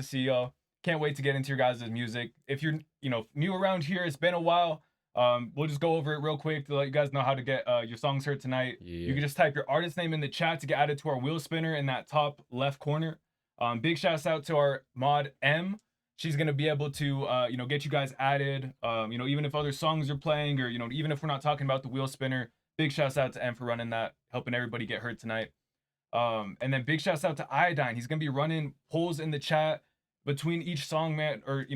to see y'all. Can't wait to get into your guys' music. If you're, new around here, it's been a while. We'll just go over it real quick to let you guys know how to get your songs heard tonight. Yeah. You can just type your artist name in the chat to get added to our wheel spinner in that top left corner. Big shouts out to our mod M. She's gonna be able to, get you guys added. Even if other songs are playing, or even if we're not talking about the wheel spinner. Big shouts out to M for running that, helping everybody get heard tonight. And then big shouts out to Iodine. He's gonna be running polls in the chat between each song, man, or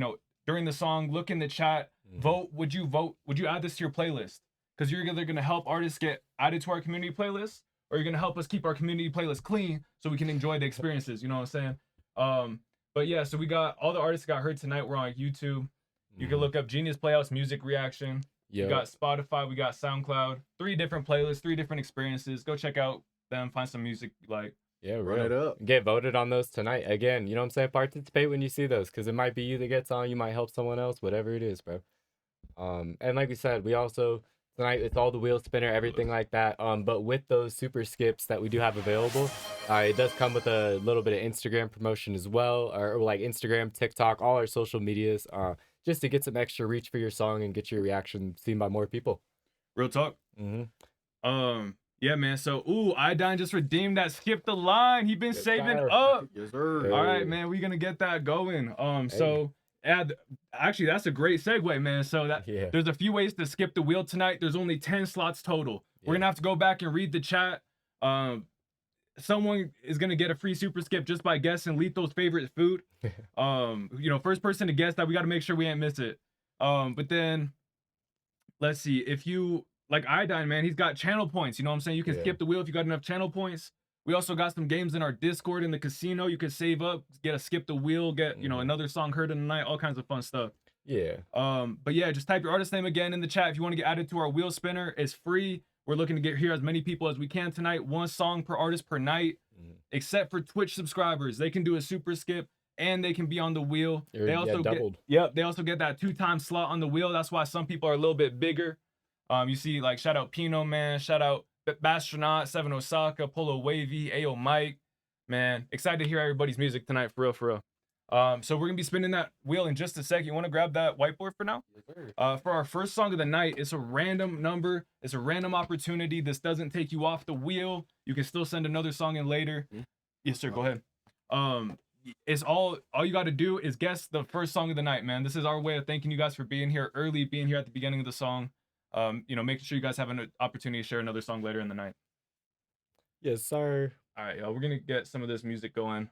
during the song. Look in the chat. Vote. Would you add this to your playlist? Because you're either gonna help artists get added to our community playlist, or you're gonna help us keep our community playlist clean so we can enjoy the experiences. You know what I'm saying? But yeah, so we got all the artists that got heard tonight. We're on YouTube. You can look up Genius Playhouse music reaction. Yep. We got Spotify. We got SoundCloud. 3 different playlists, 3 different experiences. Go check out them. Find some music you like. Yeah, Run it up. Get voted on those tonight. Again, you know what I'm saying? Participate when you see those, because it might be you that gets on. You might help someone else, whatever it is, bro. And like we said, we also, tonight, it's all the wheel spinner, everything like that. But with those super skips that we do have available, it does come with a little bit of Instagram promotion as well, or like Instagram, TikTok, all our social medias, just to get some extra reach for your song and get your reaction seen by more people. Real talk. Yeah, man. So, Iodine just redeemed that skip the line. He been saving up. Yes, sir. All right, man. We're gonna get that going. So, actually, that's a great segue, man. So there's a few ways to skip the wheel tonight. There's only 10 slots total. We're gonna have to go back and read the chat. Someone is gonna get a free super skip just by guessing Lethal's favorite food. First person to guess that, we got to make sure we ain't miss it. But then, let's see. If you like Iodine, man, he's got channel points. You know what I'm saying? You can skip the wheel if you got enough channel points. We also got some games in our Discord in the casino. You can save up, get a skip the wheel, get another song heard in the night, all kinds of fun stuff. Yeah. But yeah, just type your artist name again in the chat if you want to get added to our wheel spinner. It's free. We're looking to get here as many people as we can tonight. 1 song per artist per night, except for Twitch subscribers. They can do a super skip and they can be on the wheel. They also doubled. They also get that 2-time slot on the wheel. That's why some people are a little bit bigger. You see, like, shout out Pino, man. Shout out Bastronaut, 7 Osaka, Polo Wavy, Ayo Mike. Man, excited to hear everybody's music tonight, for real. So we're gonna be spinning that wheel in just a second. You want to grab that whiteboard for now? Yes, sir. For our first song of the night, it's a random number. It's a random opportunity. This doesn't take you off the wheel. You can still send another song in later. Yes, sir. Go ahead. It's all you got to do is guess the first song of the night, man. This is our way of thanking you guys for being here early, being here at the beginning of the song. Making sure you guys have an opportunity to share another song later in the night. Yes, sir. All right, y'all. We're gonna get some of this music going.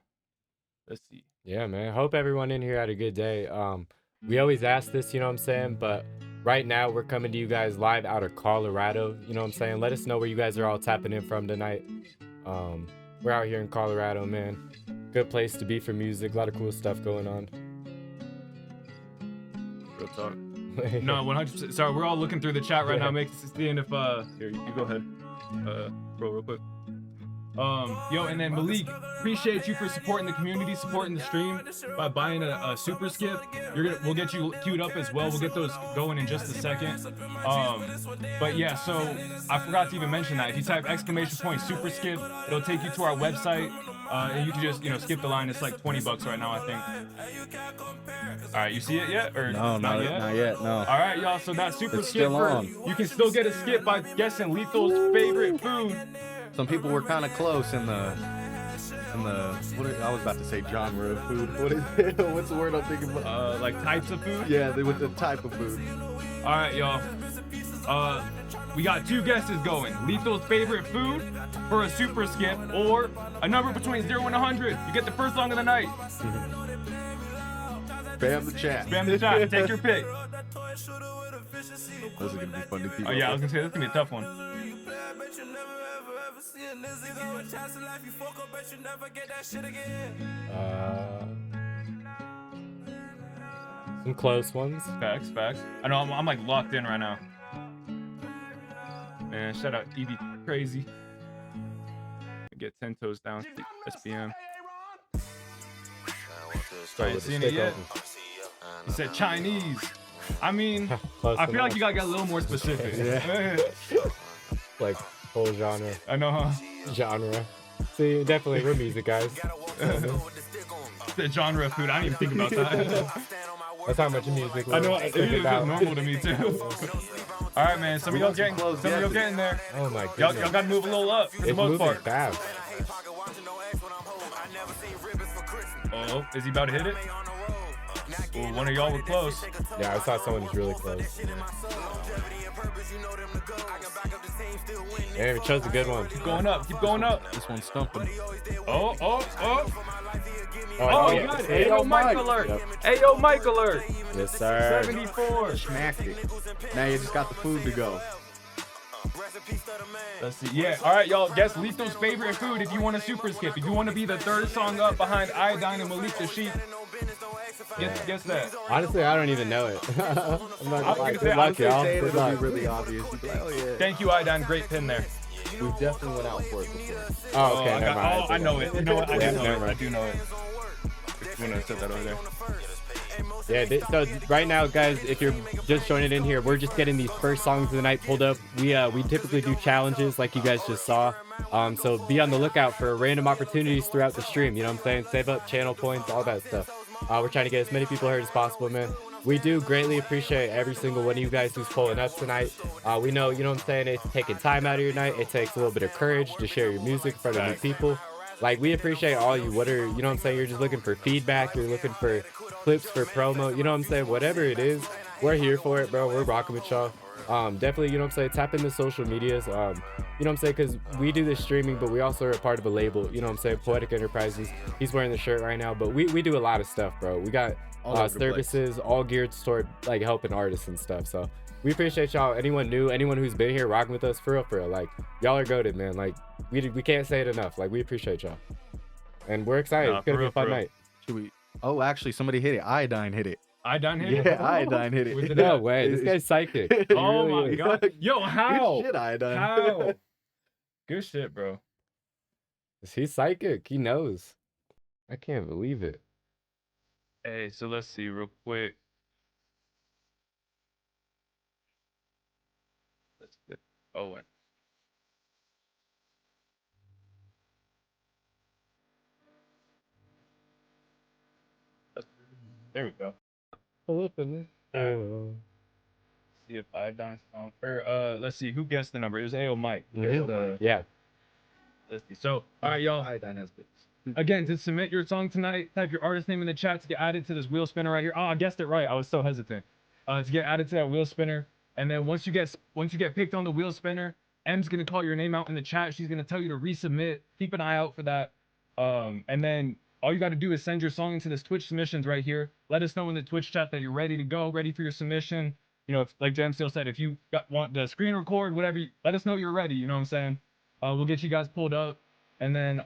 Let's see. Yeah, man. Hope everyone in here had a good day. We always ask this, you know what I'm saying? But right now we're coming to you guys live out of Colorado. You know what I'm saying? Let us know where you guys are all tapping in from tonight. We're out here in Colorado, man. Good place to be for music. A lot of cool stuff going on. Real talk. No, 100%. Sorry, we're all looking through the chat right now, seeing if here, you go ahead, bro, real quick. And then Malik, appreciate you for supporting the community, supporting the stream by buying a super skip. We'll get you queued up as well. We'll get those going in just a second. But yeah, so I forgot to even mention that if you type !! super skip, it'll take you to our website. And you can just, skip the line. It's like $20 right now, I think. All right, you see it yet? Or No, not yet. No. All right, y'all. So that super It's skip, still on. you can still get a skip by guessing Lethal's favorite food. Some people were kind of close in the I was about to say genre of food. What is it? What's the word I'm thinking about? Like types of food. Yeah, with the type of food. All right, y'all. We got 2 guesses going. Lethal's favorite food for a super skip, or a number between 0 and 100. You get the first song of the night. Spam the chat. Spam the chat. Take your pick. Those are gonna be fun to keep. Oh yeah, I was gonna say this is gonna be a tough one. Some close ones. Facts. I know I'm like locked in right now. Man, shout out EV Crazy. Get 10 toes down. SBM. Sorry, seen it yet? He said Chinese. I mean, I feel like you gotta get a little more specific. Yeah. Like whole genre. I know, huh? Genre. See, definitely we're music guys. The genre of food. I didn't even think about that. That's how much music. I know we're it thinking is about. normal to me too. All right, man. Some of y'all getting close. Some of y'all getting there. Oh my Y'all goodness. gotta move a little up for the It's most moving part. fast. Oh, is he about to hit it? Well, one of y'all were close. Yeah, I saw someone who's really close. Damn, it chose a good one. Keep going up. Keep going up. This one's stumping. Oh. Oh, Oh, yeah. God. Ayo, Mike alert. Yep. Ayo, Mike alert. Yes, sir. 74. Smacked it. Now you just got the food to go. Let's see. Yeah. All right, y'all. Guess Lethal's favorite food if you want to super skip. If you want to be the third song up behind Iodine and Malik the Sheep. Guess that. Honestly, I don't even know it. I'm not gonna lie. gonna say, Good luck, honestly, y'all. Say it, Good it'll be luck. really obvious. You'd be like, oh yeah. Thank you, Iodine. Great pin there. We definitely went out for it before. Oh, okay, I never mind. I know it. You know what? I do Yeah, know never it. I mind. do know it. You want to set that over there? Yeah, so right now, guys, if you're just joining in here, we're just getting these first songs of the night pulled up. We typically do challenges like you guys just saw. So be on the lookout for random opportunities throughout the stream. You know what I'm saying? Save up channel points, all that stuff. We're trying to get as many people heard as possible, man. We do greatly appreciate every single one of you guys who's pulling up tonight. We know, you know what I'm saying, it's taking time out of your night. It takes a little bit of courage to share your music in front of new people. Like, we appreciate all you. You know what I'm saying, you're just looking for feedback, you're looking for clips for promo, you know what I'm saying, whatever it is, we're here for it, bro. We're rocking with y'all. Definitely, you know what I'm saying, tap into social medias, you know what I'm saying, because we do this streaming, but we also are a part of a label, you know what I'm saying, Poetic Enterprises. He's wearing the shirt right now, but we do a lot of stuff, bro. We got services all geared toward like helping artists and stuff. So we appreciate y'all. Anyone new, anyone who's been here rocking with us, for real, like, y'all are goated, man. Like, we can't say it enough. Like, we appreciate y'all, and we're excited. It's gonna be a fun night. Should we? Oh, actually, somebody hit it. Iodine hit it. Iodine hit it? Yeah, Iodine hit Where's it. it No at? way, this guy's psychic. He Oh really my is. god. Yo, how? Good shit, Iodine. How? Good shit, bro. He's psychic. He knows. I can't believe it. Hey, so let's see real quick. Let's get Owen. There we go. See if Iodine's on. Or let's see who guessed the number. It was AO Mike. Yeah. Let's see. So, all right, y'all. Iodine has bits. Again, to submit your song tonight, type your artist name in the chat to get added to this wheel spinner right here. Oh, I guessed it right. I was so hesitant. To get added to that wheel spinner, and then once you get picked on the wheel spinner, M's gonna call your name out in the chat. She's gonna tell you to resubmit. Keep an eye out for that. And then all you got to do is send your song into this Twitch submissions right here. Let us know in the Twitch chat that you're ready to go, ready for your submission. You know, if, like JMCL said, if you want the screen record, whatever, let us know you're ready. You know what I'm saying? We'll get you guys pulled up, and then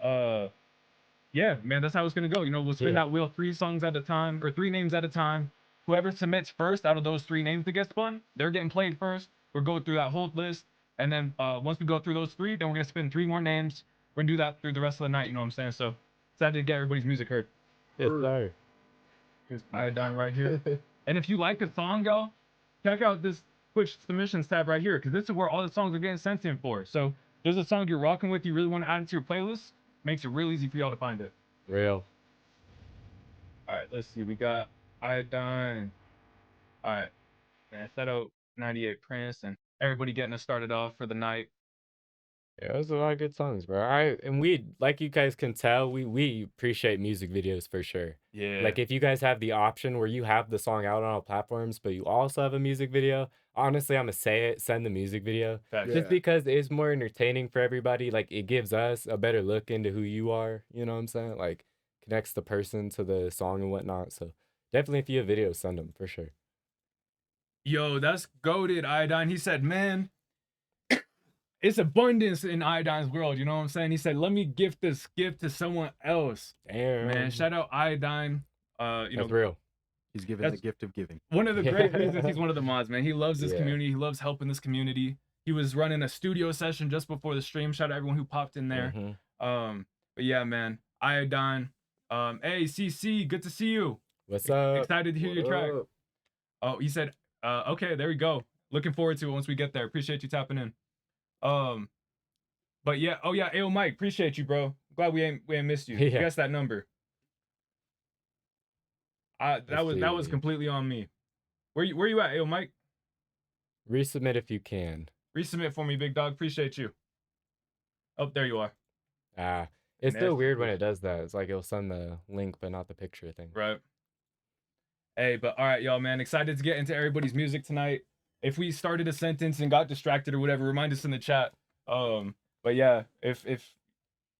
yeah, man, that's how it's gonna go. You know, we'll spin that wheel 3 songs at a time, or 3 names at a time. Whoever submits first out of those 3 names that get spun, they're getting played first. We're going through that whole list, and then once we go through those 3, then we're gonna spin 3 more names. We're gonna do that through the rest of the night. You know what I'm saying? So excited to get everybody's music heard. Yes, sir. Here's Iodine right here. And if you like a song, y'all, check out this Twitch submissions tab right here, because this is where all the songs are getting sent in for. So there's a song you're rocking with, you really want to add it to your playlist, makes it real easy for y'all to find it. Real. All right, let's see. We got Iodine. All right, man, set out 98 Prince, and everybody getting us started off for the night. Yeah, those are a lot of good songs, bro. And we, like you guys can tell, we appreciate music videos for sure. Yeah. Like, if you guys have the option where you have the song out on all platforms, but you also have a music video, honestly, I'm gonna say it, send the music video. Facts. Just because it's more entertaining for everybody. Like, it gives us a better look into who you are, you know what I'm saying? Like, connects the person to the song and whatnot. So definitely, if you have videos, send them for sure. Yo, that's goated, Iodine. He said, man, it's abundance in Iodine's world. You know what I'm saying? He said, let me gift this gift to someone else. Damn. Man, shout out Iodine. You That's know, real. He's given the gift of giving. one of the great reasons he's one of the mods, man. He loves this Yeah. community. He loves helping this community. He was running a studio session just before the stream. Shout out everyone who popped in there. Mhm. But yeah, man, Iodine. Hey, CC, good to see you. What's up? Excited to hear your track. Oh, he said, okay, there we go. Looking forward to it once we get there. Appreciate you tapping in. But yeah, oh yeah, Ayo Mike, appreciate you, bro. Glad we ain't missed you. Yeah. Guess that number. That was see. completely on me. Where you at, yo, Mike? Resubmit if you can. Resubmit for me, big dog. Appreciate you. Oh, there you are. Ah, it's Nasty still weird when bitch. it does that. It's like it'll send the link, but not the picture thing. Right. Hey, but all right, y'all, man. Excited to get into everybody's music tonight. If we started a sentence and got distracted or whatever, remind us in the chat. But yeah, if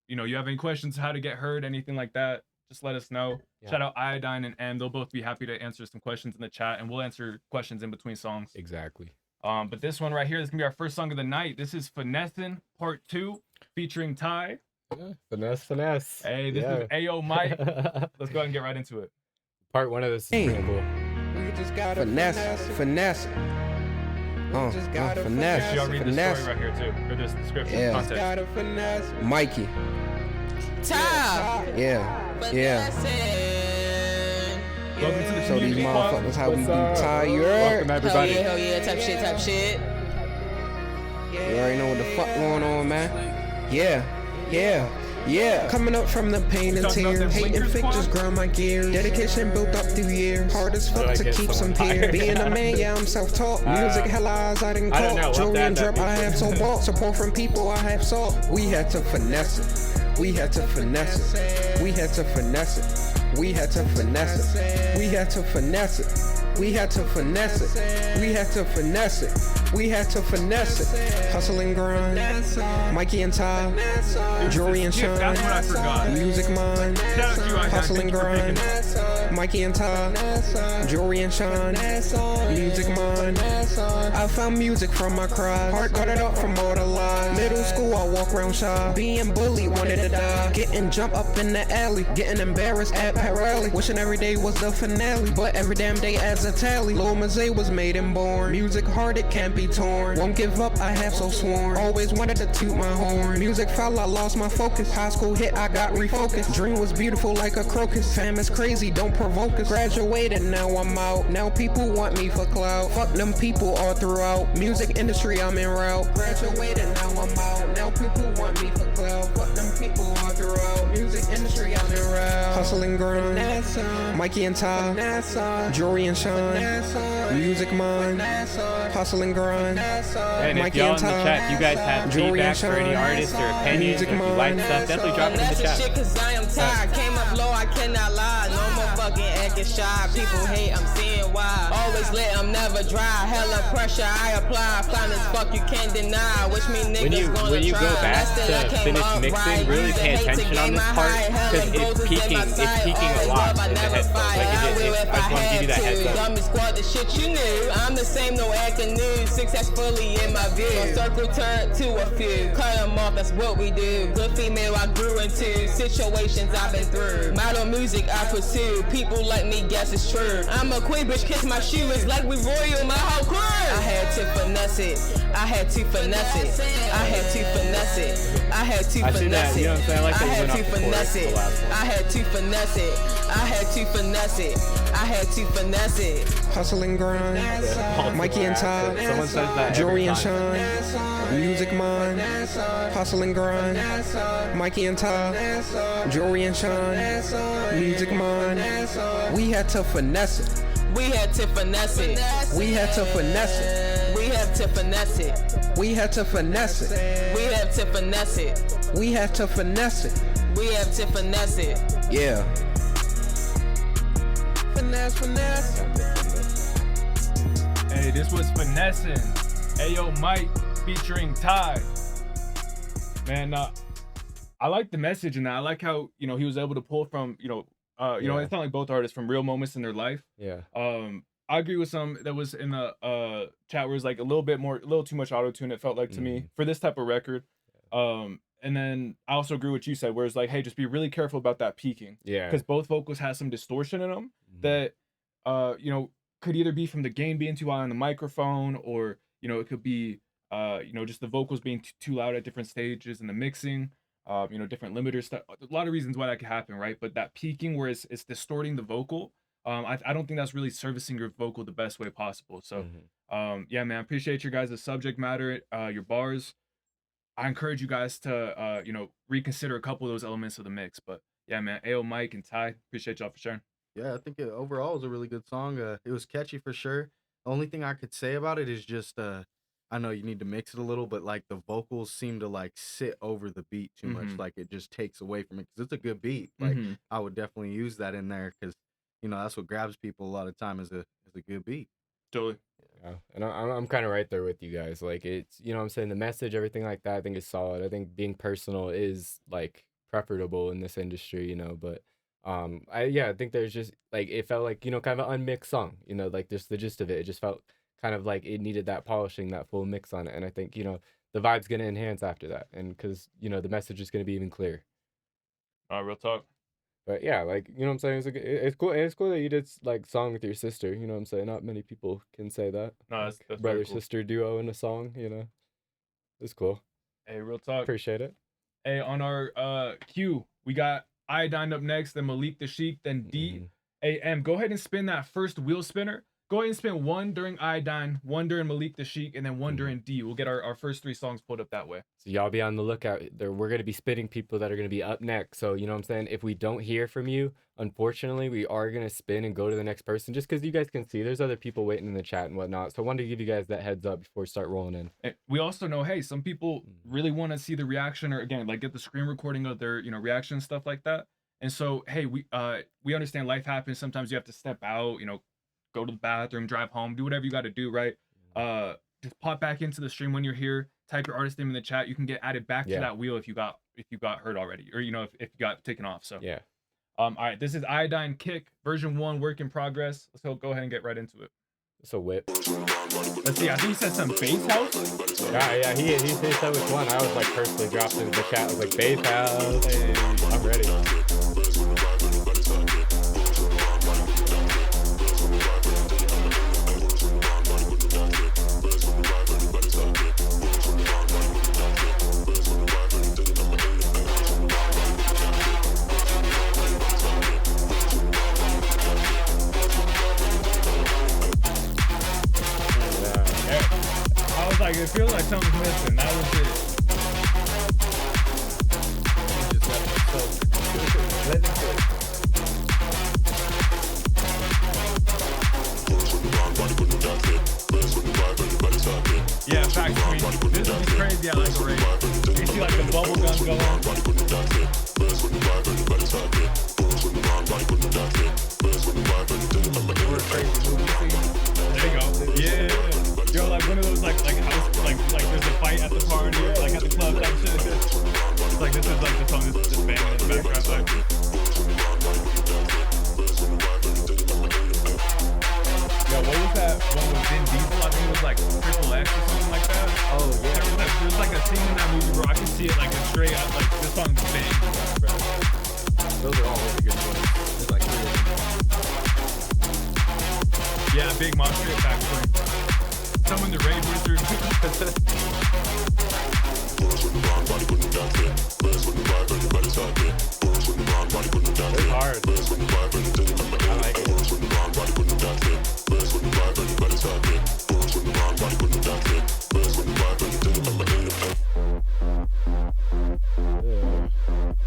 you have any questions, how to get heard, anything like that, just let us know. Yeah. Shout out Iodine and M. They'll both be happy to answer some questions in the chat, and we'll answer questions in between songs. Exactly. But this one right here is gonna be our first song of the night. This is Finessin' Part 2 featuring Ty. Yeah, finesse. Hey, this is Ayo Mike. Let's go ahead and get right into it. Part 1 of this is pretty cool. Finesse. Make Finesse. sure y'all read the story right here too, or this description Yeah. context. Mikey. Top. Yeah. Welcome to the So these community club. motherfuckers, how we What's be up? tired. Welcome everybody. Hell yeah, type shit. You already know what the fuck going on, man. Yeah. Coming up from the pain and talking about tears. them Hating blinkers, fake Quan? just grind my gears. Dedication built up through years. Hard as How do fuck I to get keep some someone peers. hired? Being a man, yeah, I'm self-taught. Music hella eyes I didn't I don't know, caught. what Jewelry and band drip I that have so bought. Support from people I have sought. We had to finesse it. We had to finesse it. We had to finesse it. We had to finesse it. We had to finesse it. We had to finesse it. We had to finesse it. We had to finesse it. Hustle and grind. Mikey and Ty. Jewelry and shine. That's what I forgot. Music mind. Shout out to you, Iodine. Hustle Thank and you for picking grind. it. Mikey and Ty. Jewelry and shine. Music mind. I found music from my cries. Heart guarded up from all the lies. Middle school, I walk around shy. Being bullied, wanted to die. Getting jumped up in the alley. Getting embarrassed at Pat Rally. Wishing every day was the finale. But every damn day adds a tally. Lil Mazay was made and born. Music hard, it can't be torn. Won't give up, I have so sworn. Always wanted to toot my horn. Music fell, I lost my focus. High school hit, I got refocused. Dream was beautiful like a crocus. Fam is crazy, don't provoke us. Graduated, now I'm out. Now people want me for clout. Fuck them people all throughout. Music industry, I'm en route. Graduated, now I'm out. Now people want me for clout. Fuck them people all throughout. Music industry, I'm en route. Hustle and grind. Mikey and Ty. Jewelry and shine. Music mind. Hustle and grind. And if Mikey y'all and in the Ty. chat, if you guys have Jewelry feedback and for any shine. artists or opinions, Music or if you like mind. stuff, definitely drop it in the That's the chat. shit cause I am tired. Came up low, I cannot lie. No more fucking acting shy. People hate, I'm seeing why. Always lit, I'm never dry. Hella pressure, I apply. Fine as fuck, you can't deny. Wish me niggas gonna When you try. go back Still I to came finish up mixing, right. really Used to pay hate to attention on gain this my part, height. Hella because goals it's is in my peaking sight. a Always lot love, I in the never headphones. fight. Like I will if I just I want to give you that have heads to. up. Dummy squad, the shit you knew. I'm the same, no acting new. Success fully in my view. A circle turn to a few. Cut them off, that's what we do. Good female, I grew into situations I've been through. Model music I pursue. People like me guess it's true. I'm a queen, bitch, kiss my shoe. It's like we royal, my whole crew. I had to finesse it. I had to finesse it. I had to finesse it. I had to I see finesse that, it. you know what I'm saying? I like that you had went to off the chorus, finesse the it. last one. I had to finesse it. I had to finesse it. I had to finesse it. Hustle and grind. Mikey and Ty. Someone says that Jewelry every and time. shine. Music mind. Hustle and grind. Mikey and Ty. Jewelry and shine. Music mind. We had to finesse it. We had to finesse it. We had to finesse it. We had to finesse it. We had to finesse it. We had to finesse it. We had to finesse it. We have to finesse it. Yeah. Finesse. Hey, this was Finessin'. Ayo Mike featuring Ty. Man, I like the message in that. I like how, he was able to pull from, Yeah. it's not like both artists from real moments in their life. Yeah. I agree with some that was in the chat where it was like a little too much auto-tune, it felt like to me for this type of record. And then I also agree with what you said, where it's like, hey, just be really careful about that peaking. Yeah. Because both vocals have some distortion in them that could either be from the gain being too high on the microphone, or it could be just the vocals being too loud at different stages in the mixing. Different limiters, stuff. A lot of reasons why that could happen, right? But that peaking where it's distorting the vocal, I don't think that's really servicing your vocal the best way possible. So yeah, man, appreciate your guys' subject matter, your bars. I encourage you guys to reconsider a couple of those elements of the mix. But yeah, man, Ayo Mike and Ty, appreciate y'all for sharing. Yeah, I think it overall was a really good song. It was catchy for sure. The only thing I could say about it is just I know you need to mix it a little, but like the vocals seem to like sit over the beat too much. Mhm. Like it just takes away from it because it's a good beat. Like Mhm. I would definitely use that in there because that's what grabs people a lot of time is a good beat. Totally. Yeah, and I'm kind of right there with you guys. Like it's, what I'm saying, the message, everything like that, I think is solid. I think being personal is like preferable in this industry, but I think there's just like it felt like, kind of an unmixed song, like just the gist of it. It just felt kind of like it needed that polishing, that full mix on it. And I think, the vibe's gonna enhance after that. And because, the message is gonna be even clearer. Real talk. But yeah, like, what I'm saying, it's cool. It's cool that you did like song with your sister. You know what I'm saying? Not many people can say that. No, Like, that's very brother cool. sister duo in a song. It's cool. Hey, real talk. Appreciate it. Hey, on our queue, we got Iodine up next, then Malik the Sheik, then D. Mhm. Hey, M, go ahead and spin that first wheel spinner. Go ahead and spin one during Iodine, one during Malik the Sheik, and then one during D. We'll get our first 3 songs pulled up that way. So y'all be on the lookout. We're gonna be spinning people that are gonna be up next. So you know what I'm saying? If we don't hear from you, unfortunately, we are gonna spin and go to the next person, just because you guys can see there's other people waiting in the chat and whatnot. So I wanted to give you guys that heads up before we start rolling in. And we also know, hey, some people really want to see the reaction, or again, like get the screen recording of their, reaction, stuff like that. And so, hey, we understand life happens. Sometimes you have to step out, go to the bathroom, drive home, do whatever you got to do, right? Just pop back into the stream when you're here. Type your artist name in the chat. You can get added back to that wheel if you got hurt already, or if you got taken off. So yeah. All right, this is Iodine Kick version 1, work in progress. Let's go ahead and get right into it. It's a whip. Let's see. I think he said some bass house. Yeah. He said which one. I was like personally dropped into the chat. I was like, bass house. Hey, I'm ready. I was like, it feels like something's missing. That was it. Yeah, facts. I mean, this is crazy. I like the rate. You see like the bubble gun going. There you go. Yeah. Yo, like one of those like house like there's a fight at the party or like at the club type shit. It's like this is like the song that's just banging in the background. Like. Yo, what was that one with Vin Diesel? I think it was like Triple X or something like that. Oh yeah. There's like a scene in that movie, bro. I can see it like it's straight up like this song's banging, bro. Those are all really good ones. There's like 3 of them. Yeah, big monster attack point. Summon the raid wizard. It's hard. I like it.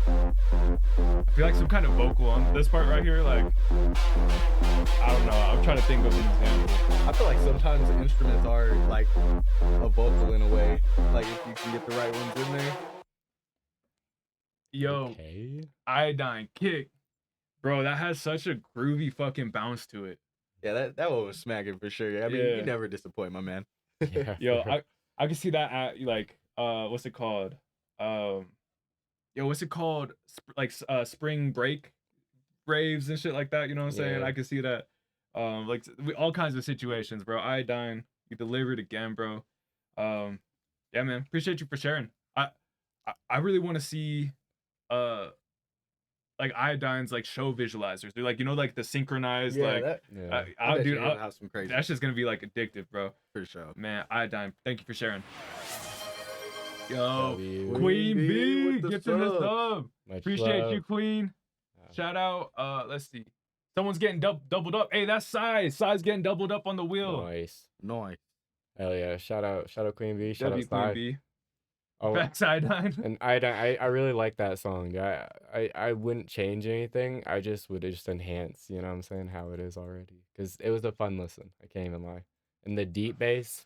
I feel like some kind of vocal on this part right here. Like, I don't know. I'm trying to think of an example. I feel like sometimes the instruments are like a vocal in a way. Like if you can get the right ones in there. Yo, Okay. Iodine Kick. Bro, that has such a groovy fucking bounce to it. Yeah, that one was smacking for sure. I mean, Yeah. you never disappoint, my man. Yeah. Yo, I can see that at like what's it called? What's it called? Spring break raves and shit like that. You know what I'm saying? Yeah. I can see that. Like all kinds of situations, bro. Iodine, you delivered again, bro. Yeah, man. Appreciate you for sharing. I really want to see like Iodine's like show visualizers. They're like, like the synchronized That, Yeah. dude, I'll have some crazy that's just gonna be like addictive, bro. for sure. Man, Iodine, thank you for sharing. Yo, W. Queen B, with the gifting the sub. sub. Much Appreciate love. you, Queen. Shout out. Let's see. Someone's getting doubled up. Hey, that's Sai. Sai's getting doubled up on the wheel. Nice. Nice. Hell yeah. Shout out Queen B. Shout W out Queen Sai. B. Oh, Facts Iodine. and I really like that song. I wouldn't change anything. I just would just enhance, you know what I'm saying, how it is already. Because it was a fun listen. I can't even lie. And the deep bass,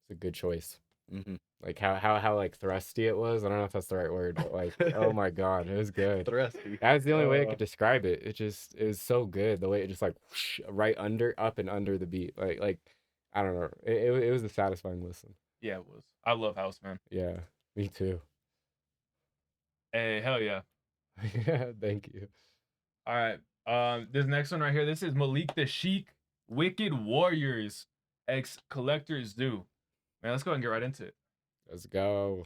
it's a good choice. Mm-hmm. Like how like thrusty it was. I don't know if that's the right word, but like, oh my god, it was good. Thrusty. That's the only way I could describe it. It was so good. The way it just like whoosh, right under, up and under the beat. Like I don't know. It was a satisfying listen. Yeah, it was. I love house, man. Yeah, me too. Hey, hell yeah. Yeah, thank you. All right. This next one right here. This is Malik the Sheik, Wicked Warriors, X Collectors Do. Man, let's go ahead and get right into it. Let's go.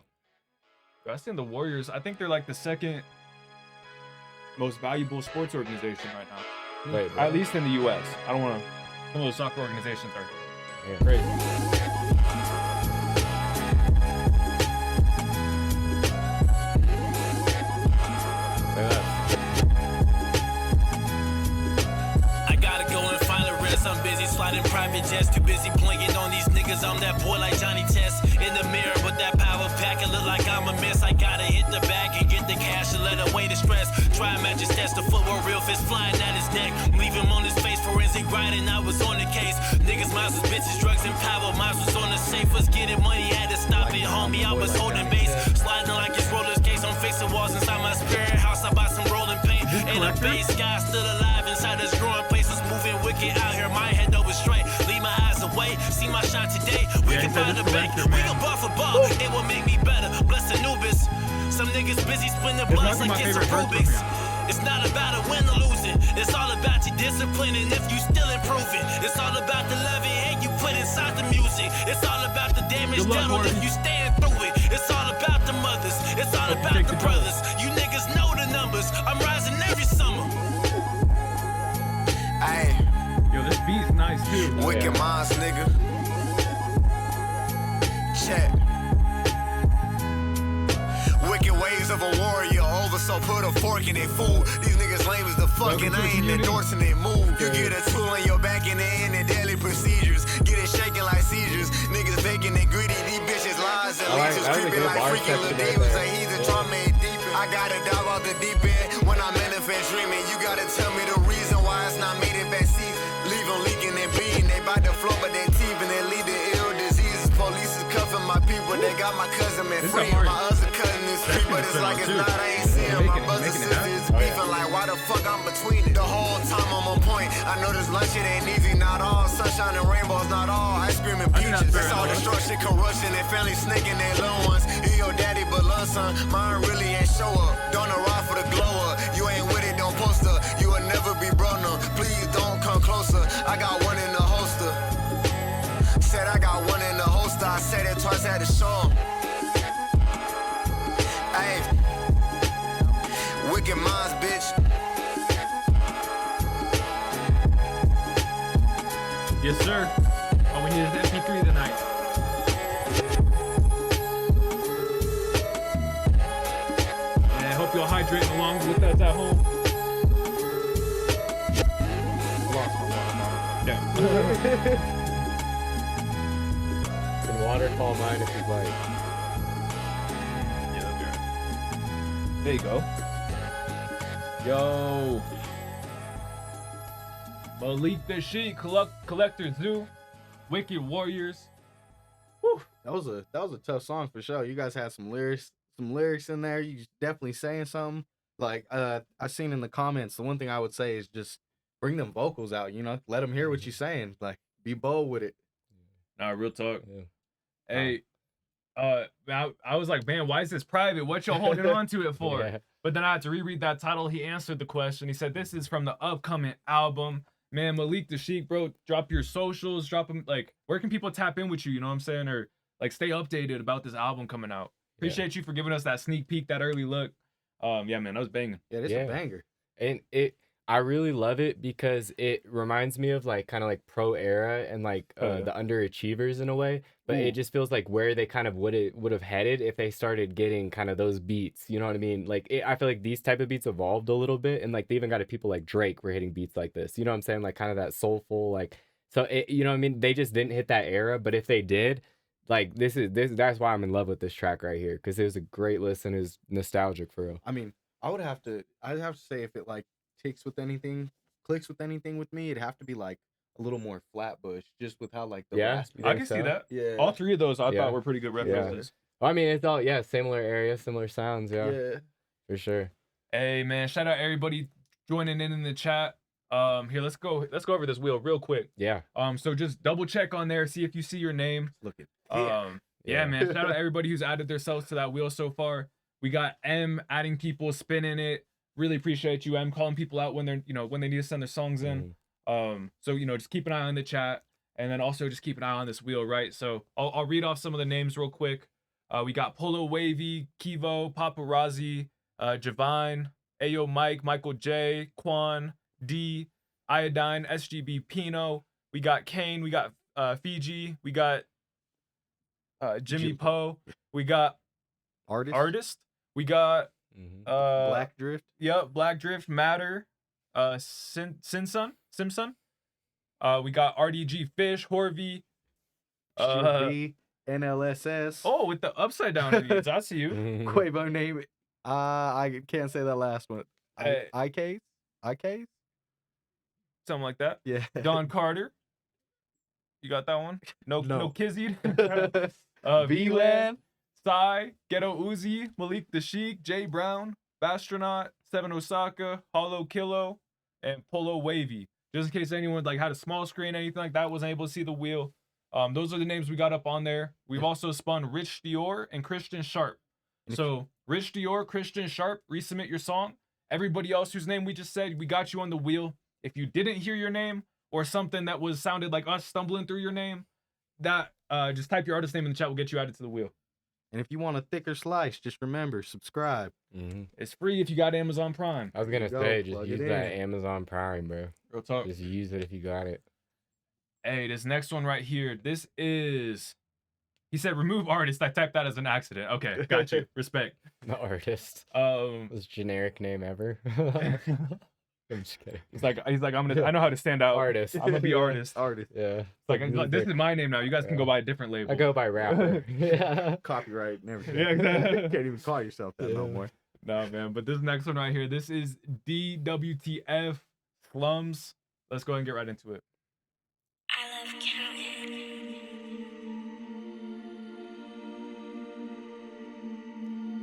I think the Warriors, I think they're like the second most valuable sports organization right now. Wait, At least in the U.S. I don't want to. Some of those soccer organizations are yeah. crazy. Say that. I gotta go and find a rest. I'm busy sliding private jets. Too busy playing on these niggas. I'm that boy like Johnny Test. In the mirror with that power pack. It look like I'm a mess. I gotta hit the bag and get the cash and let away the stress. Try matches, test the football, real fist flying at his neck. Leave him on his face, forensic grinding. I was on the case. Niggas, miles was bitches, drugs and power. Miles was on the safe. Was getting money, had to stop it, homie. I was holding base. Sliding like it's roller skates. I'm fixing walls inside my spirit house. I bought some rolling paint. And a base guy still alive inside this growing place. Was moving wicked out here. My head though was straight. Leave my eyes away. See my shot today. We can find a bank. We can buff a ball. It will make me better. Bless Anubis. Some niggas busy spinning blunts like it's a Rubik's. It's not about a win or losing. It's all about your discipline and if you still improving. It's all about the love and hate you put inside the music. It's all about the damage done if you stand through it. It's all about the mothers. It's all about the brothers. You niggas know the numbers. I'm rising every summer. Ayy. Yo, this beat's nice too. Wicked minds, nigga. Check. Wicked ways of a warrior over, so put a fork in it, fool. These niggas lame as the fucking, I ain't endorsing it, move. You get a tool in your back and they in the daily procedures. Get it shaking like seizures. Niggas faking it greedy, these bitches lies and leeches. Creeping like freaking little demons, like he's a trauma made deep. I gotta dive off the deep end when I manifest dreaming. You gotta tell me the reason why it's not made it back season. Leave them leaking and bleeding. They bout to flow, but they teeth and they lead to ill diseases. Police is cuffing my people. They got my cousin man free. My other cousin is free, but it's like it's not. I ain't seeing my brothers and sisters beefing like why the fuck I'm between it. The whole time I'm on point. I know this lunch it ain't easy. Not all sunshine and rainbows. Not all ice cream and peaches. It's all destruction, corruption, and family snaking their little ones. You your daddy, but love son. Mine really ain't show up. Don't arrive for the glow up. You ain't with it, don't post up. You will never be bro, no. Please don't come closer. I got one in the holster. Said I got one in the holster. I said it twice, had to show 'em. Ayy. Wicked minds, bitch. Yes, sir. All we need is the MP3 tonight. And I hope y'all hydrating along with us at home. Lost my water. Damn. Can water call mine if you'd like. Yeah, that'd be right. There you go. Yo. Malik the Sheik, Collector Zoo, Wicked Warriors. Whew, that was a tough song for sure. You guys had some lyrics in there. You definitely saying something. Like I seen in the comments, the one thing I would say is just bring them vocals out. You know, let them hear what you're saying. Like be bold with it. Nah, real talk. Yeah. Hey, I was like, man, why is this private? What y'all holding on to it for? Yeah. But then I had to reread that title. He answered the question. He said, this is from the upcoming album. Man, Malik the Sheik, bro, drop your socials, drop them. Like, where can people tap in with you? You know what I'm saying? Or like stay updated about this album coming out. Appreciate you for giving us that sneak peek, that early look. Yeah, man, that was banging. Yeah, this Yeah. a banger. And I really love it because it reminds me of like kind of like pro era and like the underachievers in a way, but it just feels like where they kind of would have headed if they started getting kind of those beats. You know what I mean? Like I feel like these type of beats evolved a little bit, and like they even got people like Drake were hitting beats like this. You know what I'm saying? Like kind of that soulful like. So you know what I mean? They just didn't hit that era, but if they did, like that's why I'm in love with this track right here, because it was a great listen. It's nostalgic for real. I mean, I'd have to say if it like clicks with anything with me, it'd have to be like a little more Flatbush, just with how like the Yeah? raspy. I think can see so? that. Yeah. All three of those I Yeah. thought were pretty good references. Well, I mean, it's all similar area, similar sounds. Yeah, for sure. Hey man, shout out everybody joining in the chat. Here, let's go over this wheel real quick. Yeah. So just double check on there, see if you see your name. Look at Yeah, man. Shout out everybody who's added themselves to that wheel so far. We got M adding people, spinning it. Really appreciate you, M, calling people out when they're, when they need to send their songs in. So just keep an eye on the chat, and then also just keep an eye on this wheel, right? So I'll read off some of the names real quick. We got Polo Wavy, Kivo, Paparazzi, Javine, Ayo Mike, Michael J, Quan, D, Iodine, SGB Pino. We got Kane, we got Fiji, we got Jimmy Poe, we got Artist, we got Black Drift. Yep, Black Drift, Matter, Simpson. We got RDG Fish, Horvey, B, NLSS. oh, with the upside down reads. I see you. Quavo name. I can't say that last one. Hey. IK. Something like that. Yeah. Don Carter. You got that one? No Kizzy. VLAN. VLAN, Psy, Ghetto Uzi, Malik the Sheik, Jay Brown, Bastronaut, Seven Osaka, Hollow Kilo, and Polo Wavy. Just in case anyone had a small screen, anything like that, wasn't able to see the wheel. Those are the names we got up on there. We've also spun Rich Dior and Christian Sharp. So Rich Dior, Christian Sharp, resubmit your song. Everybody else whose name we just said, we got you on the wheel. If you didn't hear your name or something that sounded like us stumbling through your name, that just type your artist name in the chat. We'll get you added to the wheel. And if you want a thicker slice, just remember, subscribe. It's free if you got Amazon Prime. I was gonna Go, say, just plug use it that in. Amazon Prime, bro. Real talk. Just use it if you got it. Hey, this next one right here. This is. He said, "Remove artist." I typed that as an accident. Okay, got you. Respect. The artist. Um, Most generic name ever. I'm just kidding. he's like, I know how to stand out. Artist. I'm gonna be artist. Artist. Yeah. It's like, this is my name now. You guys can go by a different label. I go by rapper. Yeah. Copyright and everything. Yeah, exactly. Can't even call yourself that no more. No, man. But this next one right here, this is DWTF Slums. Let's go ahead and get right into it. I love counting.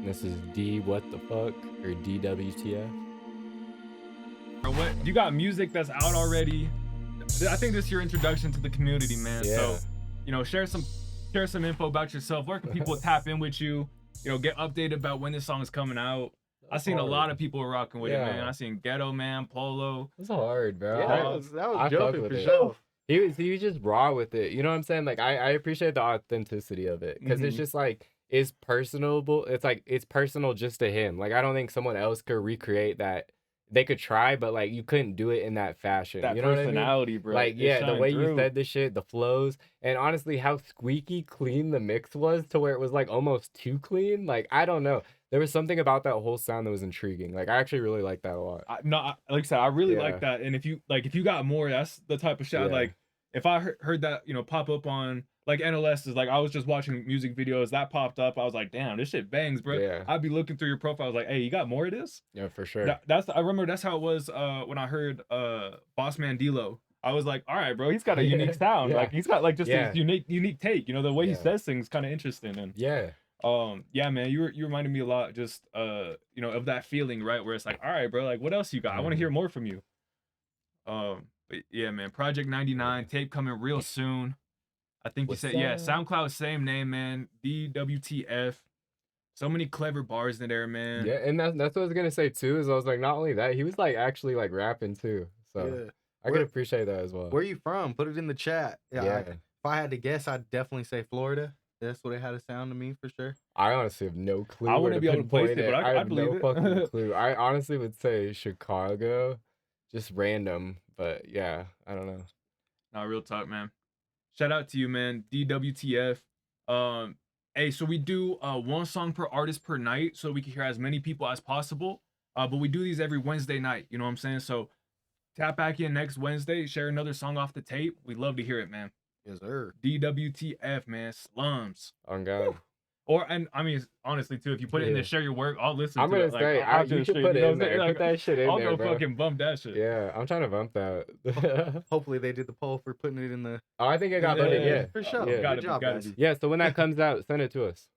This is D what the fuck or DWTF. Or what? You got music that's out already. I think this is your introduction to the community, man. Yeah. So, share some info about yourself. Where can people tap in with you? Get updated about when this song is coming out. I seen a lot of people rocking with it, man. I seen Ghetto Man, Polo. It's hard, bro. Yeah, I that was fuck jumping with for it. sure. He was just raw with it. You know what I'm saying? Like I appreciate the authenticity of it because it's just like it's personable. It's like it's personal just to him. Like I don't think someone else could recreate that. They could try, but like you couldn't do it in that fashion. That you know personality, what I mean? bro. Like the way you said this shit, the flows, and honestly, how squeaky clean the mix was to where it was like almost too clean. Like I don't know. There was something about that whole sound that was intriguing. Like I actually really like that a lot. Like I said, I really like that. And if you got more, that's the type of shit. Like if I heard that, pop up on like NLS is like I was just watching music videos that popped up. I was like, damn, this shit bangs, bro. Yeah. I'd be looking through your profile. I was like, hey, you got more of this? Yeah, for sure. I remember that's how it was when I heard Boss Man D-Lo. I was like, all right, bro, he's got a unique sound. Like he's got like just a unique take. The way he says things kind of interesting. And yeah, man, you reminded me a lot just of that feeling, right? Where it's like, all right, bro, like what else you got? I want to hear more from you. But yeah, man, Project 99 tape coming real soon. I think you said, SoundCloud, same name, man. DWTF. So many clever bars in there, man. Yeah, and that's what I was gonna say too. Is I was like, not only that, he was like actually like rapping too. So I could appreciate that as well. Where you from? Put it in the chat. Yeah. If I had to guess, I'd definitely say Florida. That's what it had to sound to me for sure. I honestly have no clue. I wouldn't be able to place it, but I have believe no it. fucking clue. I honestly would say Chicago, just random. But yeah, I don't know. Nah, real talk, man. Shout out to you, man. DWTF. Hey, so we do one song per artist per night, so we can hear as many people as possible. But we do these every Wednesday night. You know what I'm saying? So tap back in next Wednesday, share another song off the tape. We'd love to hear it, man. Yes, sir. DWTF, man. Slums. On God. And I mean, honestly, too, if you put it in the share your work, I'll listen I'm to gonna it. Like, say, after you the should stream, put you it know in what I'm saying? there. Like, Put that shit in I'll there, go bro. fucking bump that shit. Yeah, I'm trying to bump that. Hopefully they did the poll for putting it in the. Oh, I think I got voted. Yeah, for sure. Yeah. Good job, guys. Yeah. So when that comes out, send it to us.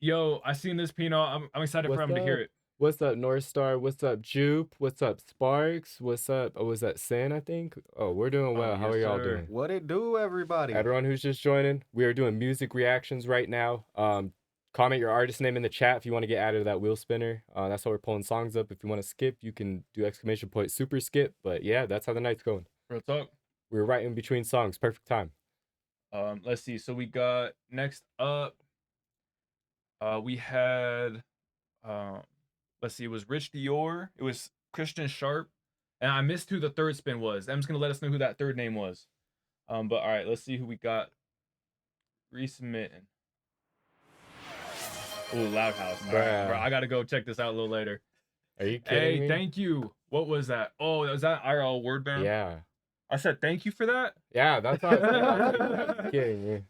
Yo, I seen this, Pino. I'm excited for him to hear it. What's up, North Star? What's up, Jupe? What's up, Sparks? What's up? Oh, was that Sin, I think? Oh, we're doing well. How yes, are y'all sir. doing? What it do, everybody? Everyone who's just joining, we are doing music reactions right now. Comment your artist name in the chat if you want to get added to that wheel spinner. That's how we're pulling songs up. If you want to skip, you can do ! Super skip. But yeah, that's how the night's going. Real talk. We're right in between songs. Perfect time. Let's see. So we got next up. We had let's see, it was Rich Dior, it was Christian Sharp, and I missed who the third spin was. Em's gonna let us know who that third name was. But all right, let's see who we got resubmitting. Oh, Loud House. All right, bro, I gotta go check this out a little later. Are you kidding me? Thank you. What was that? Oh, was that IRL word band? Yeah. I said thank you for that. Yeah, that's not kidding me.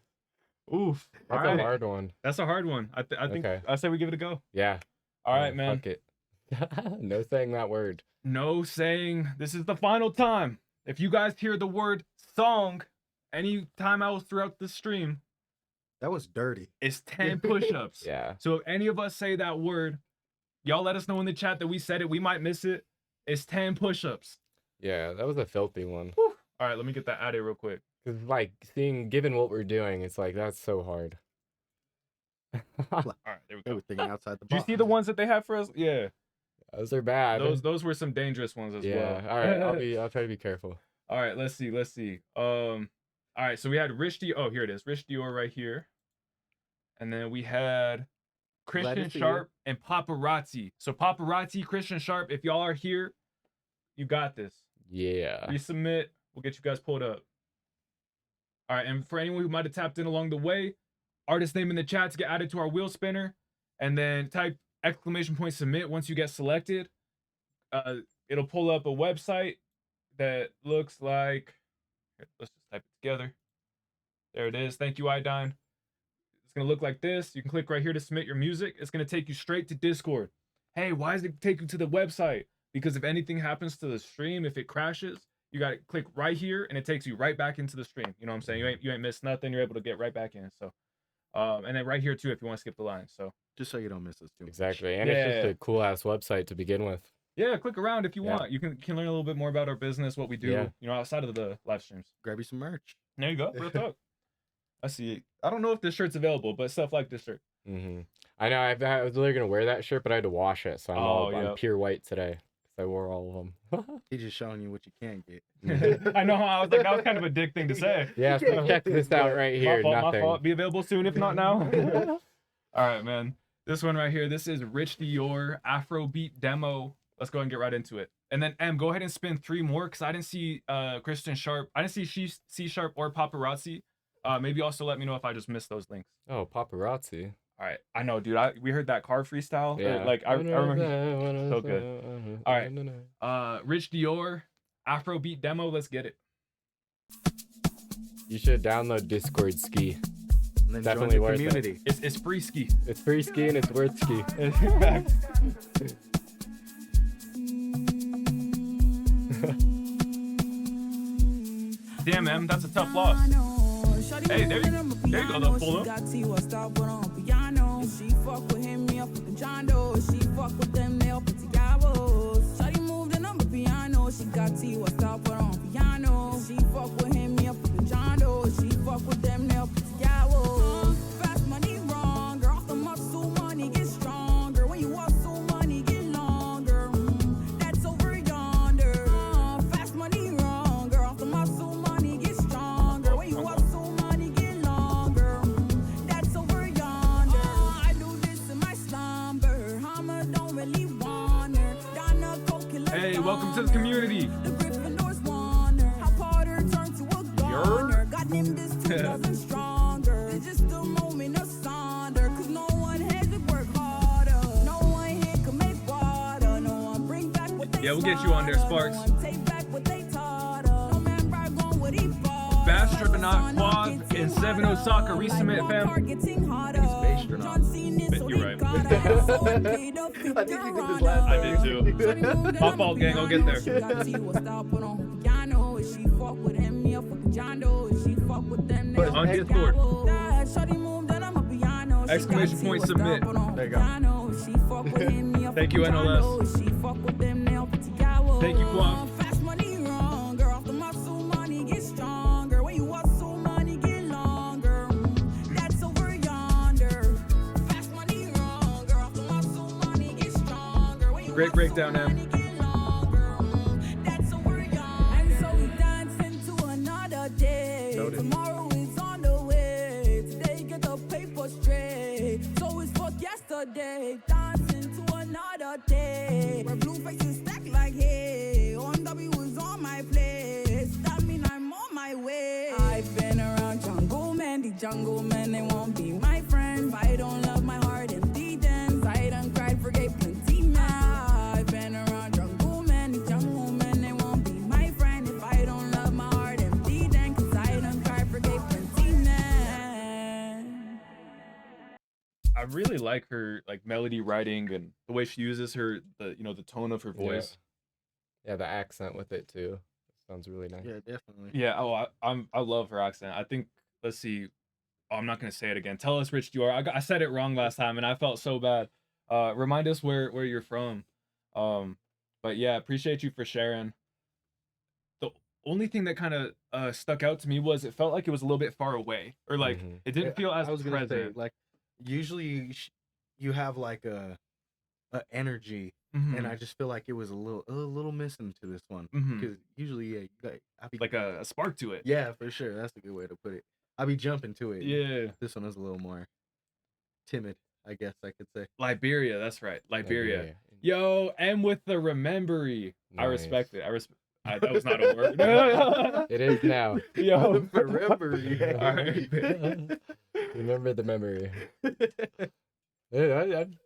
Oof. That's a hard one. That's a hard one. I think I say we give it a go. Yeah. All right, man. Fuck it. No saying that word. No saying. This is the final time. If you guys hear the word song any time else throughout the stream, that was dirty. It's 10 push-ups. Yeah. So if any of us say that word, y'all let us know in the chat that we said it. We might miss it. It's 10 push-ups. Yeah, that was a filthy one. Whew. All right, let me get that added real quick. Cause like given what we're doing, it's like that's so hard. All right, there we go. Everything outside the box. Do you see the ones that they have for us? Yeah. Those are bad. Those were some dangerous ones as well. All right, I'll try to be careful. All right, let's see. All right, so we had Rich Dior. Oh, here it is. Rich Dior right here. And then we had Christian Sharp and Paparazzi. So Paparazzi, Christian Sharp, if y'all are here, you got this. Yeah. Resubmit. We'll get you guys pulled up. All right, and for anyone who might have tapped in along the way, artist name in the chat to get added to our wheel spinner, and then type !submit once you get selected. It'll pull up a website that looks like, here, let's just type it together. There it is. Thank you, Iodine. It's gonna look like this. You can click right here to submit your music. It's gonna take you straight to Discord. Hey, why does it take you to the website? Because if anything happens to the stream, if it crashes, you gotta click right here and it takes you right back into the stream. You know what I'm saying? You ain't missed nothing. You're able to get right back in. So and then right here too if you want to skip the line. So just so you don't miss us too much. Exactly. And it's just a cool ass website to begin with. Yeah, click around if you want. You can learn a little bit more about our business, what we do, Yeah. you know, outside of the live streams. Grab you some merch. There you go. Real talk. I see. I don't know if this shirt's available, but stuff like this shirt. I know. I was literally gonna wear that shirt, but I had to wash it, so I'm pure white today. I wore all of them. He's just showing you what you can't get. I know. I was like, that was kind of a dick thing to say. Yeah, so check this out right here. My fault. Be available soon, if not now. All right, man. This one right here. This is Rich Dior Afrobeat demo. Let's go and get right into it. And then go ahead and spin 3 more because I didn't see Christian Sharp. I didn't see C Sharp or Paparazzi. Maybe also let me know if I just missed those links. Oh, Paparazzi. All right, I know, dude. We heard that car freestyle. Yeah. Like I remember. So good. All right. Rich Dior, Afrobeat demo. Let's get it. You should download Discord Ski. And then Definitely join worth the community. It's free ski. It's free ski and it's worth ski. Damn, man, that's a tough loss. Hey, there you go, though. Pull up. She fuck with him, me up with the John Doe. She fuck with them, they up with the Yabos. Shawty moved the number piano. She got T, what's up, put on piano. She fuck with him, me up with the John Doe. She fuck with them, they up with the Yabos. Fast money wrong, girl. Off the muscle, money get stronger. When you hustle, money get longer. That's over yonder. Fast money wrong, girl. Off the muscle, money get stronger. When you hustle, money get longer. That's over yonder. I do this in my slumber. Hammer don't really want her. Donna Coke, Hey, welcome to the community. the Gryffindors want her. How Potter turned to a goner. Got Nimbus 2,000 stronger. It's just a moment of sonder. Cause no one has to work harder. No one here can make water. No one bring back what they Yeah, we'll get you on there, slaughter. Sparks. No one take back what they taught her. No man brag on what he bought. Astronaut, Quad, and 7 Osaka resubmit, fam. You're right. I think you did this last I time. did too. My fault, gang. I'll get there. On Discord. Exclamation point submit. There you go. Thank you, NLS. Thank you, Quad. Great breakdown, man. Tomorrow is on the way. Today get the paper straight. So it's fuck yesterday. Dancing to another day. Where blue faces stack like hay. On W is on my place. That mean I'm on my way. I've been around jungle men. The jungle men, they won't be my friend. If I don't love my heart empty, then I done cried, forgave plenty man. I've been around jungle men. The jungle men, they won't be my friend. If I don't love my heart empty, then cause I done cried, forgave plenty man. I really like her like melody writing and the way she uses her the tone of her voice. Yeah, the accent with it too. Sounds really nice. Yeah, definitely. Yeah. Oh, I love her accent. I think. Let's see. Oh, I'm not gonna say it again. Tell us, Rich, you are. I said it wrong last time, and I felt so bad. Remind us where you're from. But yeah, appreciate you for sharing. The only thing that kind of stuck out to me was it felt like it was a little bit far away, or like it didn't feel as I was gonna present. say, like, usually you have like a energy, Mhm. and I just feel like it was a little missing to this one. Mhm. Because usually, yeah, I'd be Like a spark to it. yeah, for sure. That's a good way to put it. I'd be jumping to it. Yeah. This one is a little more timid, I guess I could say. Liberia, that's right. Liberia. Liberia. Yo, and with the remembery. I respect it. That was not a word. It is now. Yo. Forever, yeah. All right. Remember the memory. I'm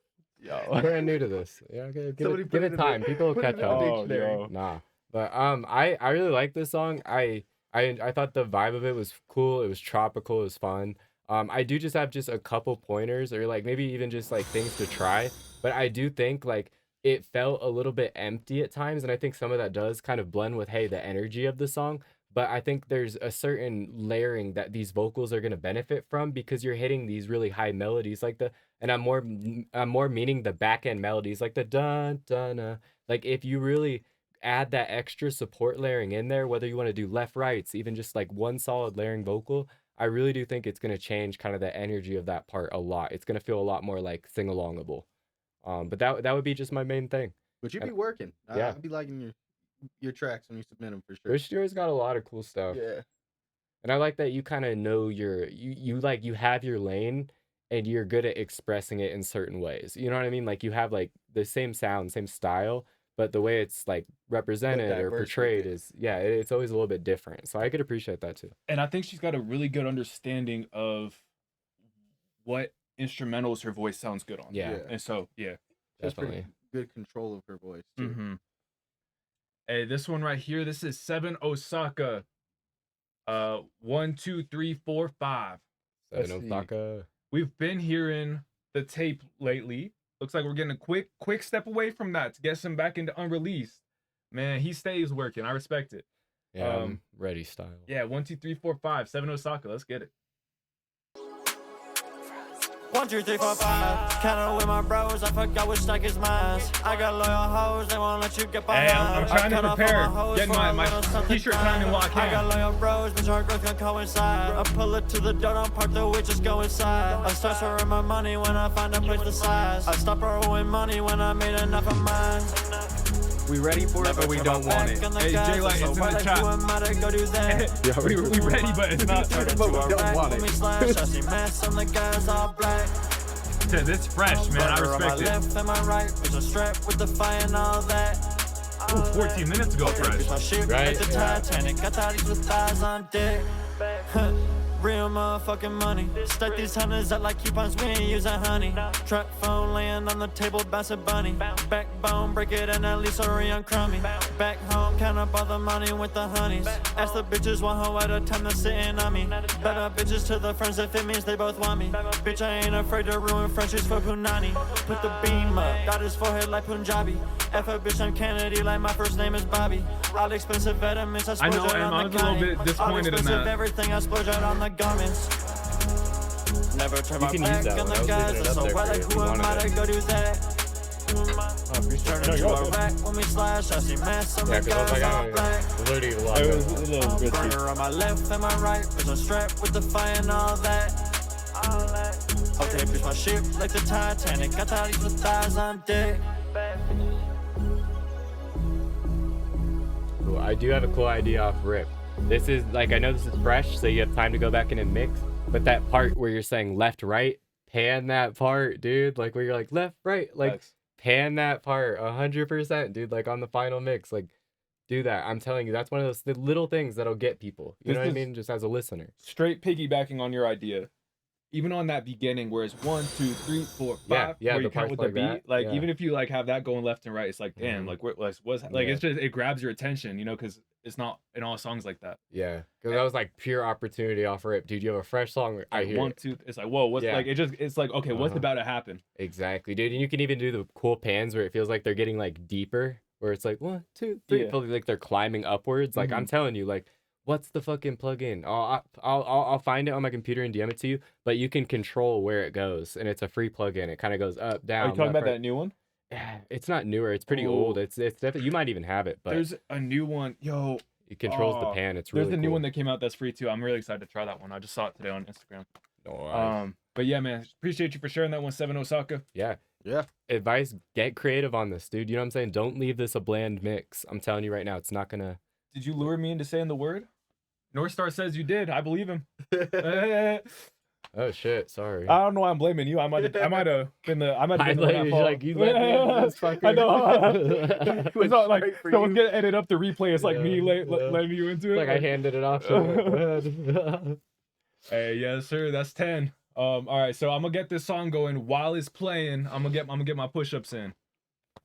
Yo. brand new to this. Yeah, okay, give Somebody it, put give it it in time. the- People will put it catch in the on. dictionary. yo. Nah, but I really like this song. I thought the vibe of it was cool. It was tropical. It was fun. I do just have a couple pointers, or like maybe even just like things to try. But I do think like it felt a little bit empty at times, and I think some of that does kind of blend with the energy of the song. But I think there's a certain layering that these vocals are gonna benefit from, because you're hitting these really high melodies and I'm more meaning the back end melodies, like the dun dun dun. Like if you really add that extra support layering in there, whether you want to do left rights, even just like one solid layering vocal, I really do think it's gonna change kind of the energy of that part a lot. It's gonna feel a lot more like sing alongable. But that would be just my main thing. But you be working. Yeah. I'd be liking your tracks when you submit them for sure. Rich Stewart's got a lot of cool stuff. Yeah. And I like that you kind of know you have your lane, and you're good at expressing it in certain ways. You know what I mean? Like you have like the same sound, same style, but the way it's like represented or diverse with portrayed it. is it's always a little bit different. So I could appreciate that too. And I think she's got a really good understanding of what instrumentals her voice sounds good on. Yeah. And so, yeah. She has pretty Definitely. good control of her voice too. Mm-hmm. Hey, this one right here, this is 7 Osaka. 1, 2, 3, 4, 5. Let's see. Osaka. We've been hearing the tape lately. Looks like we're getting a quick step away from that to get him back into unreleased. Man, he stays working. I respect it. Yeah, I'm ready style. Yeah, 1, 2, 3, 4, 5. 7 Osaka. Let's get it. 1, 2, 3, 4, 5. Counting with my bros, I forgot which stack is mine. I got loyal hoes, they won't let you get by. Hey, I'm trying to prepare. Get my t-shirt time in while I I got can. loyal bros, but our growth can coincide. I pull it to the door, don't park the witches go inside. I start throwing my money when I find a place to size. I stop borrowing money when I made enough of mine. We ready for it, but we don't want it. Hey, J-Light, it's in the chat. Yeah, we ready, but it's not. But we don't want it. Says it's fresh, man. I respect it. Left and my right, bitch, I'm strapped with the fire and all that. Ooh, 14 minutes ago, fresh. Bitch, my shit Right, like the yeah. Titanic. I thought these with thighs on deck. real motherfucking money. Stack these hundreds up like coupons, we ain't using honey. Trap phone laying on the table, bouncing bunny. Backbone, break it and at least hurry on crummy. Back home, count up all the money with the honeys. Ask the bitches one hoe at a time that's sitting on me. Better bitches to the friends if it means they both want me. Bitch, I ain't afraid to ruin friendships for Punani. Put the beam up, got his forehead like Punjabi. F a bitch, I'm Kennedy like my first name is Bobby. All expensive vitamins, I splurge out on the I was a little bit disappointed in that. Everything I splurge out on the garments. Never turn my back on the guys. That's so why like who am I to go do that? Turn into a rack when we slash. I see mess on the guys all black. Burner on my left and my right. Bitch, I'm strapped with the fire and all that. Okay, bitch, my ship like the Titanic. Got these with thighs on deck. Cool. I do have a cool idea off rip. This is like, I know this is fresh, so you have time to go back in and mix. But that part where you're saying left, right, pan that part, dude. Like where you're like left, right, like pan that part 100%, dude. Like on the final mix, like do that. I'm telling you, that's one of those the little things that'll get people. You know what I mean? Just as a listener. Straight piggybacking on your idea. Even on that beginning where it's 1, 2, 3, 4, 5, yeah, where you the count with the parts like beat, that, like yeah. even if you like have that going left and right, it's like damn, like what's like it's just it grabs your attention, you know, because it's not in all songs like that. Yeah, because that was like pure opportunity off rip, dude. You have a fresh song. I hear 1, 2. It's like whoa, what's like it's like okay, what's about to happen? Exactly, dude. And you can even do the cool pans where it feels like they're getting like deeper, where it's like 1, 2, 3, it feels like they're climbing upwards. Like I'm telling you, like. What's the fucking plugin? I'll find it on my computer and DM it to you. But you can control where it goes, and it's a free plugin. It kind of goes up, down. Are you talking about right. that new one? Yeah, it's not newer. It's pretty old. It's definitely you might even have it. But there's a new one, yo. It controls the pan. It's really there's a new cool. one that came out that's free too. I'm really excited to try that one. I just saw it today on Instagram. But yeah, man, appreciate you for sharing that one, 7 Osaka. Yeah. Yeah. Advice: get creative on this, dude. You know what I'm saying? Don't leave this a bland mix. I'm telling you right now, it's not gonna. Did you lure me into saying the word? North Star says you did. I believe him. Oh shit! Sorry. I don't know why I'm blaming you. I might have been the one at fault. Like you let me into this fucker. I know. It's not like someone's gonna edit up the replay. It's like me letting you into it. Like I handed it off to him. Hey, yes sir. That's 10. All right. So I'm gonna get this song going while it's playing. I'm gonna get my push-ups in.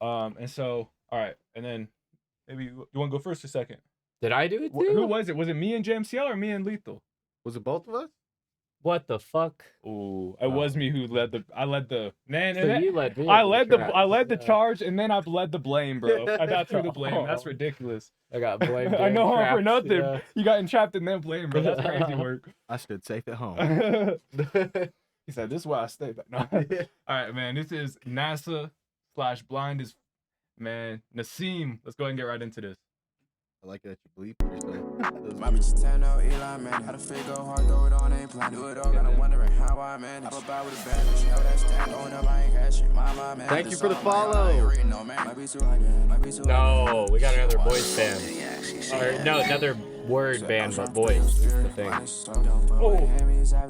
And so all right. And then maybe you want to go first or second? Did I do it too? Who was it? Was it me and JMCL or me and Lethal? Was it both of us? What the fuck? Oh, it was me who led the. I led the. Man, So you led me. I led the charge, and then I've led the blame, bro. I got through the blame. That's ridiculous. I got blamed. I know trapped, for nothing. yeah. You got entrapped and then blamed, bro. That's crazy work. I stood safe at home. He said, "This is why I stay back." No. All right, man. This is NASA/Blind is, man. Nassim. Let's go ahead and get right into this. I like that you bleep yourself. My bitch is 10 out, Eli, man. How to figure hard, throw it on, ain't plan. Do it all, got I'm wondering how I manage. I'm about with a bad bitch, know that stand going up, I ain't cashing. My man. Thank you for the follow. No, we got another voice band. Or no, another word band, but voice is the thing. Oh.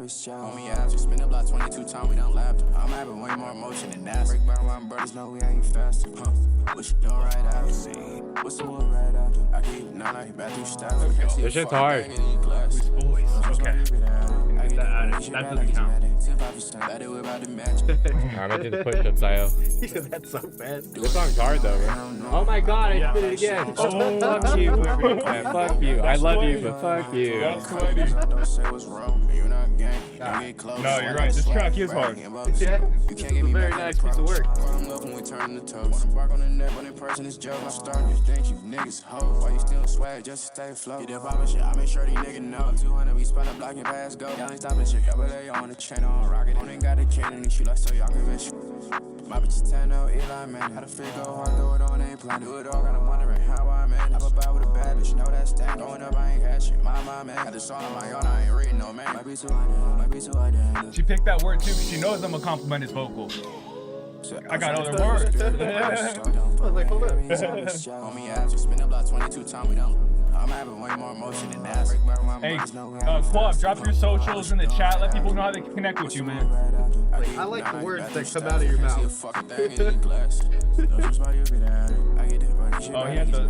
Spin the block 22 times, we done lapped. I'm having way more emotion than that. Break by my brothers, know we ain't faster. What you doing right after? What's the one right after? I keep like bathroom staff. This shit's hard. Who's voice? Okay. Get that added. That doesn't count. I'm gonna do the push-ups, IO. That's so bad. This song's hard though, bro. Oh my god, I did it again. Oh, fuck you, whoever did that. Fuck you. I love you, but fuck you. No, you're right. This track is hard. Yeah. It's a very nice piece of work. Why you still swag just to stay afloat? Get up on shit, I make sure these niggas know. 200, we spun a block and pass go. Y'all ain't stopping shit. Double A on the chain on rocket. On ain't got a cannon and shoot like so y'all convince you. My bitch is 10 out, Eli, man. How to figure hard, throw it on, ain't plan. Do it all, got I'm wondering how I manage. I'm about with a bad bitch, know that stand. Going up, I ain't cashing. My man. Got this song on my own, I ain't reading no man. Might be too hard, She picked that word too because she knows I'm gonna compliment his vocal. I got other words. I was like, hold up. On me ass, spin the block 22 times, we done. I'm having way more emotion than that. Hey, Quab, drop your socials in the chat. Let people know how they can connect with you, man. I like the words that come out of your mouth. Oh, he had the...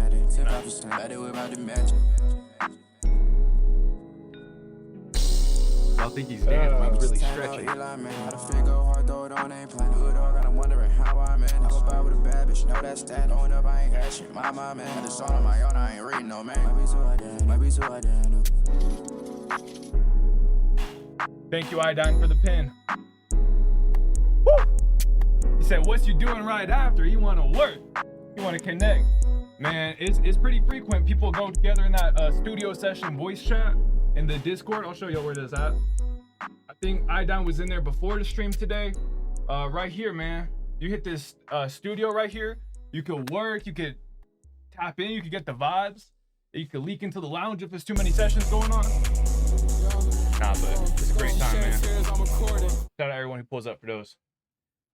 Y'all think he's dancing, I'm really stretching. How to figure hard, throw it on, ain't playing. Good dog, I'm wondering how I'm in. I was by with a bad bitch, know that stat. Going up, I ain't got shit. My man, had this all on my own, I ain't reading no man. Might be too identical. Thank you, Iodine, for the pin. Woo! He said, "What's you doing right after? You want to work? You want to connect?" Man, it's pretty frequent. People go together in that studio session voice chat in the Discord. I'll show you where it is at. I think Iodine was in there before the stream today. Right here, man. You hit this studio right here. You could work. You could tap in. You could get the vibes. You could leak into the lounge if there's too many sessions going on. Nah, but it's a great time, man. Shout out everyone who pulls up for those.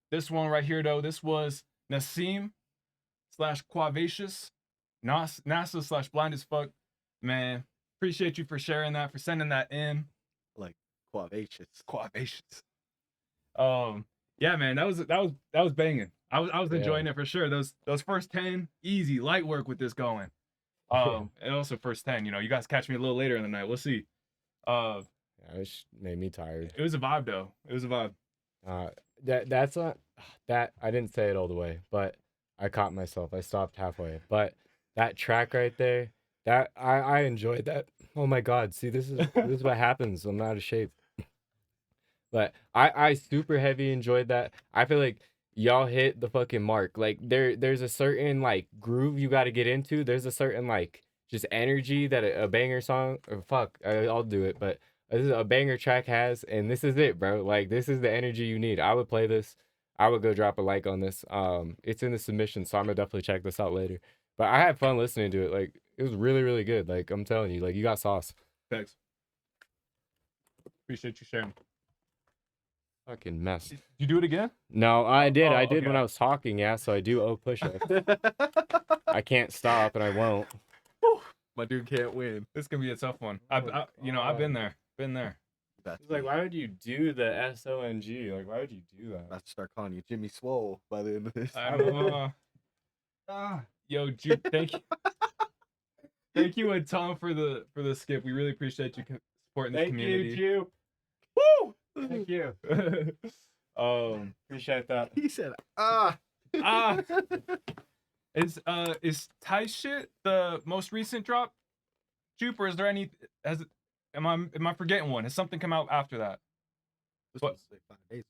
This one right here, though, this was Nassim / Quavacious, NASA / Blind as Fuck. Man, appreciate you for sharing that, for sending that in. Like Quavacious. Yeah, man, that was banging. I was enjoying it for sure. Those first 10, easy, light work with this going. And also first 10, you guys catch me a little later in the night. We'll see. It made me tired. It was a vibe though. It was a vibe. That's not that I didn't say it all the way, but I caught myself. I stopped halfway. But that track right there, that I enjoyed that. Oh my God! See, this is what happens. I'm out of shape. But I super heavy enjoyed that. I feel like y'all hit the fucking mark. Like there's a certain like groove you got to get into. There's a certain like just energy that a banger song. Or fuck, I'll do it. But this is a banger track has, and this is it, bro. Like this is the energy you need. I would play this. I would go drop a like on this. It's in the submission, so I'm gonna definitely check this out later. But I had fun listening to it. Like it was really, really good. Like I'm telling you, like you got sauce. Thanks. Appreciate you sharing. Fucking mess. Did you do it again? No, I did. I did okay. when I was talking. Yeah, so I do owe push-ups. I can't stop, and I won't. My dude can't win. This can be a tough one. I've been there. It's like, why would you do the SONG? Like, why would you do that? I'm about to start calling you Jimmy Swole by the end of this. I know. Yo, Juke, thank you. Thank you and Tom for the skip. We really appreciate you supporting this community. Thank you, Juke. Woo! Thank you. Appreciate that. He said, Is Ty shit the most recent drop? Jupe, or is there any? Am I forgetting one? Has something come out after that? this was like 5 days ago.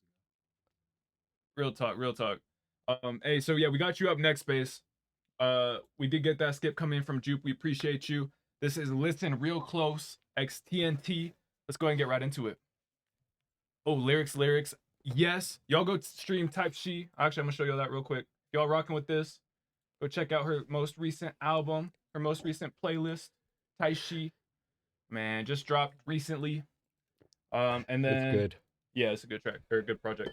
Real talk. Hey, so yeah, we got you up next, Space. We did get that skip coming in from Jupe. We appreciate you. This is Listen Real Close, XTNT. Let's go ahead and get right into it. Oh, lyrics. Yes, y'all go stream Type She. Actually, I'm gonna show you that real quick. Y'all rocking with this? Go check out her most recent album, her most recent playlist, Type She. Man, just dropped recently. And then It's good. yeah, it's a good track. Or a good project.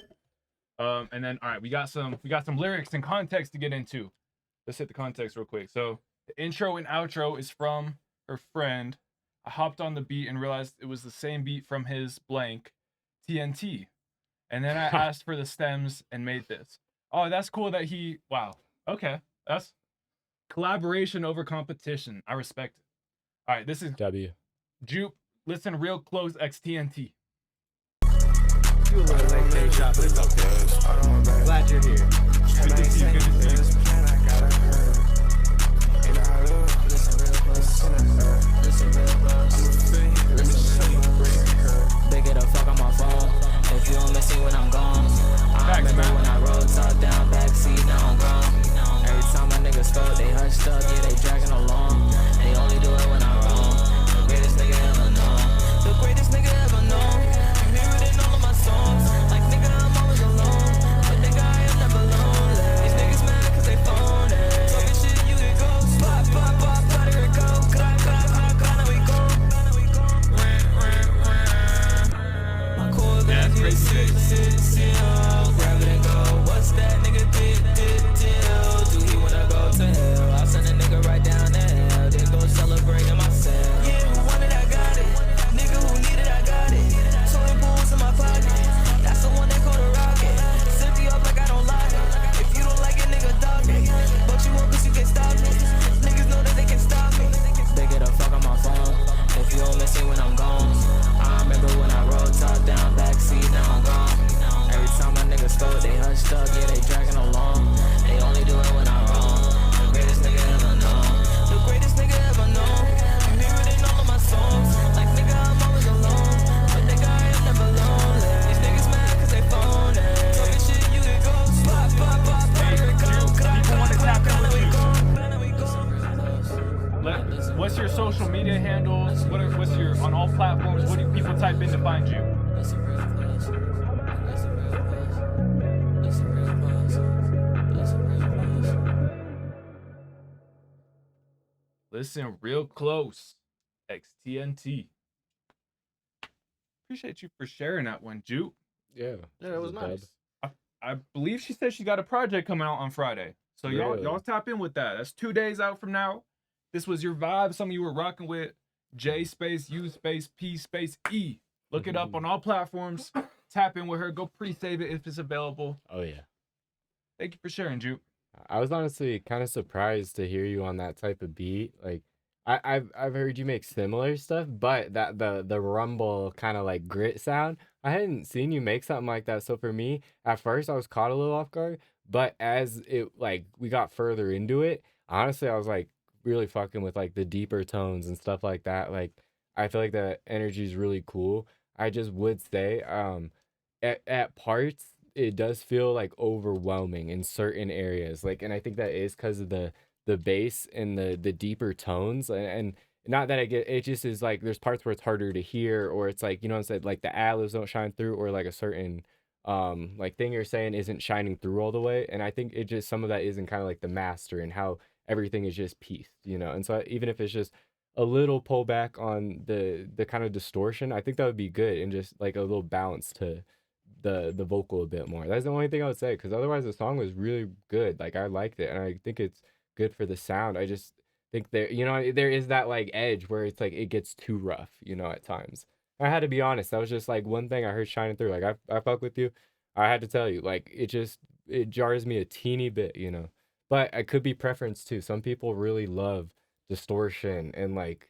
And then all right, we got some lyrics and context to get into. Let's hit the context real quick. So the intro and outro is from her friend. I hopped on the beat and realized it was the same beat from his blank TNT. And then I asked for the stems and made this. Oh, that's cool that he wow. Okay. That's collaboration over competition. I respect it. All right, this is W. Jupe. Listen Real Close XTNT. You a little late day shop, but it's okay. Glad you're here. Good to see you. Good to see you. Big it up, fuck on my phone. If you don't miss me when I'm gone. I remember when I rode top down, backseat, now I'm gone. Every time my niggas spoke, they hushed up, yeah, they dragging along. They only do it when I'm wrong. The greatest nigga ever known. The greatest nigga ever known. You hear it in all of my songs. Like, nigga, I'm always alone. But nigga, I am never lonely. These niggas mad cause they phony. Talking shit, you can go. Spot, pop, pop, let it go. Cry, now we go. Ran, type in to find you. Listen real close. XTNT. Appreciate you for sharing that one, Juke. Yeah. Yeah, that was nice. I believe she said she got a project coming out on Friday. So y'all tap in with that. That's 2 days out from now. This was your vibe. Some of you were rocking with J space U space P space E. Look it up on all platforms. Tap in with her. Go pre-save it if it's available. Oh yeah. Thank you for sharing, Juke. I was honestly kind of surprised to hear you on that type of beat. Like, I've heard you make similar stuff, but that the rumble kind of like grit sound, I hadn't seen you make something like that. So for me, at first I was caught a little off guard, but as it like we got further into it, honestly, I was like really fucking with like the deeper tones and stuff like that. Like, I feel like the energy is really cool. I just would say, at parts, it does feel like overwhelming in certain areas. Like, and I think that is because of the bass and the deeper tones. And not that it just is like there's parts where it's harder to hear, or it's like, you know what I'm saying, like the ad-libs don't shine through, or like a certain like thing you're saying isn't shining through all the way. And I think it just, some of that isn't kind of like the master and how everything is just pieced, you know. And so even if it's just a little pullback on the kind of distortion, I think that would be good, and just like a little bounce to the vocal a bit more. That's the only thing I would say, because otherwise the song was really good. Like, I liked it, and I think it's good for the sound. I just think there, you know, there is that like edge where it's like it gets too rough, you know, at times. I had to be honest. That was just like one thing I heard shining through. Like, I fuck with you. I had to tell you, like, it jars me a teeny bit, you know. But it could be preference too. Some people really love distortion and like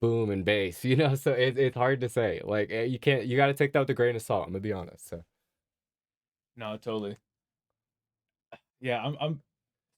boom and bass, you know. So it's hard to say. Like, you got to take that with a grain of salt. I'm gonna be honest. So no, totally. Yeah, I'm.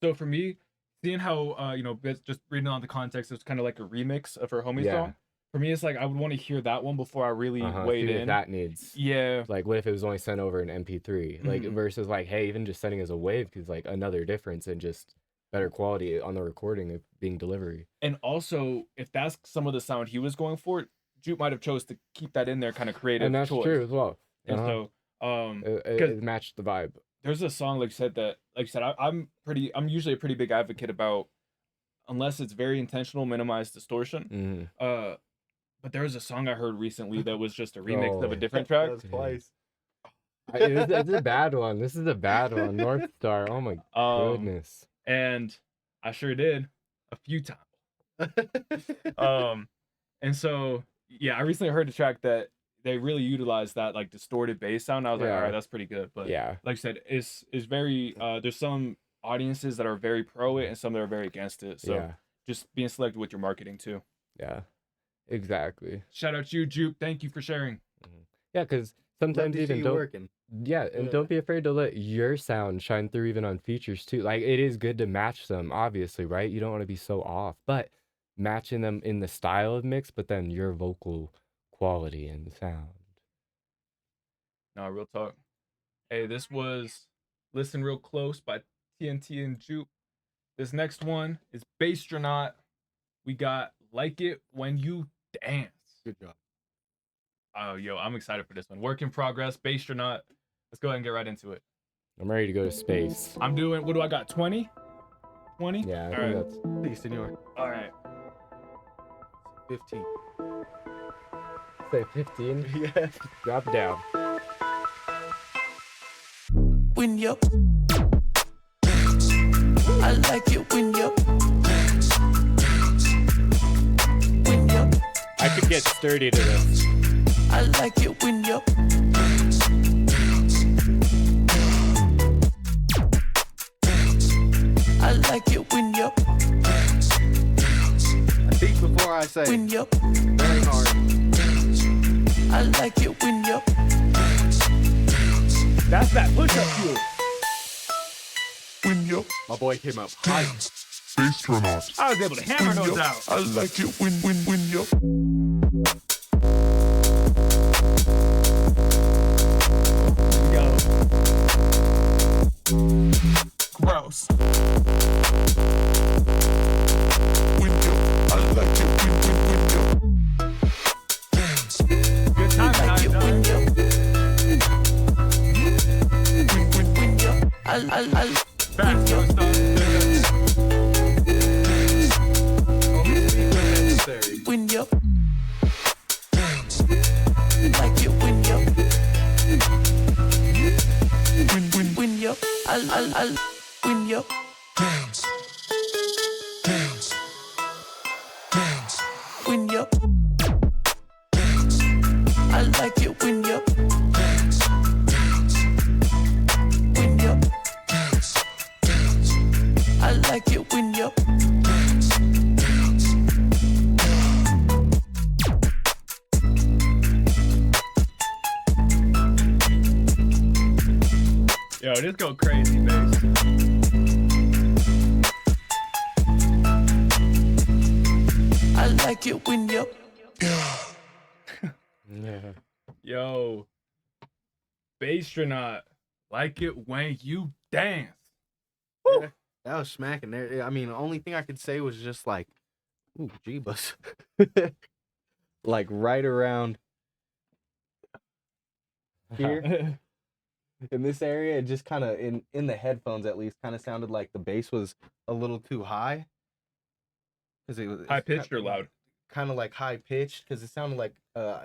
So for me, seeing how you know, just reading on the context, it's kind of like a remix of her homie song. For me, it's like I would want to hear that one before I really weighed in. That needs. Yeah. Like, what if it was only sent over in MP3? Like, versus like, hey, even just sending as a wave, because like another difference and just better quality on the recording of being delivery. And also, if that's some of the sound he was going for, Juke might have chose to keep that in there, kind of creative. And that's choice. true as well. And so, it matched the vibe. There's a song like you said, I'm usually a pretty big advocate about, unless it's very intentional, minimize distortion. But there was a song I heard recently that was just a remix of a different track. Twice. It's a bad one. This is a bad one. North Star. Oh my goodness. And I sure did a few times. And so yeah, I recently heard a track that they really utilized that like distorted bass sound. I was like, all right, that's pretty good. But yeah, like I said, it's very there's some audiences that are very pro it and some that are very against it. So just being selective with your marketing too. Yeah, exactly. Shout out to you, Juke. Thank you for sharing. Yeah, because sometimes even don't working. Yeah, and don't be afraid to let your sound shine through even on features too. Like, it is good to match them, obviously, right? You don't want to be so off, but matching them in the style of mix, but then your vocal quality and sound. No, real talk. Hey, this was Listen Real Close by TNT and Juke. This next one is Basstronaut. We got Like It When You Dance. Good job. Oh, yo, I'm excited for this one. Work in progress, Basstronaut. Let's go ahead and get right into it. I'm ready to go to space. I'm doing, what do I got, 20? 20? Yeah, I think that's... Please, senor. All right. 15. Say 15? Yeah. Drop down. When you I like it when you I could get sturdy to this. I like it when you I like it when you I think before I say when you very hard. I like it when you That's that push-up fuel. When you My boy came up high. Basstronaut. I was able to hammer those out. I like it when you Yo. gross. When you I like it when you Facts, no stop. When you like it when you when you when you dance when you I like it when you when you I like it when you Yo, this go crazy, bass. I like it when you Yeah. Yo, Basstronaut, like it when you dance. Yeah, that was smacking there. I mean, the only thing I could say was just like, ooh, Jeebus. Like right around here in this area, it just kind of in the headphones at least kind of sounded like the bass was a little too high. Because it was High pitched or loud? Kind of like high pitched, because it sounded like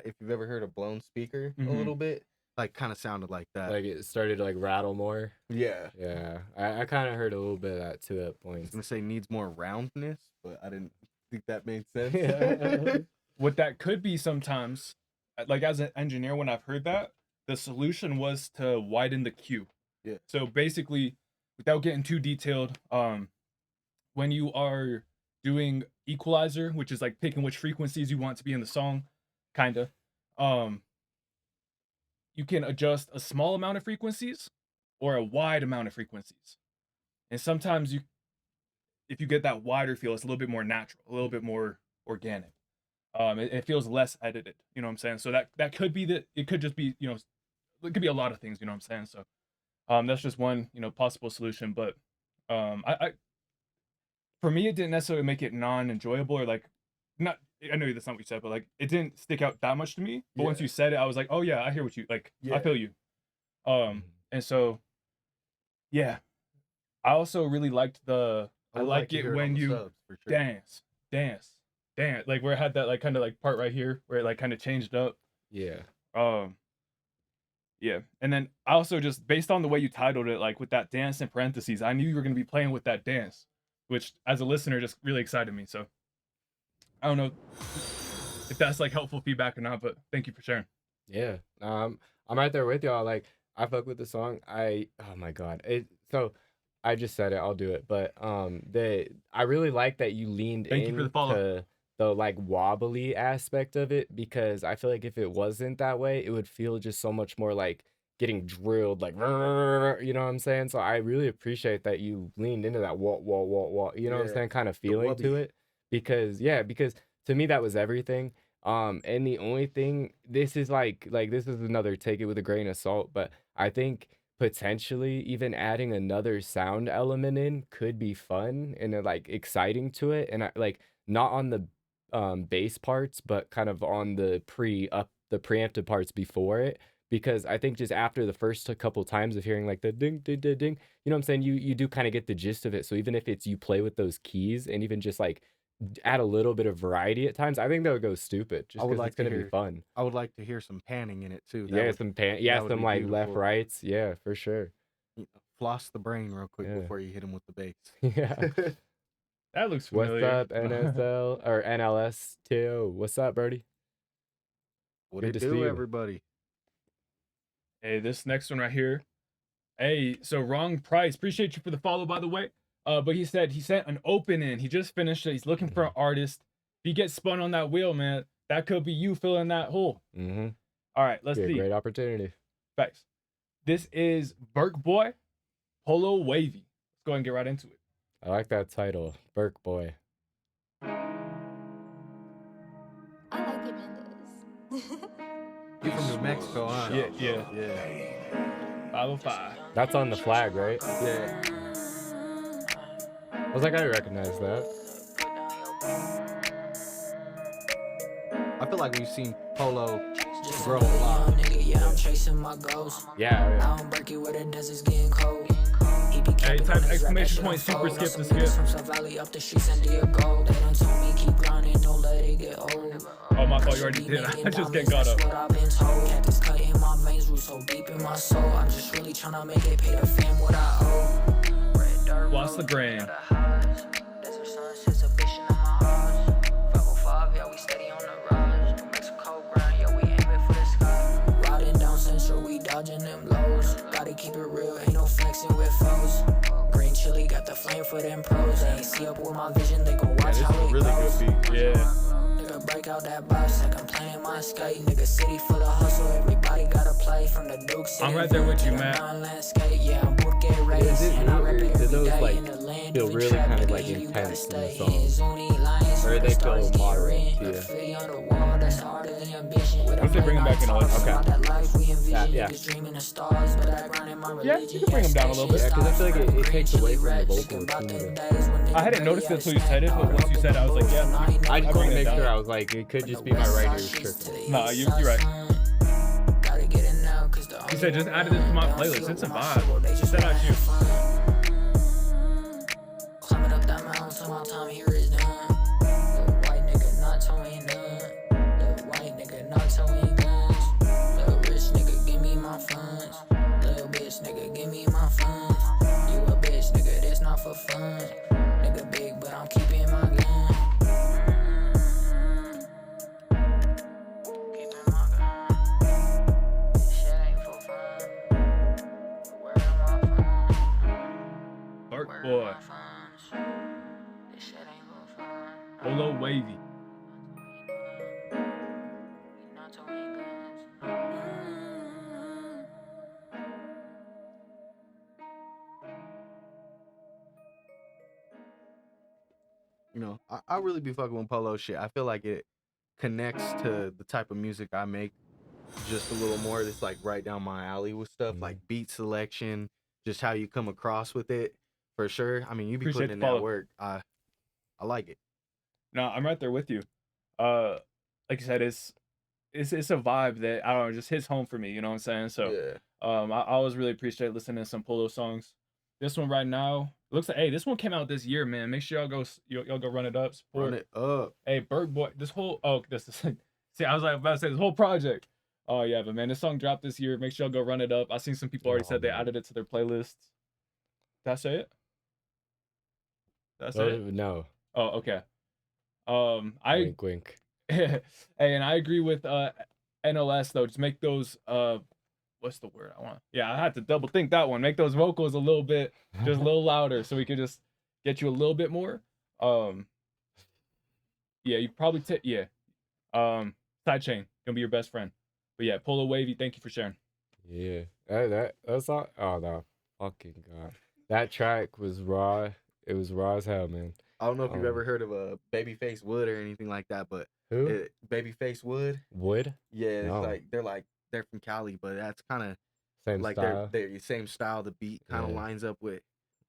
if you've ever heard a blown speaker a little bit, like kind of sounded like that. Like it started to like rattle more. Yeah. Yeah. I kind of heard a little bit of that to that I point. was gonna say needs more roundness, but I didn't think that made sense. Yeah. What that could be sometimes, like as an engineer, when I've heard that, the solution was to widen the cue. Yeah. So basically, without getting too detailed, when you are doing equalizer, which is like picking which frequencies you want to be in the song, kinda, you can adjust a small amount of frequencies or a wide amount of frequencies. And sometimes if you get that wider feel, it's a little bit more natural, a little bit more organic. It feels less edited, you know what I'm saying? So that could be it could just be, it could be a lot of things, you know what I'm saying? So that's just one, possible solution. But I for me, it didn't necessarily make it non-enjoyable or like not. I know that's not what you said, but like it didn't stick out that much to me. But once you said it, I was like, oh yeah, I hear what you like. I feel you. And so yeah, I also really liked I like it when you subs, for sure. dance, like where it had that like kind of like part right here where it like kind of changed up. Yeah. Yeah, and then I also just based on the way you titled it, like with that dance in parentheses, I knew you were gonna be playing with that dance, which as a listener just really excited me. So I don't know if that's like helpful feedback or not, but thank you for sharing. Yeah. I'm right there with y'all. Like I fuck with the song. Oh my god. So I just said it, I'll do it. But I really like that you leaned Thank you for the follow. into the like wobbly aspect of it, because I feel like if it wasn't that way, it would feel just so much more like getting drilled, like, you know what I'm saying? So I really appreciate that you leaned into that wah, you know what I'm saying, kind of feeling to it. Because to me that was everything. And the only thing, this is like this is another, take it with a grain of salt, but I think potentially even adding another sound element in could be fun and like exciting to it. And I like not on the bass parts, but kind of on the preemptive parts before it, because I think just after the first couple times of hearing like the ding ding ding ding, you know what I'm saying, you do kind of get the gist of it. So even if it's you play with those keys and even just like add a little bit of variety at times, I think that would go stupid. Just because it's gonna be fun. I would like to hear some panning in it too. Some some like left rights. Yeah, for sure. Floss the brain real quick before you hit him with the bass. Yeah. That looks familiar. What's up, NSL or NLS too? What's up, Birdie? What it do, everybody? Hey, this next one right here. Hey, so Wrong Price. Appreciate you for the follow, by the way. But he said he sent an open in. He just finished it. He's looking for an artist. If you get spun on that wheel, man, that could be you filling that hole. Mm-hmm. All right, let's be a see. Great opportunity. Thanks. This is Burke Boy, Polo Wavy. Let's go ahead and get right into it. I like that title, Burke Boy. I like it, Mendes. You're from New Mexico, huh? Yeah. 505. That's on the flag, right? Yeah. I was like, I recognize that. I feel like we've seen Polo grow a lot. Yeah, I'm chasing my goals. Yeah. I don't break it where the desert's getting cold. Hey, type exclamation point super skip to skip. Oh, my fault, you already did. I just get caught up. Cactus cut in my veins, root so deep in my soul. I'm just really trying to make it pay the fam what I owe. Lost the grain. Desert sun sits a vision in my eyes. 505, yeah, we steady on the rise. New Mexico grind, yeah, we aiming for the sky. Riding down Central, we dodging them lows. Gotta keep it real, ain't no flexing with foes. Green chili got the flame for them pros. They ain't see up with my vision, they gon' watch how it really goes. good beat. Yeah. Nigga, break out that box like I'm playing my skate. Nigga, city full of hustle, everybody gotta play from the Duke City. I'm right there with you, Matt. Yeah, I'm both get raised, and I rap it every those day like in the land. feel really kind of like intense in the song, or they feel moderate to you? Once they bring them back in, Okay. yeah, you can bring them down a little bit. Yeah, because I feel like it takes away from the vocal. I hadn't noticed it until you said it, but once you said it, I was like, yeah. I just want to make sure. I was like, it could just be my right ear tripping. Nah, you're right. He said, just added it to my playlist. It's a vibe. She said I shoot. Climbing up that mountain till my time here is done. Little white nigga not towing none. Little white nigga not towing guns. Little rich nigga give me my funds. Little bitch nigga give me my funds. You a bitch nigga, this not for fun. Nigga big but I'm keeping my gun. Boy. Polo wavy. You know, I really be fucking with Polo shit. I feel like it connects to the type of music I make just a little more. It's like right down my alley with stuff like beat selection, just how you come across with it. For sure. I mean, you be Appreciate putting in the that follow. work. I like it. No, I'm right there with you. Like you said, it's a vibe that I don't know, just hits home for me. You know what I'm saying? So, Yeah. I always really appreciate listening to some Polo songs. This one right now looks like, hey, this one came out this year, man. Make sure y'all go run it up. Support. Run it up. Hey, Berg Boy, this whole this is see, I was like about to say this whole project. Oh yeah, but man, this song dropped this year. Make sure y'all go run it up. I seen some people already said they added it to their playlists. Did I say it? That's it. No. Oh, okay. Wink, wink. Hey, and I agree with NLS though. Just make those what's the word I want? Yeah, I had to double think that one. Make those vocals a little bit, just a little louder, so we could just get you a little bit more. Yeah, you probably Sidechain gonna be your best friend. But yeah, Polo Wavy, thank you for sharing. Yeah, that's all. Oh no, fucking god, that track was raw. It was raw as hell, man. I don't know if you've ever heard of a Babyface Wood or anything like that, but Who? Babyface Wood. Wood? Yeah, it's No. like they're from Cali, but that's kind of Same like style. they're same style. The beat kind of Yeah. lines up with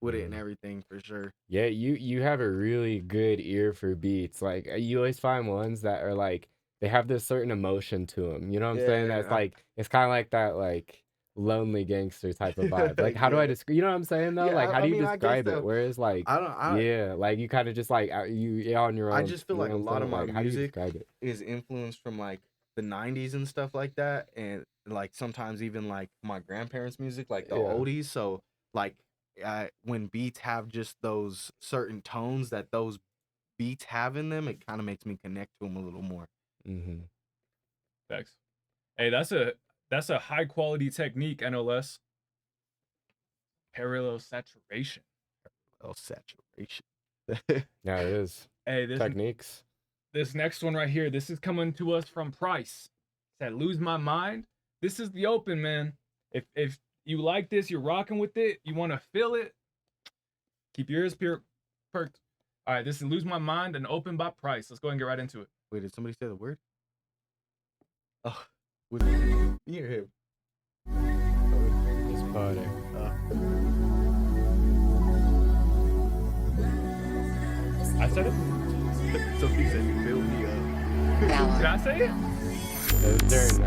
it and everything for sure. Yeah, you have a really good ear for beats. Like you always find ones that are like they have this certain emotion to them. You know what I'm saying? Yeah, That's like it's kind of like that like lonely gangster type of vibe. Like how do I Yeah. describe? You know what I'm saying though? Yeah, like how I do you mean, I guess describe that- it? Whereas like yeah, like you kind of just like you're on your own. I just feel you like know a what I'm lot of saying? my Like, how do you music describe it? is influenced from like the 90s and stuff like that, and like sometimes even like my grandparents' music, like the Yeah. oldies. So like when beats have just those certain tones that those beats have in them, it kind of makes me connect to them a little more. Mm-hmm. Thanks. Hey, that's a high quality technique, NLS. Parallel saturation. Parallel saturation. Yeah, it is. Hey, Techniques. This next one right here, this is coming to us from Price. Said, lose my mind. This is the open, man. If you like this, you're rocking with it, you want to feel it, keep your ears perked. All right, this is Lose My Mind and Open by Price. Let's go ahead and get right into it. Wait, did somebody say the word? Oh, was it near him? It's Poetic. I said it? Somebody said you build me up. Did I say it? It's during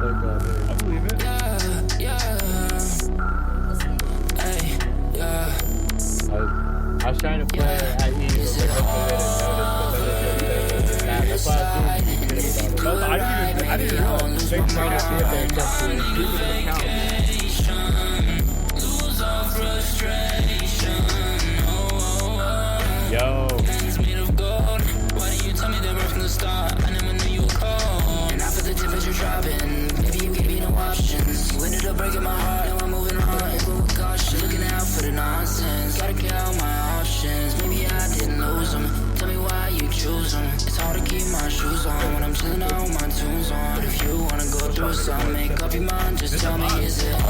I believe it. Yeah. I didn't realize they might not be up there except for Lose all frustration. Yo. Hands made of gold. Why didn't you tell me that right from the start? I never knew you were cold. And after the temperature dropping, maybe you gave me no options. You ended up breaking my heart, now I'm moving on. But with caution, looking out for the nonsense. Gotta clear out my options. Maybe I didn't lose them. Tell me why you choose them. It's hard to keep my shoes on when I'm chilling out with my tunes on. But if you wanna go through something, make up your mind. Just tell me, is it over?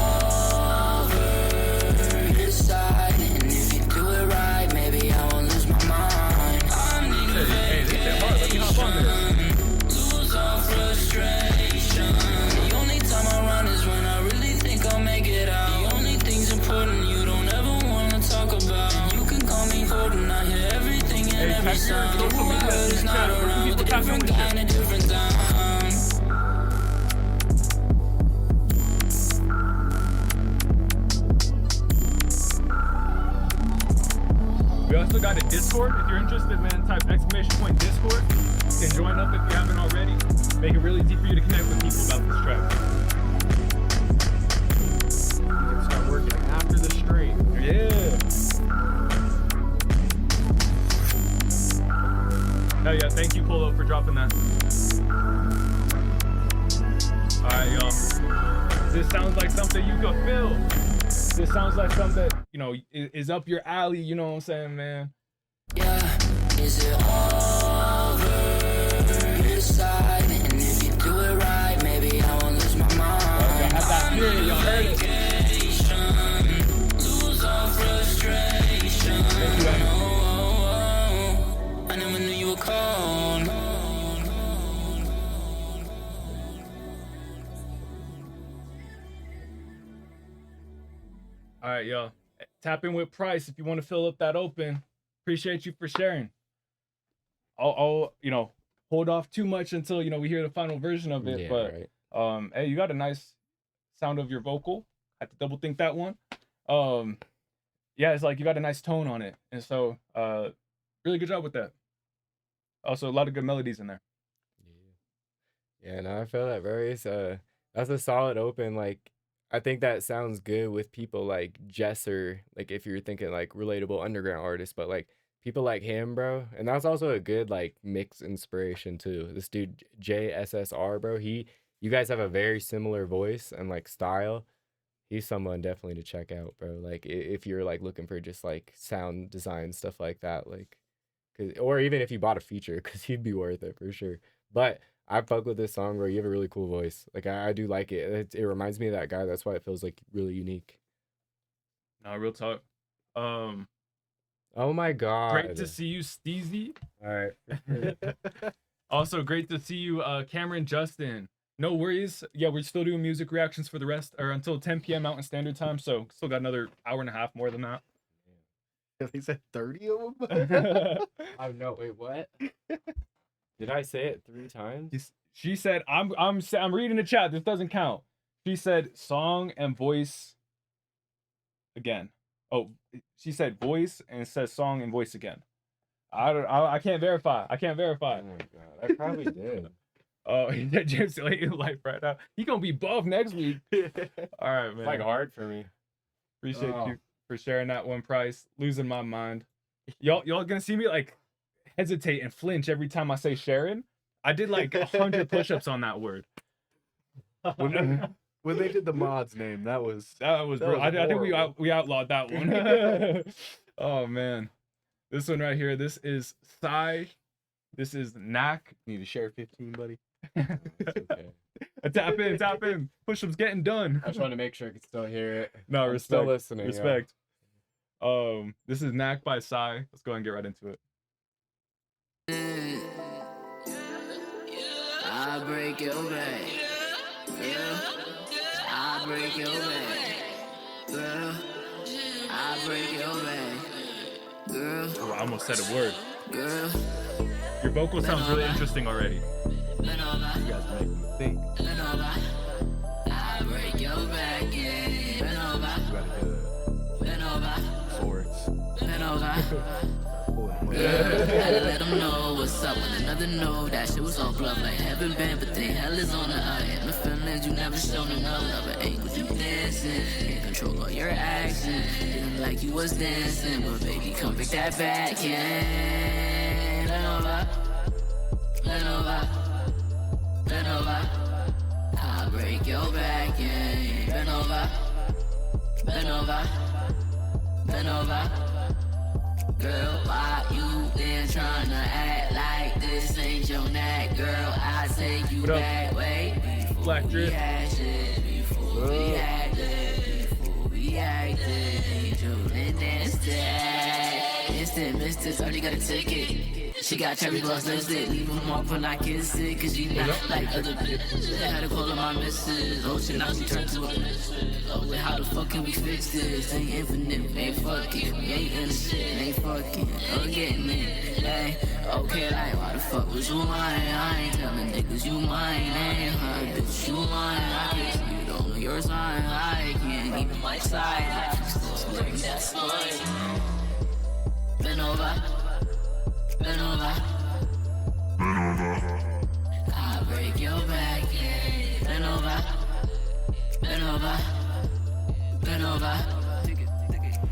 Decide, and if you do it right, maybe I won't lose my mind. I need a vacation. Lose all frustration. The only time I run is when I really think I'll make it out. The only things important you don't ever wanna talk about. You can call me Gordon, I hear everything and every sound. The world is not around with a different guy and a different time. We also got a Discord. If you're interested, man, type !Discord. You can join up if you haven't already. Make it really easy for you to connect with people about this track. You can start working after the stream. Yeah. Hell yeah, thank you, Polo, for dropping that. Alright, y'all. This sounds like something you can feel. This sounds like something, you know, is up your alley, you know what I'm saying, man? Yeah, is it over? Decide, and if you do it right, maybe I won't lose my mind. Y'all have that period, y'all heard it. Lose all frustration. I never knew you were cold. All right, y'all. Tap in with Price if you want to fill up that open. Appreciate you for sharing. I'll you know, hold off too much until, you know, we hear the final version of it. Yeah, but right. hey, you got a nice sound of your vocal. I had to double think that one. Yeah, it's like you got a nice tone on it. And so really good job with that. Also a lot of good melodies in there. Yeah, no, I feel that, bro. It's that's a solid open. Like, I think that sounds good with people like Jesser, like if you're thinking like relatable underground artists, but like people like him, bro. And that's also a good like mix inspiration too. This dude JSSR, bro. You guys have a very similar voice and like style. He's someone definitely to check out, bro. Like if you're like looking for just like sound design stuff like that, like, or even if you bought a feature, because he'd be worth it for sure. But I fuck with this song, bro. You have a really cool voice. Like I do like it. It reminds me of that guy. That's why it feels like really unique. No, real talk. Oh my god. Great to see you, Steezy. All right. Also great to see you, Cameron Justin. No worries. Yeah, we're still doing music reactions for the rest, or until 10 p.m. Mountain Standard Time. So still got another hour and a half more than that. He said 30 of them. Oh no! Wait, what? Did I say it 3 times? She said, "I'm reading the chat. This doesn't count." She said, "Song and voice." Again. Oh, she said voice and it says song and voice again. I can't verify. I can't verify. Oh my god! I probably did. Oh, that JMCL in life right now. He gonna be buff next week. All right, man. It's like hard for me. Appreciate you for sharing that one, Price. Losing my mind. Y'all gonna see me like hesitate and flinch every time I say Sharon. I did like 100 push-ups on that word. When they did the mod's name, that was bro. I think we outlawed that one. Oh man, this one right here. This is Psy. This is Knack. Need to share 15, buddy. Okay. Tap in. Push-ups getting done. I just want to make sure I can still hear it. No, I'm respect. still listening. Respect. This is Knack by Psy. Let's go ahead and get right into it. I break your back, girl. I break your back, girl. I break your back, girl. Oh, I almost said a word. Girl. Your vocal sounds really interesting already. You guys make me think. I break your back, yeah. You gotta do swords. Gotta let them know what's up with another rather know that shit was all bluff like heaven bent, but the hell is on the eye. My feelings you never shown enough love, but angles you dancing, can't control all your actions. Feeling like you was dancing, but baby, come pick that back, yeah. Bend over, bend over, bend over. I'll break your back, yeah. Bend over, bend over, bend over. Girl, why you there trying to act like this ain't your knack? Girl, I take you back, wait. Black Drift. Before we acted, angel in that instant misters, already got a ticket. She got cherry gloss lipstick, leave them off when I kiss it, cause she not like other bitches. I had to call her my missus, oh shit, now she turned to a mistress. Oh, wait, how the fuck can we fix this? Ain't infinite, we ain't fucking, we ain't in the shit, ain't fucking, or getting it, hey. Okay, like, why the fuck was you lying? I ain't telling niggas you mine, ain't her, bitch, you lying. I guess you don't know your sign, I can't even my side. I still bring that spine. Bend over. Bend over, I'll break your back, yeah. Bend over, bend over, bend over.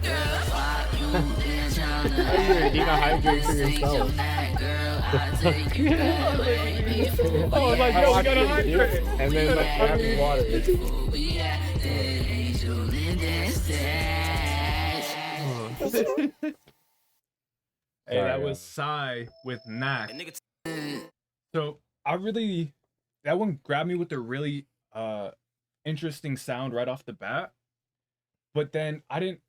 Girl, why you there trying to act like this ain't your knack? Girl, I'll take you back, baby. Oh, like, yo, we gotta hydrate. And then like having water. Before we acted, angel in that stash. Hey, that was Psy with Knack. So that one grabbed me with a really interesting sound right off the bat. But then I didn't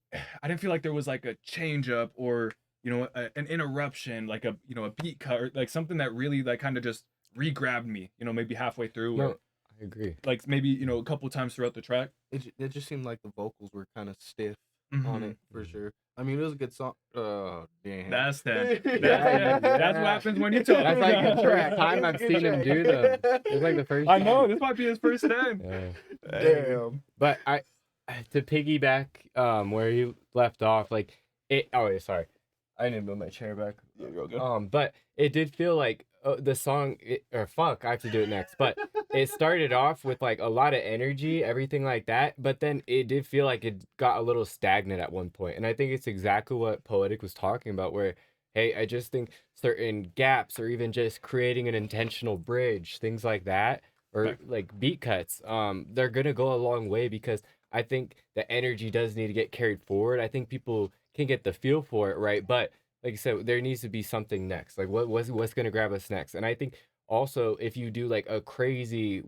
feel like there was like a change up or an interruption, like a beat cut or like something that really like kind of just re-grabbed me, maybe halfway through. No, or, I agree. Like maybe a couple times throughout the track. It just seemed like the vocals were kind of stiff on it for sure. I mean, it was a good song. Oh, damn. That's that. That's what happens when you talk. That's like the first time I've seen him do them. It's like the first I time. know, this might be his first time. Yeah. Damn. But to piggyback where you left off, like it. Oh, yeah, sorry, I didn't move my chair back. But it did feel like the song, I have to do it next. But it started off with like a lot of energy, everything like that. But then it did feel like it got a little stagnant at one point. And I think it's exactly what Poetic was talking about, where, hey, I just think certain gaps or even just creating an intentional bridge, things like that, or like beat cuts, they're going to go a long way because I think the energy does need to get carried forward. I think people can get the feel for it, right? But like I said, there needs to be something next. Like what's going to grab us next? And I think also if you do like a crazy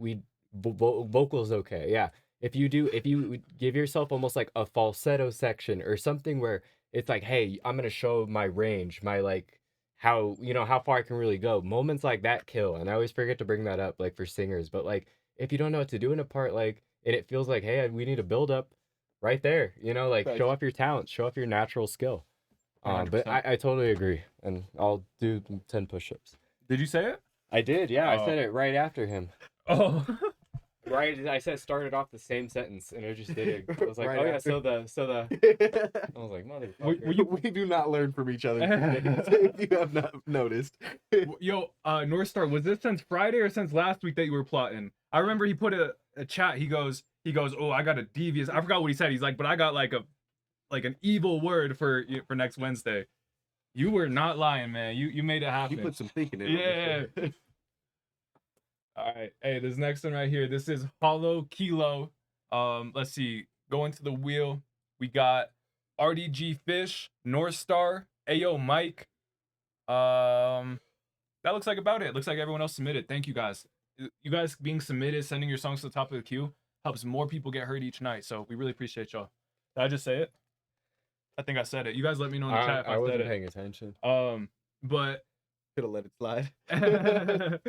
vocals, okay, yeah. If you give yourself almost like a falsetto section or something where it's like, hey, I'm gonna show my range, my like how far I can really go. Moments like that kill, and I always forget to bring that up, like for singers. But like if you don't know what to do in a part, like, and it feels like, hey, we need a build up right there, like show off your talent, show off your natural skill. But I totally agree, and I'll do 10 push-ups. Did you say it? I did, yeah. I said it right after him. Oh. Right, I said started off the same sentence, and I just did it. I was like, right, oh yeah, so the. I was like, motherfucker. We do not learn from each other. If you have not noticed. Yo, North Star, was this since Friday or since last week that you were plotting? I remember he put a chat. He goes, oh, I got a devious. I forgot what he said. He's like, but I got like an evil word for next Wednesday. You were not lying, man. You made it happen. You put some thinking in it. Yeah. All right. Hey, this next one right here. This is Hollow Kilo. Let's see. Going to the wheel. We got RDG Fish, North Star, Ayo Mike. That looks like about it. Looks like everyone else submitted. Thank you guys. You guys being submitted, sending your songs to the top of the queue helps more people get heard each night. So we really appreciate y'all. Did I just say it? I think I said it. You guys let me know in the chat if I said it. I wasn't paying attention. But could have let it slide. He said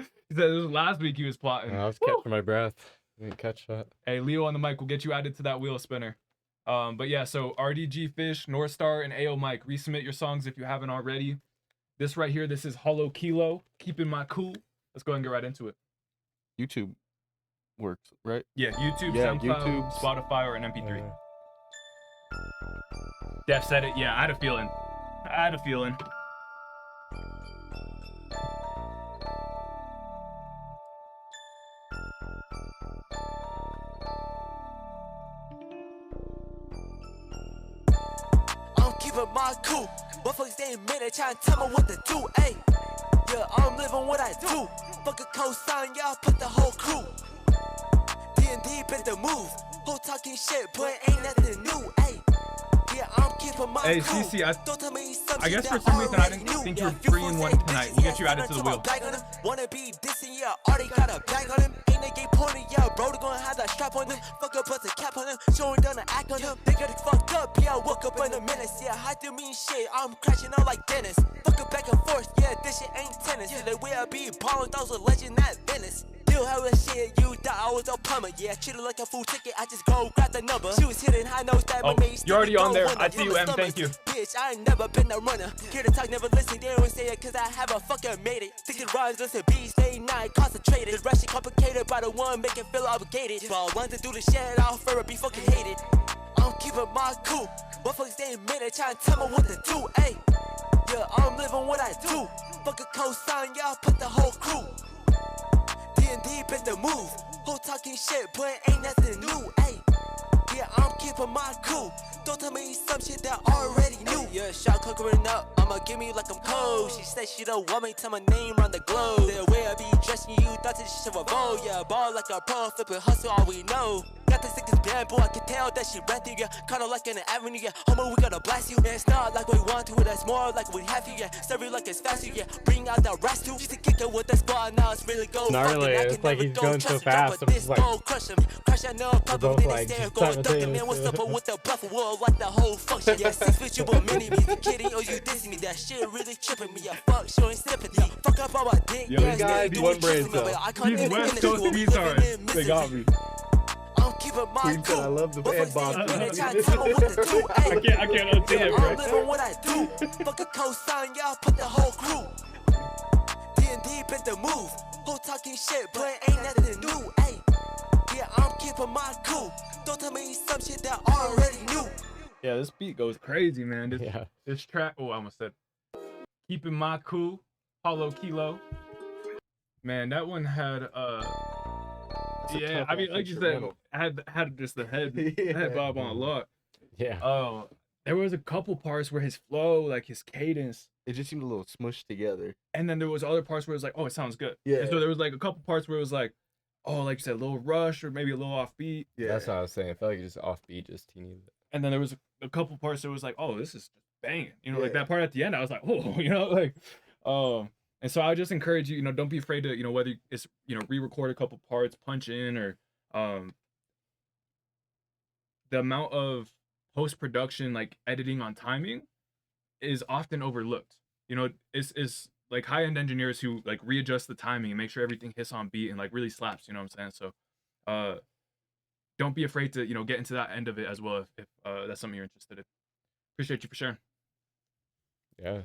it was last week he was plotting. I was catching my breath. I didn't catch that. Hey, Leo on the mic will get you added to that wheel spinner. But yeah, so RDG Fish, North Star, and AO Mike, resubmit your songs if you haven't already. This right here, this is Hollow Kilo, Keeping My Cool. Let's go ahead and get right into it. YouTube works, right? Yeah, YouTube, SoundCloud, Spotify, or an MP3. Def said it. Yeah, I had a feeling. keeping my cool. Motherfuckers they ain't minute trying to tell me what to do, ayy. Yeah, I'm living what I do. Fuck a cosign, yeah, I put the whole crew. D&D been the move. Whole talking shit, but ain't nothing new, ayy. Yeah, I'm keeping my Hey, cool. CC, Don't tell me I guess for that some reason I already didn't knew. think Yeah, you were 3-1 tonight. We'll get you added to the wheel. Wanna be dissing, yeah, already got a bag on him. Ain't a gay pony, yeah, bro, they gonna have that strap on him. Fuck up, put a cap on him, showing down the act on him. They got it fucked up, yeah, I woke up in a minute. Yeah, I do mean shit, I'm crashing out like Dennis. Fuck it back and forth, yeah, this shit ain't tennis. Yeah, the way I be ballin', those a legend at Venice. You have a shit, you thought I was a plumber. Yeah, treated like a food ticket, I just go grab the number. She was hitting high notes that my mates. You're already on there. I see you, M. Thank you. Bitch, I ain't never been a runner. Here to talk, never listen, they don't say it, cause I haven't fucking made it. Thinking rhymes, listen beats, stay night, concentrated. The rest is complicated by the one, make it feel obligated. If I want to do the shit, I'll forever be fucking hated. I'm keeping my cool. Motherfuckers, they ain't minute trying to tell me what to do, ayy. Yeah, I'm living what I do. Fuck a cosign, yeah, I put the whole crew. D&D been the move. Whole talking shit, but ain't nothing new, ayy. Yeah, I'm keeping my cool. Don't tell me some shit that I already knew. Yeah, shot cooking up, I'ma give me like I'm cold. She said she don't want me, tell my name around the globe. The way I be dressing, you thought this shit was bold. Yeah, ball like a pro, flipping hustle, all we know. Got the sickest bamboo, I can tell that she ran through, yeah. Kinda like in the avenue, yeah. Homo, we gotta blast you. Yeah, it's not like we want to, that's more like we have to, yeah. Serve you like it's faster, yeah. Bring out that rest too. Used to kick it with that spot, now it's really go. Gnarly, it's like he's going so fast. I'm just like, crush him. Crush, I know, pop him, then they stare, go ducking, man. What's up with the bluff world, like the whole function. Yeah, 6 feet, you a mini me. You kidding, or you dissing me? That shit really tripping me. Yeah, fuck, showing sympathy. Fuck up all my dick, yo, yeah. Guys, one brain cell. These West Coast beats are, they got me. I'm keeping my cool. I love the bad box. I can't unsee it, I'm bro. living what I do. Fuck a cosign, yeah, I put the whole crew. D&D been the move. Whole talking shit, but ain't nothing new, ayy. Yeah, I'm keeping my cool. Don't tell me some shit that I already knew. Yeah, this beat goes crazy, man. This yeah. track, oh, I almost said Keeping My Cool, Paulo Kilo. Man, that one had yeah, I mean, like you said, had just the head bob on lock. Yeah. Oh, there was a couple parts where his flow, like his cadence, it just seemed a little smushed together. And then there was other parts where it was like, oh, it sounds good. Yeah. And so there was like a couple parts where it was like, oh, like you said, a little rush or maybe a little offbeat. Yeah. That's what I was saying. I felt like it was offbeat, just teeny. And then there was a couple parts that was like, oh, this is just banging. You know, like that part at the end, I was like, oh, you know, like, and so I would just encourage you, you know, don't be afraid to, you know, whether it's, you know, re-record a couple parts, punch in, or the amount of post-production, like editing on timing is often overlooked. You know, it's like high-end engineers who like readjust the timing and make sure everything hits on beat and like really slaps, you know what I'm saying? So don't be afraid to, you know, get into that end of it as well if that's something you're interested in. Appreciate you for sharing. Yeah,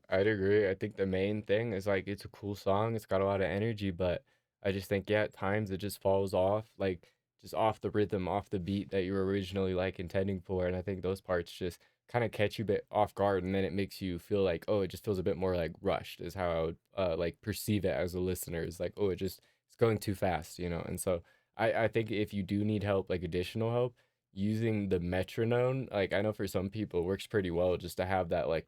I'd agree. I think the main thing is like it's a cool song. It's got a lot of energy, but I just think at times it just falls off, like just off the rhythm, off the beat that you were originally like intending for. And I think those parts just kind of catch you a bit off guard, and then it makes you feel like, oh, it just feels a bit more like rushed is how I would like perceive it as a listener. It's like, oh, it's going too fast, you know. And so I think if you do need help, like additional help, using the metronome, like I know for some people it works pretty well just to have that like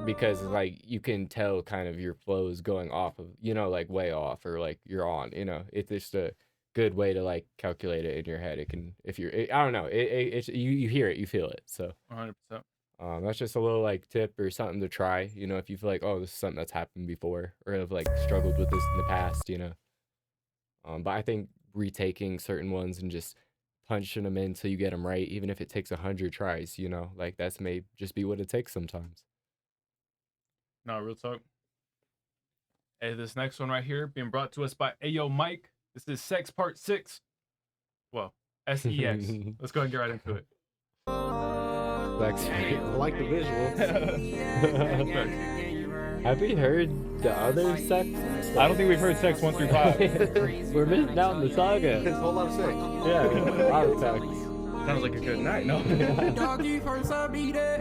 because like you can tell kind of your flow is going off of, you know, like way off or like you're on, you know. It's just a good way to like calculate it in your head. It can, if you're, I don't know, it's you hear it, you feel it. So 100%. That's just a little like tip or something to try, you know, if you feel like, oh, this is something that's happened before or have like struggled with this in the past, you know. But I think retaking certain ones and just punching them in until you get them right, even if it takes 100 tries, you know, like that's may just be what it takes sometimes. No, real talk. Hey, this next one right here being brought to us by Ayo Mike. This is Sex Part 6. Well, SEX. Let's go and get right into it. I like the visual. Have we heard the other Sex? I don't think we've heard Sex 1 through 5. We're missing out on the saga. There's a whole lot of sex. Yeah, a lot of sex. Sounds like a good night, no? Doggy first I beat it,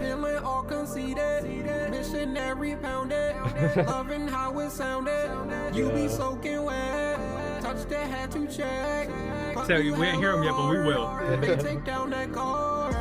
feeling all conceited, missionary pounded, loving how it sounded. You be soaking wet, touch the head to check. So we ain't hear him yet, but we will. They take down that car.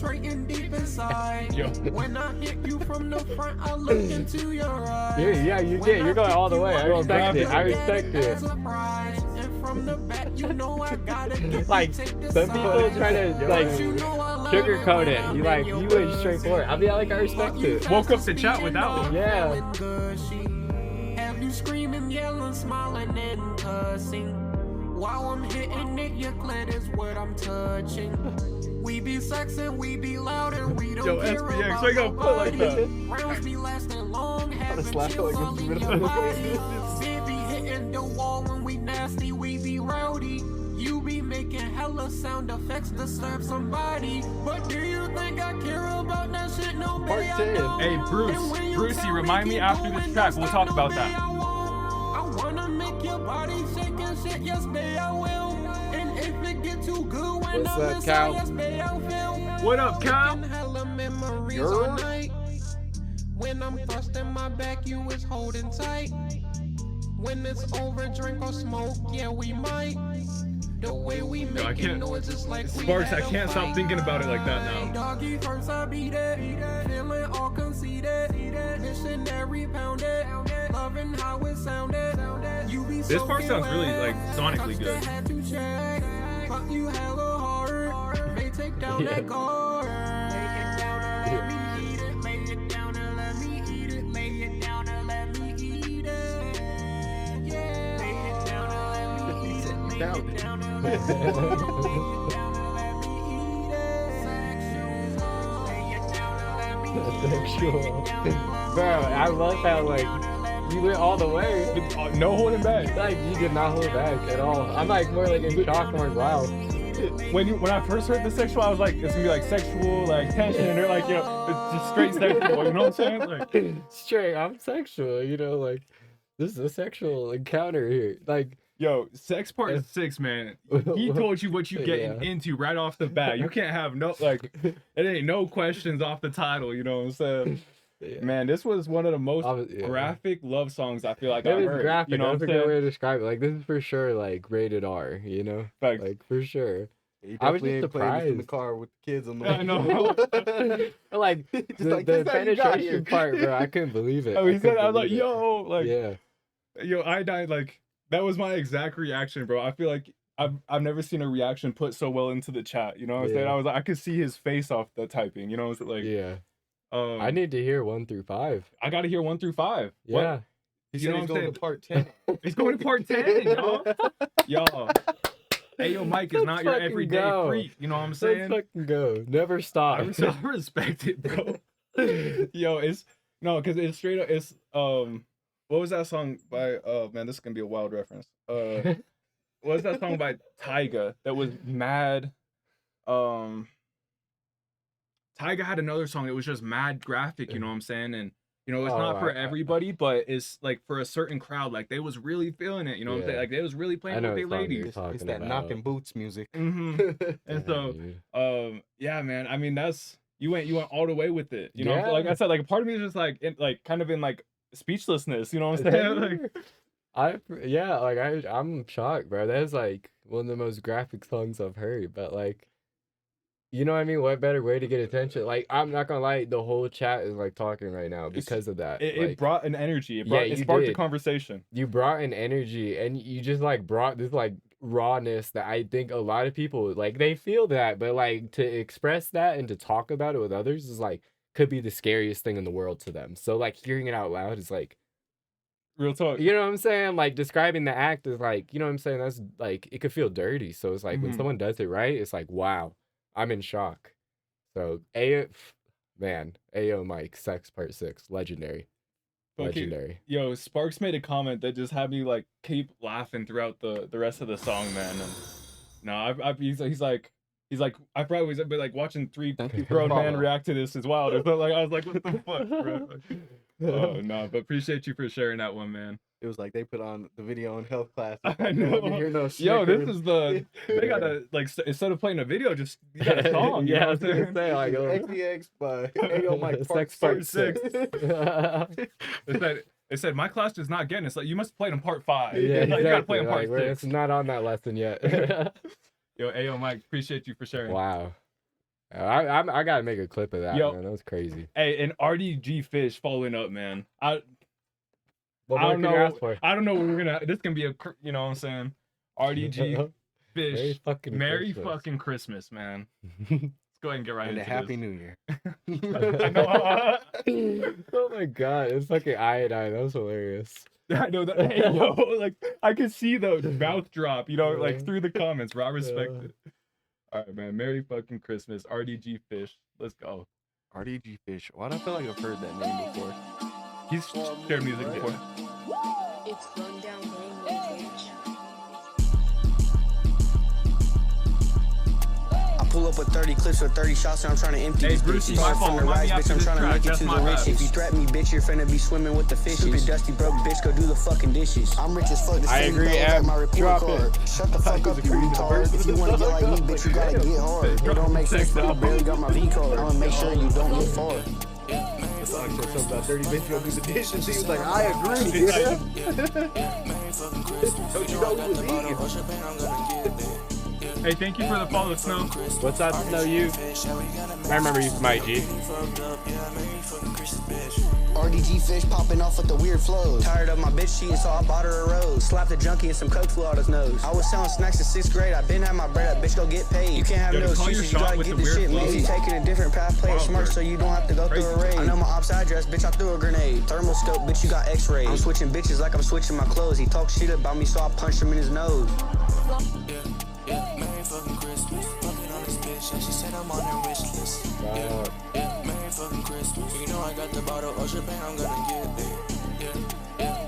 penetrating deep inside. Yo. When I hit you from the front, I look into your eyes. Yeah, you're going all the way. I respect it. I respect it. And from the back, you know I gotta get Like, some people try to, like, sugarcoat it. You went straight for it. I mean, I respect it. Woke up the chat with that one. Yeah. Have you screaming, yelling, smiling, and cussing? While I'm hitting it, your clit is what I'm touching. We be sexing, we be loud, and we don't care SPX, about why you gonna put like that? Rounds be lasting long, having slap chills like all this in in the your middle. body. Baby hitting the wall when we nasty, we be rowdy. You be making hella sound effects to serve somebody. But do you think I care about that shit? No, baby, I don't. Hey, Brucey, remind me after this track. We'll talk about that. I wanna make your body shake and shit, yes, babe, I will. And if it get too good when What's I'm up, inside, Cal? yes, babe, I'll feel. What up, Cal? Hella memories all night. When I'm thrusting my back, you is holding tight. When it's over, drink or smoke, yeah, we might. The way we make I can't. noises like Sparks, I can't stop thinking about it like that now. Doggy first I beat it, feeling all conceited, missionary pounded, loving how it sounded. You be This part sounds really like sonically good. had to check, but you hella hard. May take down that guard. Lay it down and let me eat it. Lay it down and let me eat it. Lay it down and let me eat it. Yeah. Lay it down and let me eat it. Lay it down and let me eat it. Sexual. Bro, I love how, like, you went all the way. No holding back. Like, you did not hold back at all. I'm like more like in shock, more wow. When I first heard the sexual, I was like, it's gonna be like sexual, like tension, and they're like, you know, it's just straight sexual. You know what I'm saying? Like, straight, I'm sexual. You know, like this is a sexual encounter here. Like, yo, sex part 6, man. He told you what you getting into right off the bat. You can't have no like, it ain't no questions off the title. You know what I'm saying? Yeah. Man, this was one of the most graphic love songs I feel like I've heard. Graphic, you know that's a good way to describe it. Like, this is for sure like rated R. You know, like for sure. I was just surprised in the car with the kids on the way. I know. Like the penetration part, bro. I couldn't believe it. Oh, he said, I was like, yo, like, yeah, yo, I died. Like, that was my exact reaction, bro. I feel like I've never seen a reaction put so well into the chat. You know what I'm saying? I was like, I could see his face off the typing. You know, it's like, yeah. I need to hear 1 through 5. I got to hear 1 through 5. Yeah. What? He's going to part 10. He's going to part 10, y'all. Y'all. Hey, yo, Mike is not your everyday freak. You know what I'm saying? Let's fucking go. Never stop. I respect it, bro. Yo, it's no, because it's straight up. It's what was that song by? Man, this is gonna be a wild reference. What was that song by Tyga that was mad? Tyga had another song that was just mad graphic. You know what I'm saying? And you know, it's not for everybody, but it's like for a certain crowd. Like they was really feeling it. You know what I'm saying? Like they was really playing with their ladies. It's that knocking boots music. Mm-hmm. And so, yeah, man. I mean, that's you went all the way with it. You know, like I said, like a part of me is just like kind of in like speechlessness. You know what I'm saying? Like, I'm shocked, bro. That's like one of the most graphic songs I've heard. But like, you know what I mean? What better way to get attention? Like, I'm not gonna lie, the whole chat is like talking right now because of that. It brought an energy. It sparked a conversation. You brought an energy, and you just like brought this like rawness that I think a lot of people like they feel that, but like to express that and to talk about it with others is like could be the scariest thing in the world to them. So like hearing it out loud is like real talk. You know what I'm saying? Like describing the act is like, you know what I'm saying? That's like it could feel dirty. So it's like when someone does it right, it's like wow. I'm in shock. So, Ayo Mike, Sex Part 6, legendary. Legendary. Yo, Sparks made a comment that just had me like keep laughing throughout the rest of the song, man. And no, he's like I probably was been like watching 3 grown men react to this as well. Like I was like, what the fuck, bro? Oh no, but appreciate you for sharing that one, man. It was like they put on the video in health class. I know. Yo, this is they gotta like instead of playing a video, just you got a song. Yeah, I know was gonna say like XDX by Ayo Mike Sex Part 6. It said my class does not get it. It's like you must play it in part 5. Yeah, like, you gotta play in part 6. It's not on that lesson yet. Yo, Ayo Mike, appreciate you for sharing. Wow. I gotta make a clip of that, Yo. man. That was crazy. Hey, and RDG Fish following up, man. What I more don't can you know. ask for? I don't know what we're gonna. This can be a, you know what I'm saying? RDG Fish. Merry fucking Merry Christmas. fucking Christmas, man. Let's go ahead and get right And a into Happy this. New Year. I know. Oh my god, it's fucking iodine. That was hilarious. I know that. Hey, yo, like I could see the mouth drop, you know, like through the comments, bro. I respect it. All right, man. Merry fucking Christmas, RDG Fish. Let's go. RDG Fish. Why do I feel like I've heard that name before? He's shared music before. It's Rundown Game Vintage. Pull up with 30 clips or 30 shots and I'm trying to empty Hey, this Brucey, bitch. my Start fault. from the Remind me rise, after bitch. I'm this trying to track. make it That's to the my rich. bad. If you threaten me, bitch, you're finna be swimming with the fishes. Stupid, dusty, broke bitch, go do the fucking dishes. I'm rich as fuck. The I same agree, thing Ab. like my report Drop card. it. Shut the fuck up, you retard. If you wanna get like me, bitch, you gotta get hard. It don't make sense, but I barely got my V card. I'ma make sure you don't get far. The song said something about 30 bitch go do the dishes. He was like, I agree. Don't you know who was eating? Hey, thank you for the follow, Snow. What's up, Snow? You? I remember you from IG. RDG Fish popping off with the weird flows. Tired of my bitch cheating, so I bought her a rose. Slapped a junkie and some coke flew out his nose. I was selling snacks in 6th grade. I been had my bread up, bitch, go get paid. You can't have Yo, no to call your excuses. You shot gotta with get the this weird shit, man. flows. If you taking a different path, play it Wild smart bird. so you don't have to go Crazy. through a raid. I know my ops address, bitch, I threw a grenade. Thermal scope, bitch, you got x-rays. I'm switching bitches like I'm switching my clothes. He talked shit about me, so I punched him in his nose. Merry fucking Christmas. Fucking on this bitch, and she said I'm on her wish list. Merry fucking Christmas. You know I got the bottle of champagne, I'm gonna get there.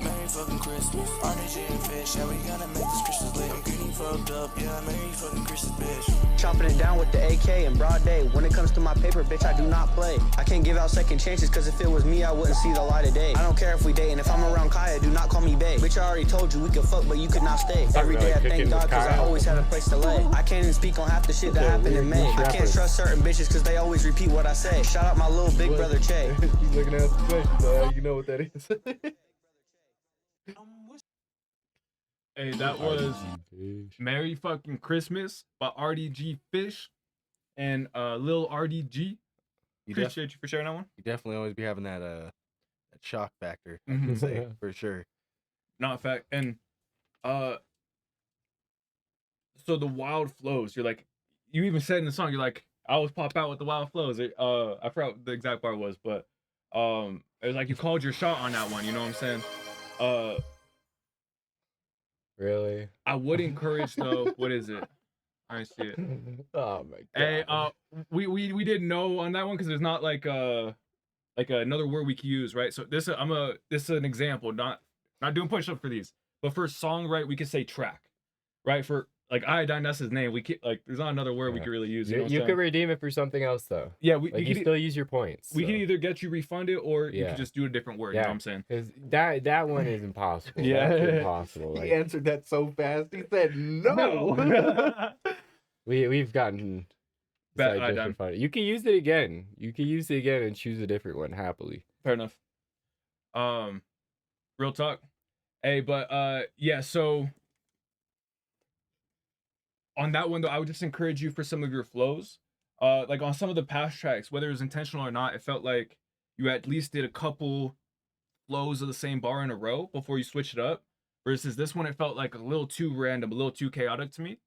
Merry fucking Christmas. RDG and Fish, yeah, we gotta make this Christmas lit. I'm getting fucked up, yeah, Merry fucking Christmas, bitch. Chopping it down with the AK in broad day. When it comes to my paper, bitch, I do not play. I can't give out second chances, cause if it was me, I wouldn't see the light of day. I don't care if we dating. If I'm around Kaya, do not call me bae. Bitch, I already told you we could fuck, but you could not stay. Every day I thank God, cause I always had a place to lay. I can't even speak on half the shit that happened in May. I can't trust certain bitches, cause they always repeat what I say. Shout out my little big brother, Che. He's looking at the question, you know what that is. Hey, that was Merry fucking Christmas by RDG Fish and Lil RDG. Appreciate you for sharing that one. You definitely always be having that shock factor, I Mhm. can say, for sure. Not fact. And so the wild flows, you're like, you even said in the song, you're like, I always pop out with the wild flows. I forgot what the exact part was, but it was like you called your shot on that one, you know what I'm saying? Really? I would encourage though, what is it? I see it. Oh my god. Hey, we didn't know on that one because there's not like another word we can use, right? So this is an example, not doing push-up for these, but for song, right, we could say track, right? For like iodine, that's his name. We can like there's not another word we could really use. You could redeem it for something else though. Yeah, we could still use your points. We can either get you refunded or you can just do a different word. You know what I'm saying? Because that one is impossible. Yeah. That's impossible. He answered that so fast. He said no. We've gotten Bad just iodine. for fun. You can use it again. You can use it again and choose a different one happily. Fair enough. Real talk. Hey, but yeah, so on that one though, I would just encourage you for some of your flows. Like on some of the past tracks, whether it was intentional or not, it felt like you at least did a couple flows of the same bar in a row before you switched it up. Versus this one, it felt like a little too random, a little too chaotic to me.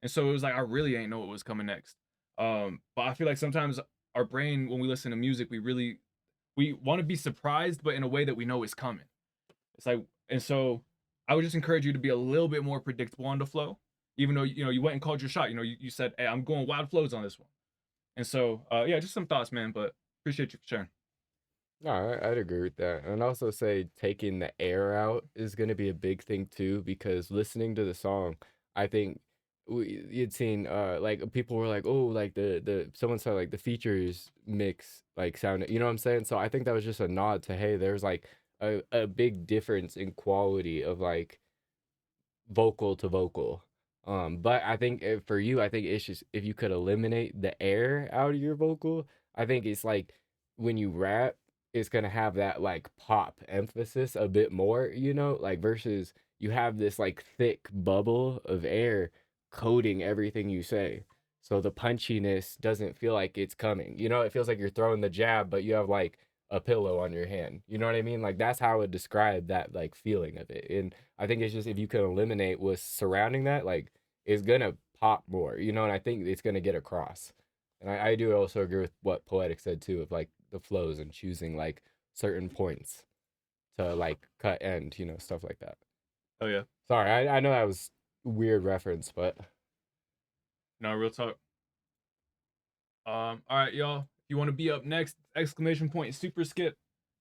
And so it was like I really ain't know what was coming next. But I feel like sometimes our brain, when we listen to music, we want to be surprised, but in a way that we know is coming. It's like, and so I would just encourage you to be a little bit more predictable on the flow, even though you went and called your shot. You said, "Hey, I'm going wild flows on this one." And so, yeah, just some thoughts, man. But appreciate you for sharing. No, I'd agree with that. And also say taking the air out is going to be a big thing too, because listening to the song, I think you'd seen like people were like, oh, like the someone said like the features mix like sound, you know what I'm saying? So I think that was just a nod to, hey, there's like a big difference in quality of like vocal to vocal. But I think for you, I think it's just if you could eliminate the air out of your vocal, I think it's like when you rap, it's gonna have that like pop emphasis a bit more, like versus you have this like thick bubble of air coating everything you say. so the punchiness doesn't feel like it's coming. You know, it feels like you're throwing the jab, but you have like a pillow on your hand. You know what I mean? Like that's how I would describe that like feeling of it. And I think it's just if you can eliminate what's surrounding that, like it's gonna pop more. You know, and I think it's gonna get across. And I do also agree with what Poetic said too, of like the flows and choosing like certain points to like cut end, you know, stuff like that. Oh yeah. Sorry, I know that was a weird reference, but no, real talk. All right, y'all. If you want to be up next, exclamation point super skip.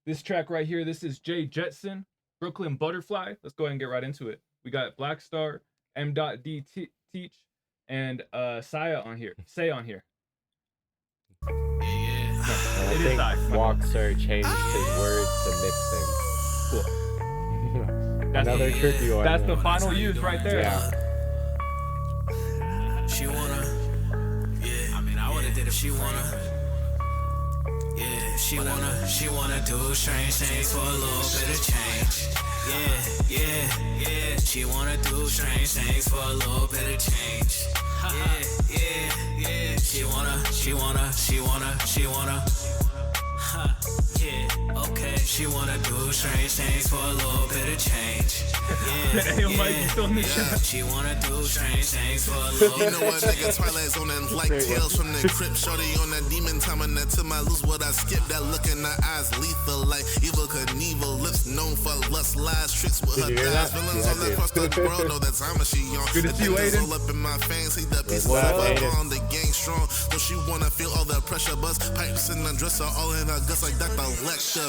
This track right here, this is Jay Jetson, Brooklyn Butterfly. Let's go ahead and get right into it. We got Black Star, M.D. Teach, and Saya on here. Say on here. I think Walkster changed his words to mix things. Cool. That's Another tricky one. That's the final use right there. Yeah. She wanna, yeah. I mean, I would've did if she wanna. Yeah, she wanna do strange things for a little bit of change. Yeah. She wanna do strange things for a little bit of change. Yeah. She wanna. Yeah, okay. She wanna do strange things for a little bit of change. She wanna do strange things for a little bit of change. You know what, nigga, Twilight Zone and like tales from the crypt. Shorty on that demon time and that to my lose what I skip. That look in her eyes lethal like evil Knievel. Lips known for lust, lies, tricks with her thighs. Villains all across the world know that time she on. Good to see you, Aiden. All up in my fangs, see the pieces of her on the gang strong. So she wanna feel all the pressure bust. Pipes in the dresser, all in her guts like Dr. Lecter.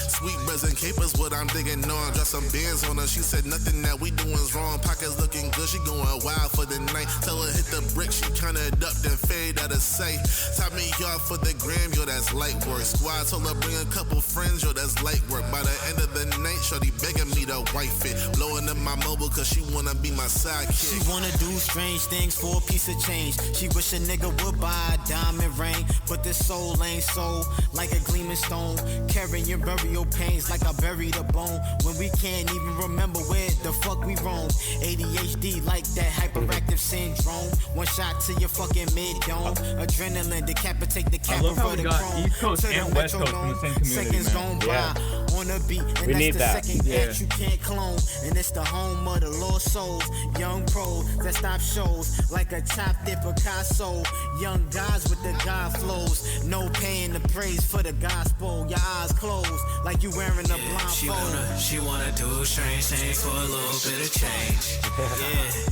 Sweet breads and capers, what I'm digging on. Drop some bands on her, she said nothing that we doing's wrong. Pockets looking good, she going wild for the night. Tell her hit the brick, she kinda ducked and fade out of sight. Top me off for the gram, yo, that's light work. Squad told her bring a couple friends, yo, that's light work. By the end of the night, shorty begging me to wife it. Blowing up my mobile cause she wanna be my sidekick. She wanna do strange things for a piece of change. She wish a nigga would buy a diamond ring, but this soul ain't soul like a gleaming stone. Carrying your burial pains like I buried a bone. When we can't even remember where the fuck we roam. ADHD like that hyperactive syndrome. One shot to your fucking mid-dome. Adrenaline decapitate the cap of the chrome. East Coast and West Coast in the same community, seconds gone by on a beat, and that's the second that you can't clone. And it's the home of the lost souls. Young pros that stop shows like a top-dip Picasso. Young guys with the God flows. No paying the praise for the gospel. Your eyes closed like you wearing a blindfold. She wanna do strange things for a little bit of change.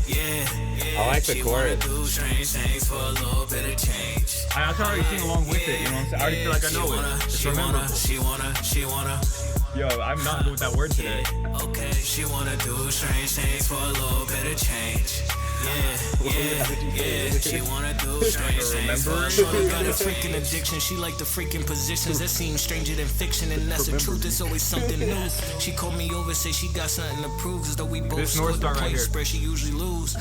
Yeah. I like the chorus. Do strange things for a little bit of change. I can already sing along with it, you know what I'm saying? I already feel like I know it. It's memorable. She wanna. Yo, I'm not good with that word today. Okay, she wanna do strange things for a little bit of change. Yeah. She wanna do strange things. Shorty got a freaking addiction. She like the freaking positions that seem stranger than fiction, and that's the truth. It's always something new. She called me over, say she got something to prove, as though we both scored the point spread. She usually lose.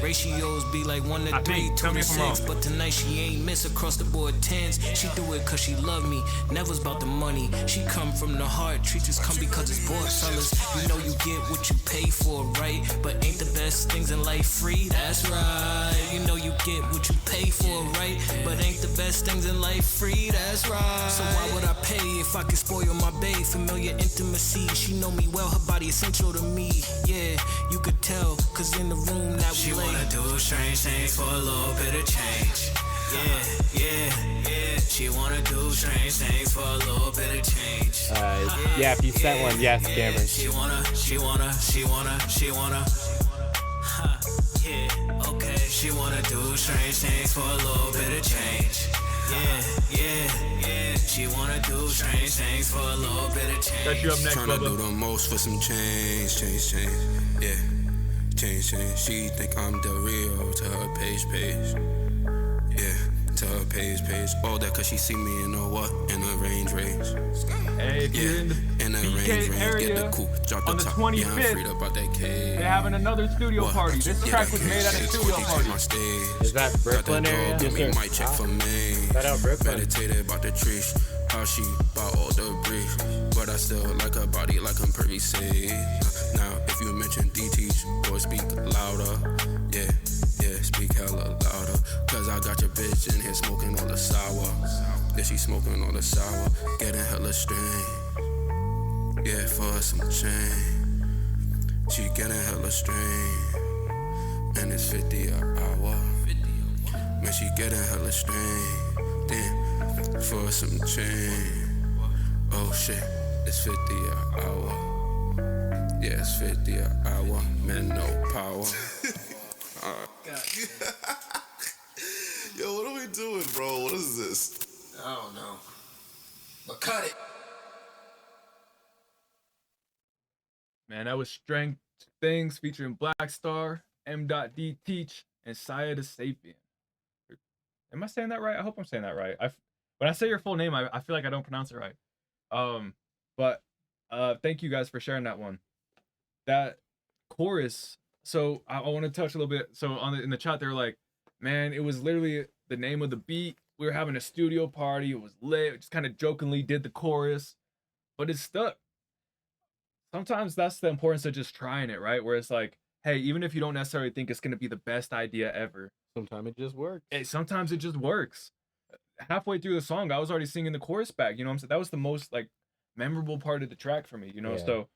Ratios be like 1 to 3, 2 to 6, but tonight she ain't miss across the board 10s. She do it cause she love me, never's about the money. She come from the heart, treats come because it's bored, fellas. You know you get what you pay for, right? But ain't the best things in life free? That's right. You know you get what you pay for, right? But ain't the best things in life free? That's right. So why would I pay if I could spoil my babe? Familiar intimacy, she know me well, her body essential to me. Yeah, you could tell, cause in the room that we lay. She wanna do strange things for a little bit of change. Yeah. She wanna do strange things for a little bit of change. Yeah, if you sent one, yes, Cameron. She wanna. Yeah, okay. She wanna do strange things for a little bit of change. Yeah. She wanna do strange things for a little bit of change. Got you up next, Tryna do the most for some change. Yeah. Change. She think I'm the real to her page. Yeah, to her page. All that cause she see me in a what? In a range. Hey, if you're in the BK area, get the coupe, drop the on the top. 25th, yeah, I'm freed up out that cave. they're having another studio party. This track was made at a studio party. Is that Brooklyn area? Give me my check for me. Shout out Brooklyn. Meditated about the trees. How she bought all the brief. But I still like her body like I'm pretty safe. Now, if you mention DTs, boy, speak louder. Yeah. Yeah, speak hella louder. Cause I got your bitch in here smoking all the sour. Yeah, she smoking all the sour. Getting hella strain. Yeah, for some chain. She getting hella strain. And it's 50 an hour. Man, she getting hella strain. Damn, for some chain. Oh shit, it's 50 an hour. Yeah, it's 50 an hour. Man, no power. Yo, what are we doing, bro? What is this? I don't know. But cut it. Man, that was Strength Things featuring Black Star, M.D Teach, and Saya the Sapien. Am I saying that right? I hope I'm saying that right. When I say your full name, I feel like I don't pronounce it right. But thank you guys for sharing that one. That chorus. So I want to touch a little bit. So in the chat, they were like, man, it was literally the name of the beat. We were having a studio party. It was lit. We just kind of jokingly did the chorus, but it stuck. Sometimes that's the importance of just trying it, right? Where it's like, hey, even if you don't necessarily think it's going to be the best idea ever, sometimes it just works. Sometimes it just works. Halfway through the song, I was already singing the chorus back. You know what I'm saying? That was the most like memorable part of the track for me, you know? Yeah. So,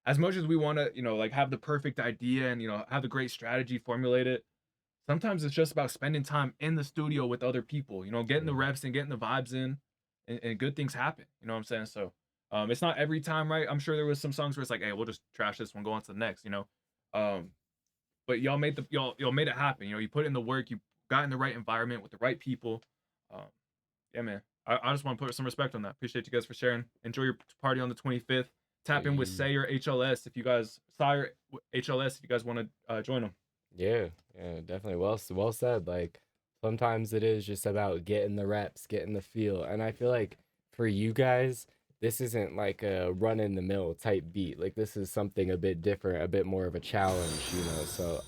as much as we want to, like have the perfect idea and, have the great strategy, formulate it, sometimes it's just about spending time in the studio with other people, getting the reps and getting the vibes in, and good things happen. You know what I'm saying? So, it's not every time, right? I'm sure there was some songs where it's like, hey, we'll just trash this one, go on to the next, but y'all made y'all made it happen. You put in the work, you got in the right environment with the right people. Yeah, man. I just want to put some respect on that. Appreciate you guys for sharing. Enjoy your party on the 25th. Tap in with Sayer HLS if you guys want to join them. Yeah, definitely. Well said. Like sometimes it is just about getting the reps, getting the feel, and I feel like for you guys, this isn't like a run in the mill type beat. Like this is something a bit different, a bit more of a challenge, So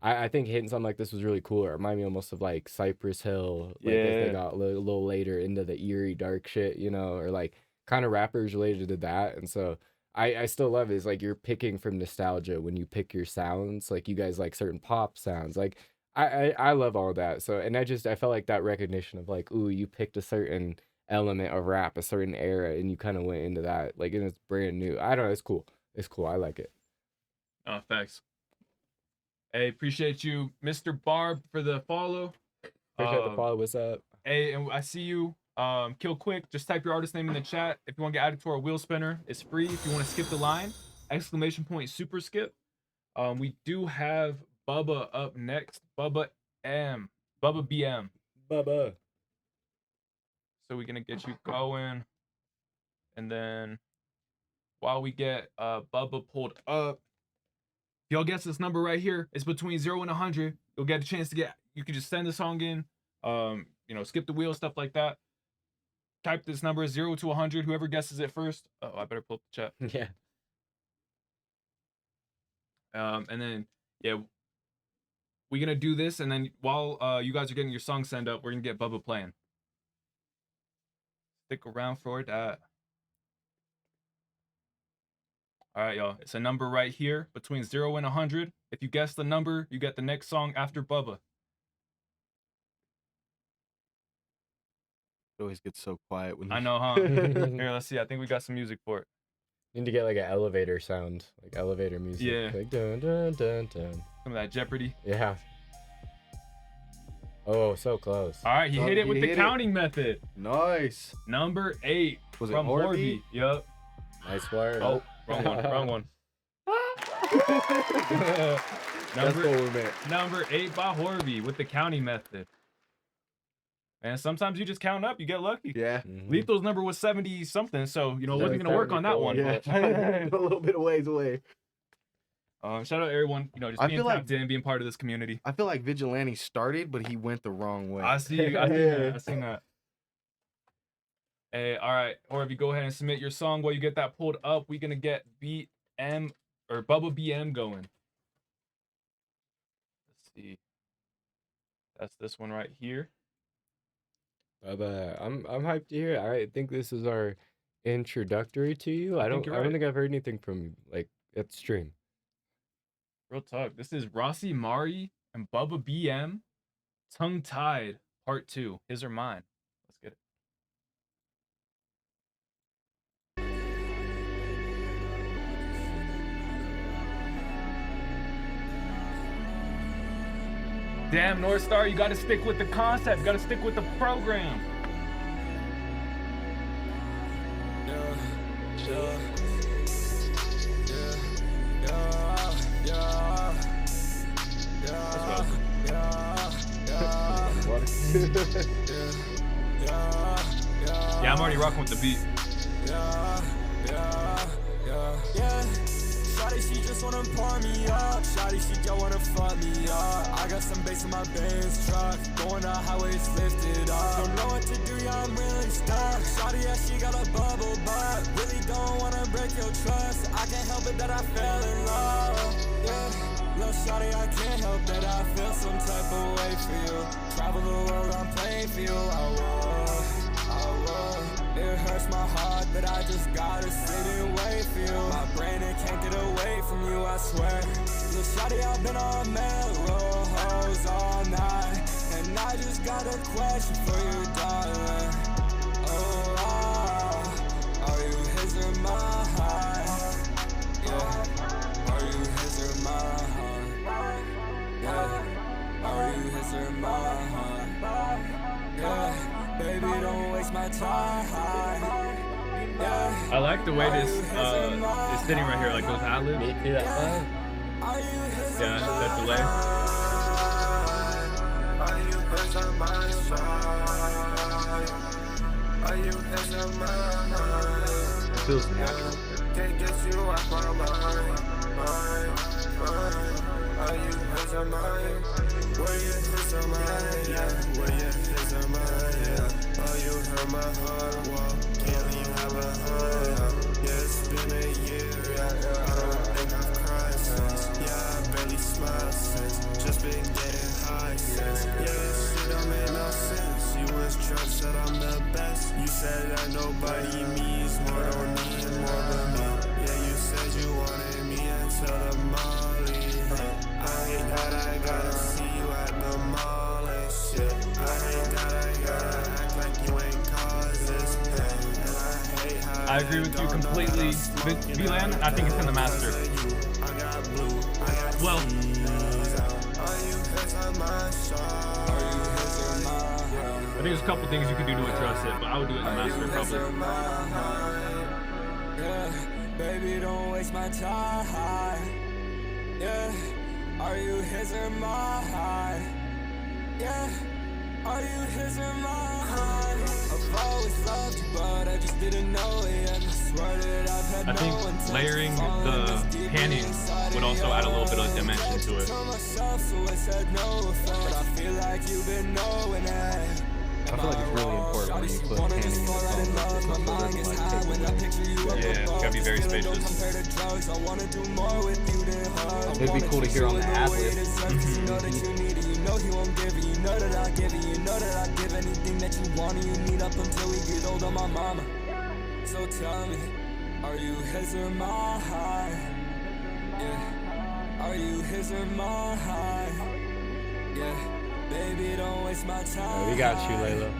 I think hitting something like this was really cool. It reminded me almost of like Cypress Hill, like if they got a little later into the eerie dark shit, or like kind of rappers related to that. And so I still love it. It's like you're picking from nostalgia when you pick your sounds. Like you guys like certain pop sounds. Like I love all that. So and I felt like that recognition of like, ooh, you picked a certain element of rap, a certain era, and you kind of went into that. Like and it's brand new. I don't know, it's cool. It's cool. I like it. Oh, thanks. Hey, appreciate you, Mr. Barb, for the follow. Appreciate the follow. What's up? Hey, and I see you. Kill quick. Just type your artist name in the chat. If you want to get added to our wheel spinner, it's free. If you want to skip the line, ! Super skip. We do have Bubba up next. Bubba BM. Bubba. So we're gonna get you going, and then while we get Bubba pulled up, if y'all guess this number right here, it's between 0 and 100. You'll get a chance to you can just send the song in, skip the wheel, stuff like that. Type this number 0 to 100. Whoever guesses it first. Oh, I better pull up the chat. Yeah. And then we're gonna do this, and then while you guys are getting your song sent up, we're gonna get Bubba playing. Stick around for that. All right, y'all. It's a number right here between 0 and 100. If you guess the number, you get the next song after Bubba. It always gets so quiet when I know, huh? Here, let's see. I think we got some music for it. Need to get like an elevator sound, like elevator music. Yeah. Like dun dun dun dun. Some of that Jeopardy. Yeah. Oh, so close. All right, he hit it with the counting method. Nice. Number 8 Was it from Horby? Yup. Nice work. Oh, wrong one. Wrong one. That's what we meant. Number 8 by Horby with the counting method. And sometimes you just count up, you get lucky. Yeah. Lethal's number was 70 something, so it wasn't gonna work on that one. Yeah. A little bit of ways away. Shout out everyone, just I being feel like- tapped in, being part of this community. I feel like Vigilante started, but he went the wrong way. I see that. I seen that. Hey, all right, or if you go ahead and submit your song while you get that pulled up, we're gonna get BM or Bubba BM going. Let's see. That's this one right here. Bubba, I'm hyped to hear it. I think this is our introductory to you. I don't you're think right. I've heard anything from you like at stream. Real talk. This is Rossi Mari and Bubba BM, Tongue Tied, Part 2. His or mine. Let's get it. Damn, North Star, you gotta stick with the concept. You gotta stick with the program. Yeah, I'm already rocking with the beat. Shawty, she just wanna pour me up. Shawty, she don't wanna fuck me up. I got some bass in my Benz truck. Going to highways lifted up. Don't know what to do, yeah, I'm really stuck. Shawty, yeah, she got a bubble butt. Really don't wanna break your trust. I can't help it that I fell in love. Yeah, little shawty, I can't help it. I feel some type of way for you. Travel the world, I'm playing for you. I would. It hurts my heart that I just gotta sit and wait for you. My brain, it can't get away from you, I swear. Little shawty, I've been on melrose all night, and I just got a question for you, darling. Oh, are you his or mine? Yeah. Are you his or mine? Yeah. Are you his or mine? Yeah. Baby, don't waste my time. Yeah. I like the way this is sitting right here, like those ad-libs. Me too, that Yeah, that delay. Are you his or my side? Are you his or mine? It feels natural. Can't get you off my mind. Are you his or mine? Were you his or mine? Yeah. Were you his or mine? Yeah. Oh, you hurt my heart. Well, can't leave have a heart. Yeah, it's been a year. Yeah. I don't think I've cried since. Yeah, I barely smiled since. Just been getting high since. Yeah, this shit don't make no sense. You was Trump, said I'm the best. You said that nobody means more, don't need more than me. Yeah, you said you wanted me until the Molly. I hate that I gotta see you at the mall and shit. I hate that I gotta act like you ain't caused this pain. And I hate how I agree with you completely. VLAN, I think it's in the master. I got blue, I got Well, Are you his or my side? Are you his or mine? I think there's a couple things you could do to address it, but I would do it in the master probably. Yeah, baby, don't waste my time. Yeah, are you his or mine? Yeah, are you his or mine? I've always loved you, but I just didn't know it. And I swear that I've had I think layering the panning would also add a little bit of dimension to it. I feel like it's really important when you put panning in the song that the song doesn't like take away. Yeah, it's gotta be very spacious. It'd be cool to hear on the ad-lib. You know he won't give it, you know that I give it, you know that I give anything that you want and you need up until we get old on my mama. So tell me, are you his or mine? Yeah, are you his or mine? Yeah, baby, don't waste my time. We got you, Layla.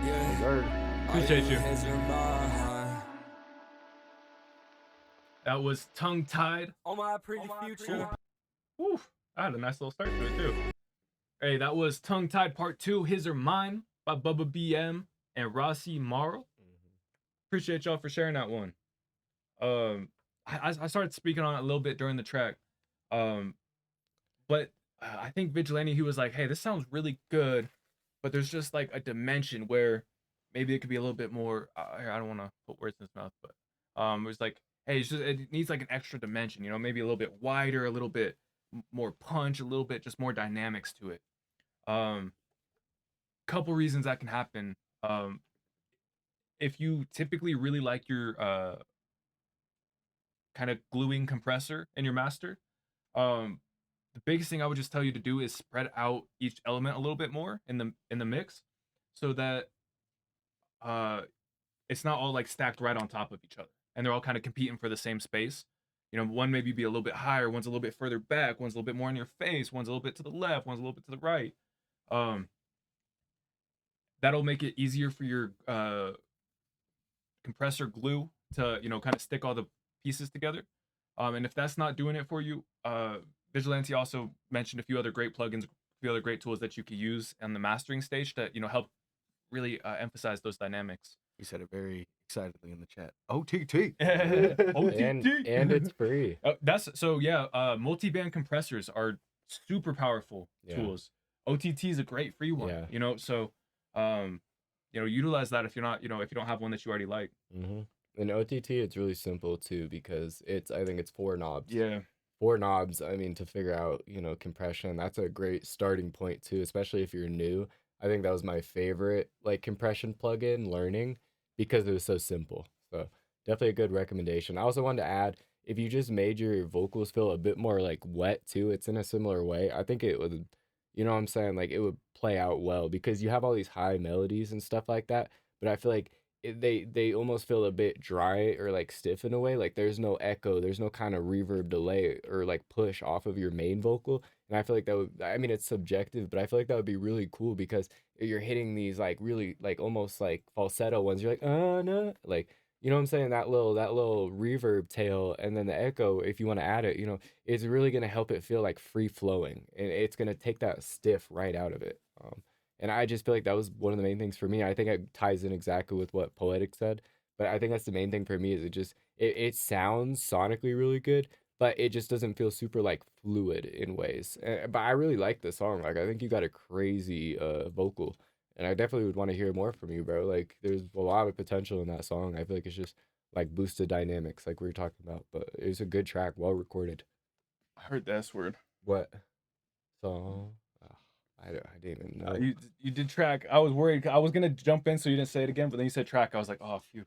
Yeah, Appreciate you. his or mine? That was Tongue Tied. Oh my pretty future. Woo, I had a nice little start to it too. Hey, that was Tongue Tied Part 2, His or Mine by Bubba BM and Rossi Morrow. Appreciate y'all for sharing that one. I started speaking on it a little bit during the track. But I think Vigilante, he was like, hey, this sounds really good, but there's just like a dimension where maybe it could be a little bit more, I don't want to put words in his mouth, but it was like, hey, it needs like an extra dimension, you know, maybe a little bit wider, a little bit more punch, a little bit just more dynamics to it. Couple reasons that can happen. If you typically really like your kind of gluing compressor in your master, the biggest thing I would just tell you to do is spread out each element a little bit more in the mix, so that it's not all like stacked right on top of each other and they're all kind of competing for the same space. one maybe be a little bit higher, one's a little bit further back, one's a little bit more in your face, one's a little bit to the left, one's a little bit to the right. That'll make it easier for your compressor glue to, kind of stick all the pieces together. And if that's not doing it for you, Vigilante also mentioned a few other great plugins, a few other great tools that you could use on the mastering stage to, help really emphasize those dynamics. You said it very excitedly in the chat. OTT. OTT. And it's free. Multi-band compressors are super powerful tools. OTT is a great free one, so utilize that if you're not, if you don't have one that you already like. And OTT, it's really simple too, because I think it's 4 knobs. Yeah. 4 knobs, I mean, to figure out, compression, that's a great starting point too, especially if you're new. I think that was my favorite, compression plugin learning, because it was so simple. So definitely a good recommendation. I also wanted to add, if you just made your vocals feel a bit more wet too, it's in a similar way. I think it would, you know what I'm saying? It would play out well, because you have all these high melodies and stuff like that. But I feel like they almost feel a bit dry or stiff in a way. There's no echo, there's no kind of reverb delay or push off of your main vocal. And I feel like that would, I mean, it's subjective, but I feel like that would be really cool, because you're hitting these really almost falsetto ones. You're oh no, you know what I'm saying? That little reverb tail, and then the echo, if you want to add it, it's really gonna help it feel free flowing, and it's gonna take that stiff right out of it. And I just feel like that was one of the main things for me. I think it ties in exactly with what Poetic said, but I think that's the main thing for me, is it sounds sonically really good, but it just doesn't feel super fluid in ways. But I really like the song. I think you got a crazy vocal, and I definitely would want to hear more from you, bro. There's a lot of potential in that song. I feel like it's just boosted dynamics, we were talking about. But it was a good track, well recorded. I heard the S word. What song? I didn't even know. You did track. I was worried. I was gonna jump in so you didn't say it again, but then you said track. I was like, oh, phew.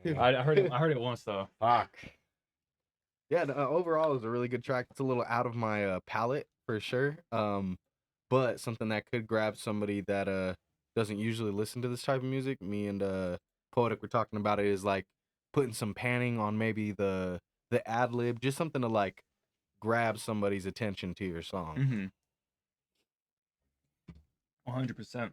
Yeah. I heard it once though. Fuck. Yeah, overall it was a really good track. It's a little out of my palette for sure. But something that could grab somebody that doesn't usually listen to this type of music. Me and Poetic were talking about it, is putting some panning on maybe the ad lib, just something to grab somebody's attention to your song. 100%.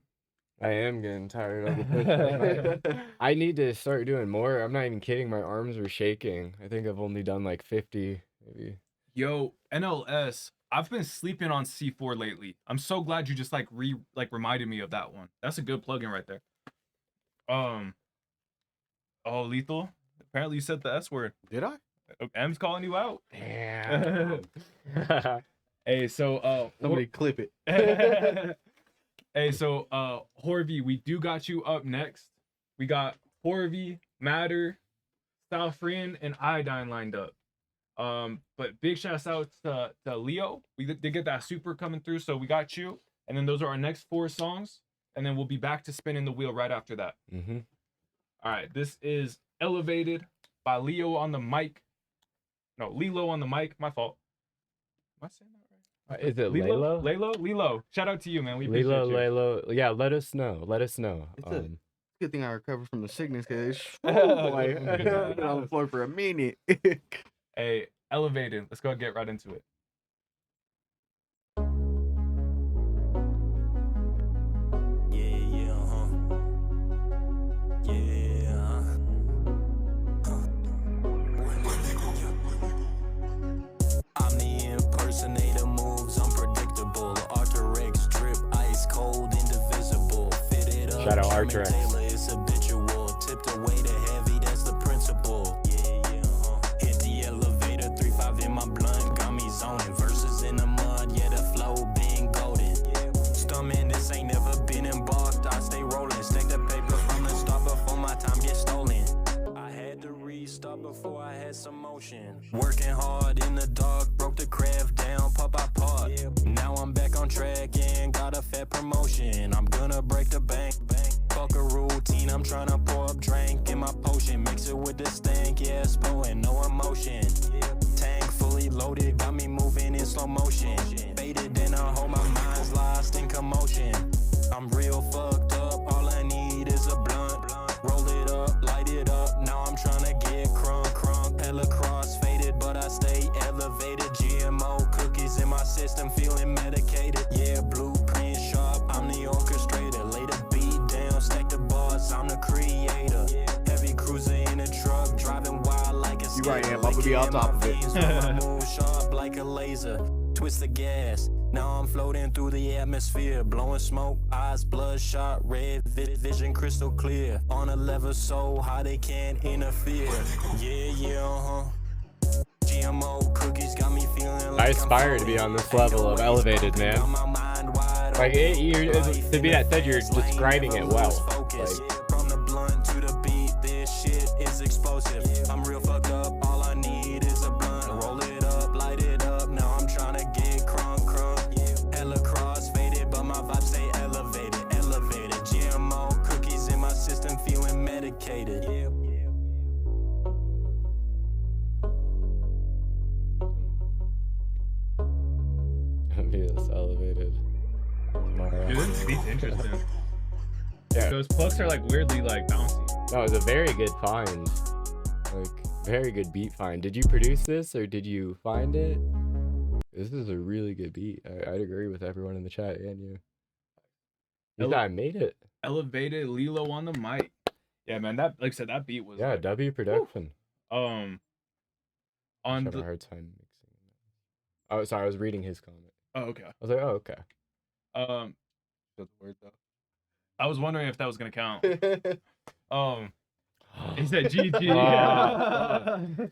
I am getting tired of the push. I need to start doing more. I'm not even kidding. My arms are shaking. I think I've only done 50 maybe. Yo, NLS, I've been sleeping on C4 lately. I'm so glad you just reminded me of that one. That's a good plugin right there. Oh, Lethal. Apparently you said the S word. Did I? M's calling you out. Damn. Hey, so somebody clip it. Hey, so Horvey, we do got you up next. We got Horvey, Matter, Style Freeing, and Iodine lined up. But big shouts out to Leo. We did get that super coming through, so we got you. And then those are our next 4 songs, and then we'll be back to spinning the wheel right after that. All right, this is Elevated by Leo on the mic. No, Lilo on the mic. My fault. Am I saying that? Is it Lalo? Lilo. Shout out to you, man. We appreciate you. Lalo. Yeah, let us know. It's a good thing I recovered from the sickness, because I've been on the floor for a minute. Hey, Elevated. Let's go and get right into it. Shout out Archer. It's habitual, tipped away the heavy, that's the principle. Hit the elevator, 3-5 in my blunt, got me zoning. Verses in the mud, yeah, the flow been golden. Stumming, this ain't never been embarked. I stay rolling, stack the paper from the start before my time gets stolen. I had to restart before I had some motion. Working hard in the dark, broke the craft down, pop by part. Now I'm back on track and got a fat promotion. I'm gonna break the bank. Fuck a routine, I'm tryna pour up drink in my potion. Mix it with the stank, yeah, spo and no emotion. Tank fully loaded, got me moving in slow motion. Faded in a hole, my mind's lost in commotion. I'm real fucked up, all I need is a blunt. Roll it up, light it up, now I'm tryna get crunk. Hella cross faded, but I stay You right, Am. I'm gonna be on top of it. Move sharp like a laser. Twist the gas. Now I'm floating through the atmosphere, blowing smoke, eyes bloodshot, red vision crystal clear. On a level so high they can't interfere. Yeah, GMO cookies got me feeling like I aspire to be on this level of elevated, man. Like to be that said, you're describing it well. Like, from the blunt to the beat, this shit is explosive. I'm real fucked up, all I need is a blunt. Roll it up, light it up, now I'm trying to get crunk. Hella cross-faded, but my vibes stay elevated. GMO cookies in my system, feeling medicated. be this elevated tomorrow. Dude, this beat's interesting. Yeah. Those plucks are like weirdly like bouncy. No, it was a very good find. Like, very good beat find. Did you produce this or did you find it? This is a really good beat. I'd agree with everyone in the chat and you. This guy made it. Elevated Lilo on the mic. Yeah, man. That, like I said, that beat was. Yeah, like, W production. On I'm the. having a hard time mixing. Oh, sorry. I was reading his comment. Oh, okay. I was like, oh, okay. The word though. I was wondering if that was gonna count. He said GG.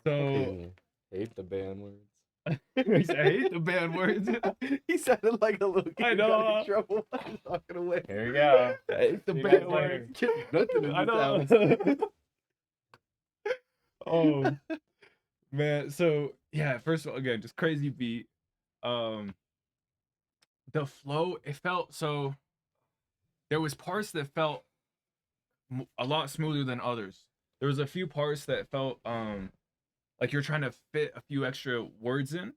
So hate the band words. He said, I hate the bad words. He sounded like a little kid I got know. in trouble. I'm talking away. Here we go. I hate the See you bad guys words. later. Nothing in I this know. house. Man. So yeah, first of all, again, just crazy beat. The flow, it felt so. There was parts that felt a lot smoother than others. There was a few parts that felt like you're trying to fit a few extra words in.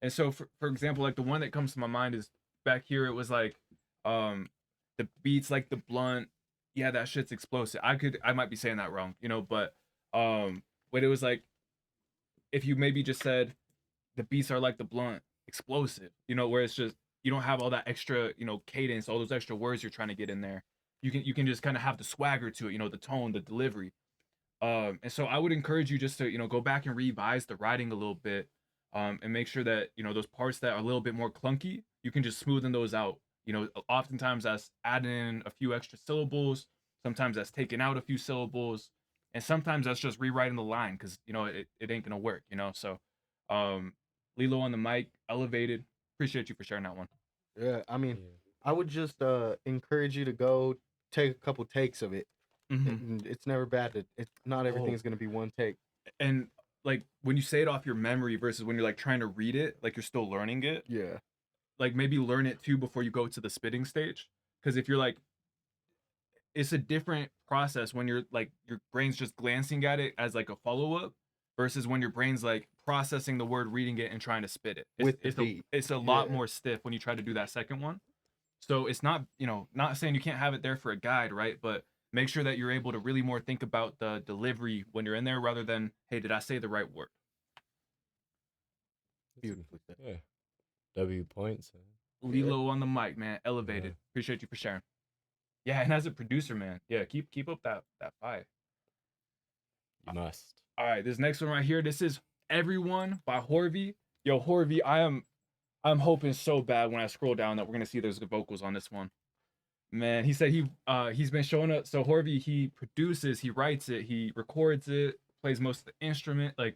And so for example, like the one that comes to my mind is back here, it was like the beats like the blunt, yeah, that shit's explosive. I might be saying that wrong, you know, but it was like if you maybe just said the beats are like the blunt, explosive, you know, where it's just you don't have all that extra, you know, cadence, all those extra words you're trying to get in there. You can just kind of have the swagger to it, you know, the tone, the delivery. And so I would encourage you just to, you know, go back and revise the writing a little bit, and make sure that, you know, those parts that are a little bit more clunky, you can just smoothen those out. You know, oftentimes that's adding in a few extra syllables. Sometimes that's taking out a few syllables, and sometimes that's just rewriting the line because, you know, it ain't gonna work, you know. So, Lilo on the mic, elevated. Appreciate you for sharing that one. Yeah, I mean, I would just encourage you to go take a couple takes of it. Mhm. It's never bad to. Not everything is gonna be one take. And like when you say it off your memory versus when you're like trying to read it, like you're still learning it. Yeah. Like maybe learn it too before you go to the spitting stage. Because if you're like, it's a different process when you're like your brain's just glancing at it as like a follow up versus when your brain's like processing the word, reading it, and trying to spit it. With the beat. It's a lot more stiff when you try to do that second one. So it's not, you know, not saying you can't have it there for a guide, right? But make sure that you're able to really more think about the delivery when you're in there rather than, hey, did I say the right word? Beautifully said. Yeah. W points. Lilo on the mic, man. Elevated. Yeah. Appreciate you for sharing. Yeah, and as a producer, man, yeah, keep up that fight. You must. All right, this next one right here. This is Everyone by Horvey. Yo, Horvey, I'm hoping so bad when I scroll down that we're gonna see there's the vocals on this one. Man, he said he's been showing up. So Horvey, he produces, he writes it, he records it, plays most of the instrument. Like,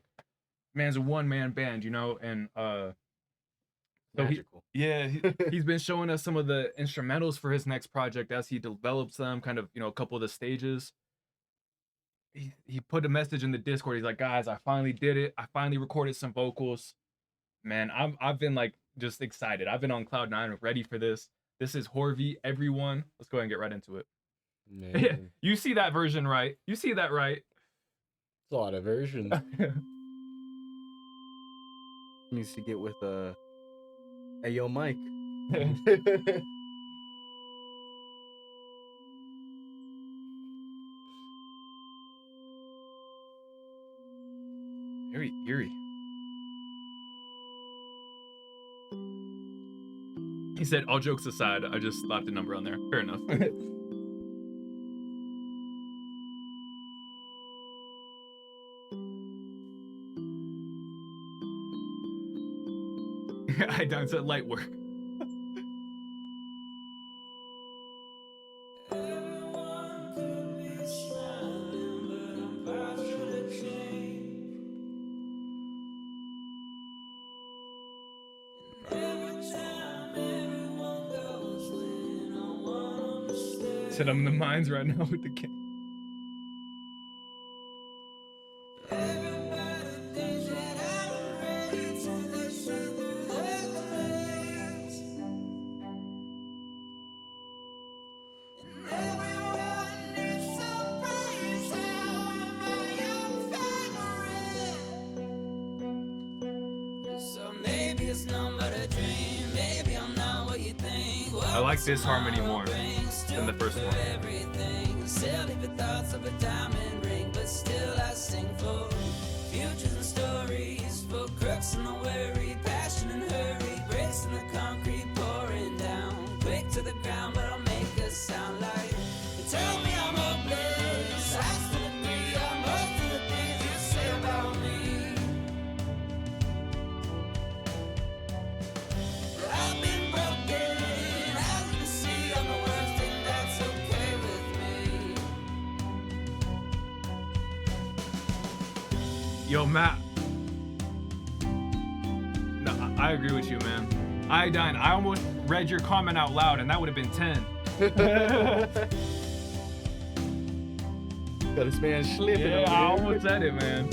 man's a one-man band, you know, and so Magical. he's been showing us some of the instrumentals for his next project as he develops them, kind of, you know, a couple of the stages. He put a message in the Discord. He's like, guys, I finally did it. I finally recorded some vocals. Man, I've been like just excited. I've been on cloud nine, ready for this. This is Horvey, Everyone. Let's go ahead and get right into it. Man. You see that version, right? You see that, right? It's a lot of versions. Needs to get with hey yo Mike. Very eerie. He said, all jokes aside, I just slapped a number on there. Fair enough. I done said light work. Said I'm in the mines right now with the kid. I like this harmony more than the first one. Silly for thoughts of a diamond ring, but still I sing for futures and stories, for crooks and the worry, passion and hurry, bricks in the concrete pouring down, quick to the ground, but I'll make a sound like they tell me I'm hopeless. I still agree on most of the things you say about me. But I've been broken, as you can see, I'm the worst, and that's okay with me. Yo, Matt. No, I agree with you, man. Iodine, I almost read your comment out loud, and that would have been 10. Got this man slipping. Yeah, I almost said it, man.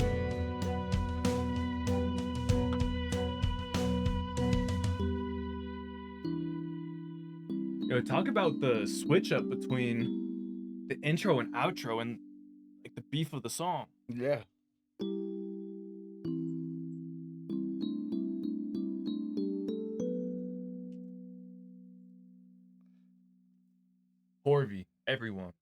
Yo, talk about the switch up between the intro and outro and like the beef of the song. Yeah. Horvey, everyone.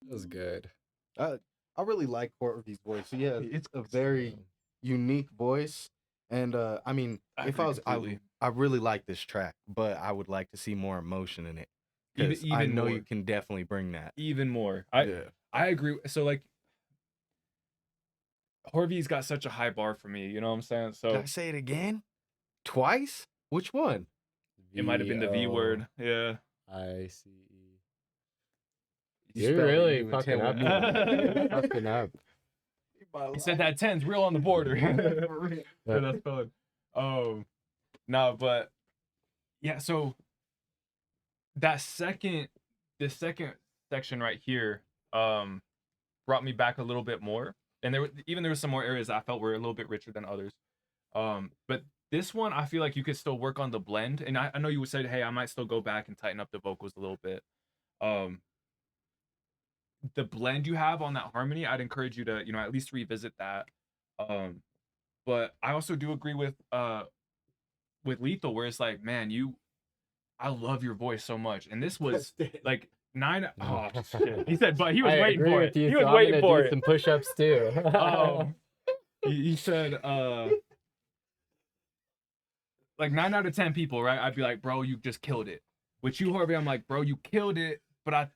That was good. I really like Corvy's voice. Yeah, it's a very unique voice, and I mean, if I was, I really like this track, but I would like to see more emotion in it. Because I know more. you can definitely bring that. Even more. I agree. So like, Horvey's got such a high bar for me. You know what I'm saying? So Did I say it again? Twice? Which one? It might have been the V word. Yeah. ICE. You You're spelled it really even fucking 10 up. with me. Fucking up. He said that 10's real on the border. Yeah, that's fun. No, but yeah, so this second section right here brought me back a little bit more. And there were some more areas I felt were a little bit richer than others. But this one, I feel like you could still work on the blend. And I know you would say, hey, I might still go back and tighten up the vocals a little bit. The blend you have on that harmony, I'd encourage you to, at least revisit that. But I also do agree with Lethal, where it's like, man, I love your voice so much. And this was like 9. Oh shit. He said, but he was waiting for it. He was waiting for it. Some push-ups too. He said, like 9 out of 10 people, right? I'd be like, bro, you just killed it. With you, Harvey, I'm like, bro, you killed it, but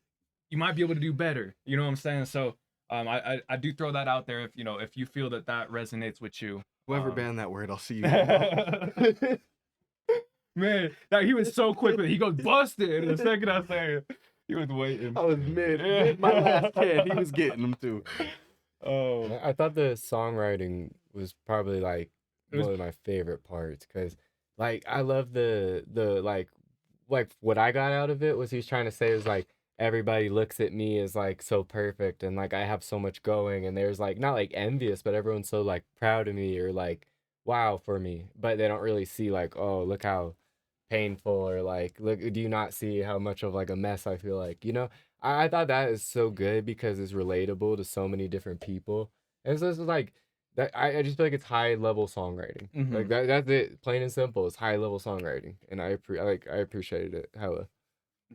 you might be able to do better. You know what I'm saying? So I do throw that out there if you feel that resonates with you. Whoever banned that word, I'll see you. Man, he was so quick with it. He goes, busted. The second I say it, he was waiting. I was mid my last 10. He was getting them too. Oh, I thought the songwriting was probably like one of my favorite parts, because like I love the like what I got out of it was he's trying to say is like, everybody looks at me as like so perfect and like I have so much going, and there's like not like envious, but everyone's so like proud of me or like wow for me, but they don't really see like, oh, look how painful, or like, look, do you not see how much of like a mess I feel like, I thought that is so good because it's relatable to so many different people. And so it's like that, I just feel like it's high level songwriting. Mm-hmm. Like that's it, plain and simple. It's high level songwriting, and I appreciated it hella.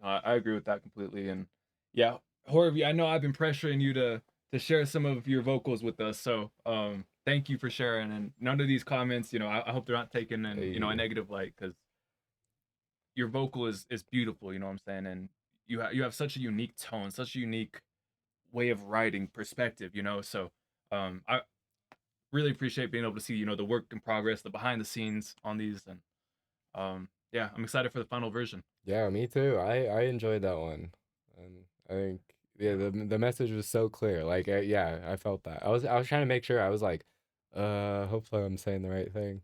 I agree with that completely. And yeah, Horvey, I know I've been pressuring you to share some of your vocals with us. So thank you for sharing. And none of these comments, I hope they're not taken in, a negative light, because your vocal is beautiful, you know what I'm saying? And you have such a unique tone, such a unique way of writing perspective, So I really appreciate being able to see, the work in progress, the behind the scenes on these. And Yeah, I'm excited for the final version. Yeah, me too. I enjoyed that one, and I think the message was so clear. Like yeah, I felt that. I was trying to make sure. I was like, hopefully I'm saying the right thing.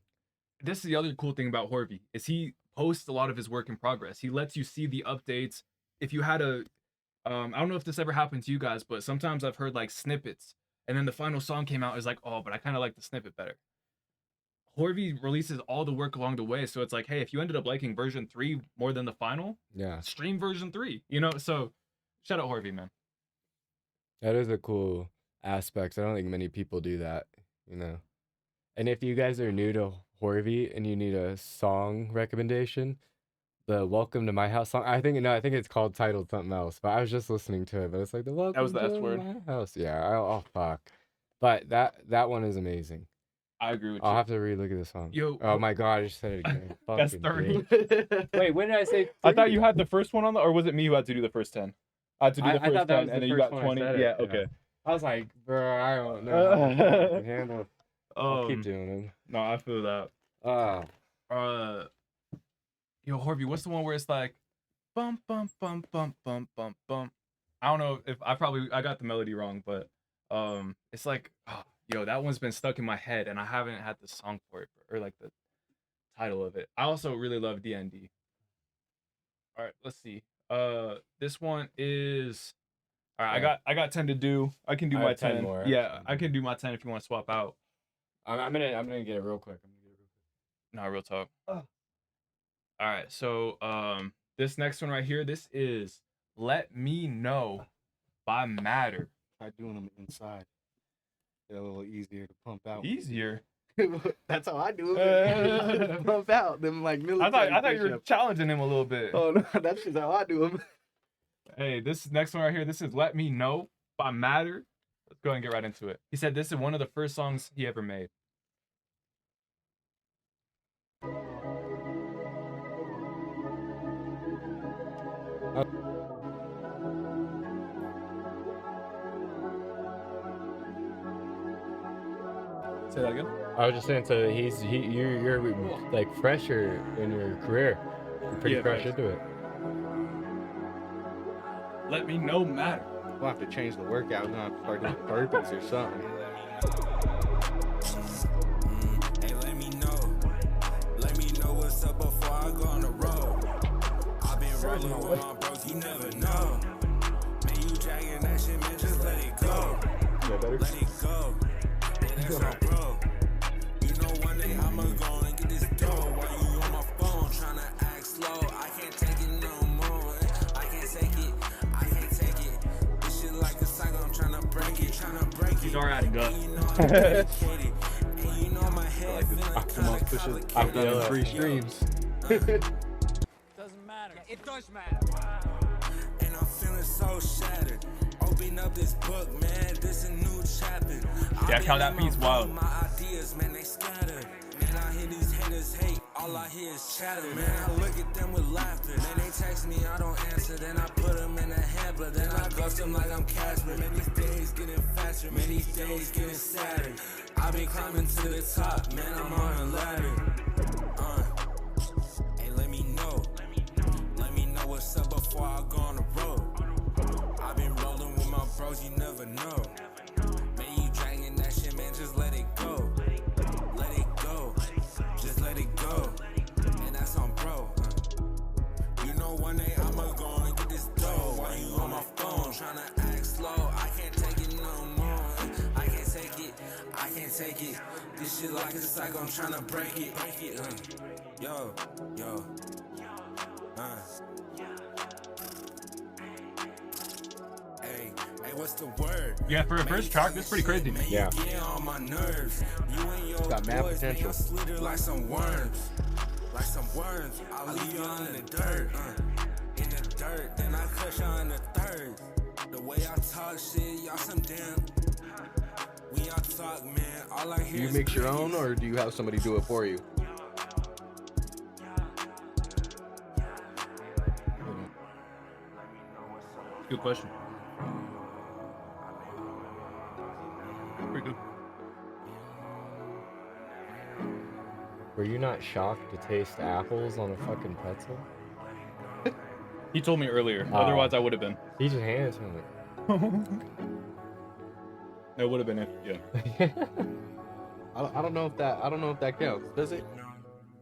This is the other cool thing about Horvey is he posts a lot of his work in progress. He lets you see the updates. If you had a, I don't know if this ever happened to you guys, but sometimes I've heard like snippets, and then the final song came out. Is like, oh, but I kind of like the snippet better. Horvey releases all the work along the way, so it's like, hey, if you ended up liking version 3 more than the final, Yeah, stream version 3. You know, so shout out Horvey, man. that is a cool aspect. I don't think many people do that, you know. And if you guys are new to Horvey and you need a song recommendation, the "Welcome to My House" song. I think it's called titled something else, but I was just listening to it. But it's like the "Welcome was the S to word. My House." Yeah. Oh fuck. But that one is amazing. I agree with I'll you. have to re-look at the song. Yo, Oh my god, I just said it again. That's Fucking 30. bitch. Wait, when did I say? I thought 30? you had the first one on the, or was it me who had to do the first 10? I had to do the I first thought that 10, was and the then you first got one I 20. said it, Yeah, yeah. okay. I was like, bro, I don't know how to fucking handle it. I'll keep Um, doing No, I feel that. it. Yo, Horvey, what's the one where it's like, bum bum bum bum bum bum bum? I don't know if I got the melody wrong, but it's like, yo, that one's been stuck in my head, and I haven't had the song for it or like the title of it. I also really love DND. All right, let's see. This one is. All right, Yeah. I got 10 to do. I can do I my have 10 10 more, Yeah, actually. I can do my 10 if you want to swap out. I'm gonna get it real quick. No, real talk. All right, so this next one right here, this is "Let Me Know" by Matter. Try doing them inside. They're a little easier to pump out. Easier. That's how I do it. Pump out them like military. I thought you were push-ups. challenging him a little bit. Oh no, that's just how I do them. Hey, this next one right here, this is "Let Me Know" by Matter. Let's go ahead and get right into it. He said this is one of the first songs he ever made. Say that again. I was just saying, so you're like fresher in your career. You're pretty Yeah, fresh fresh. into it. "Let Me Know" Matter. We'll have to change the workout. We're gonna have to start doing burpees or something. Hey, let me know what's up before I go on the road. I've been rolling with my bros, you never know. Man, you dragging that shit, man, just let it go. Let it go. Yeah, that's my bro. You know one day I'ma go and get this dough while you on my phone tryna act slow. I can't take it no more. I can't take it. This shit like a cycle, I'm tryna break it. These are adding up. You know I'm dedicated. And you know my head feeling kinda complicated. I've done it 3 streams. Doesn't matter. It does matter. And I'm feeling so shattered. Open up this book, man. This a new chapter. Yeah, how that beat's wild. My ideas, man, they scattered. Man, I hear these haters hate. All I hear is chatter. Man, I look at them with laughter. Man, they text me, I don't answer. Then I put them in a hamper. Then I ghost them like I'm Casper. Man, these days getting faster. Man, these days getting sadder. I've been climbing to the top. Man, I'm on a ladder. Hey, let me know. Let me know what's up before I go on the road. I've been rolling with my bros, you never know. Man, you dragging that shit, man, just let it go. Let it go. Just let it go. And that's on bro. You know one day I'ma go and get this dough while you on my phone tryna act slow. I can't take it no more. I can't take it. This shit like a cycle, I'm tryna break it. Yo. Hey, what's the word? Yeah, for a first track, this is pretty crazy. Yeah. Get on my nerves. You and your Got mad boys, man, potential. y'all slither like some worms. Like some worms. I'll leave you in the dirt. In the dirt. Then I cut y'all in the third. The way I talk shit, y'all some damn. When y'all talk, man, all I Do hear you is mix your crickets. own, or do you have somebody do it for you? Good question. Pretty good. Were you not shocked to taste apples on a fucking pretzel? He told me earlier. Otherwise, I would have been. He just handed it to me. It would have been it. Yeah. I don't know if that counts. Does it?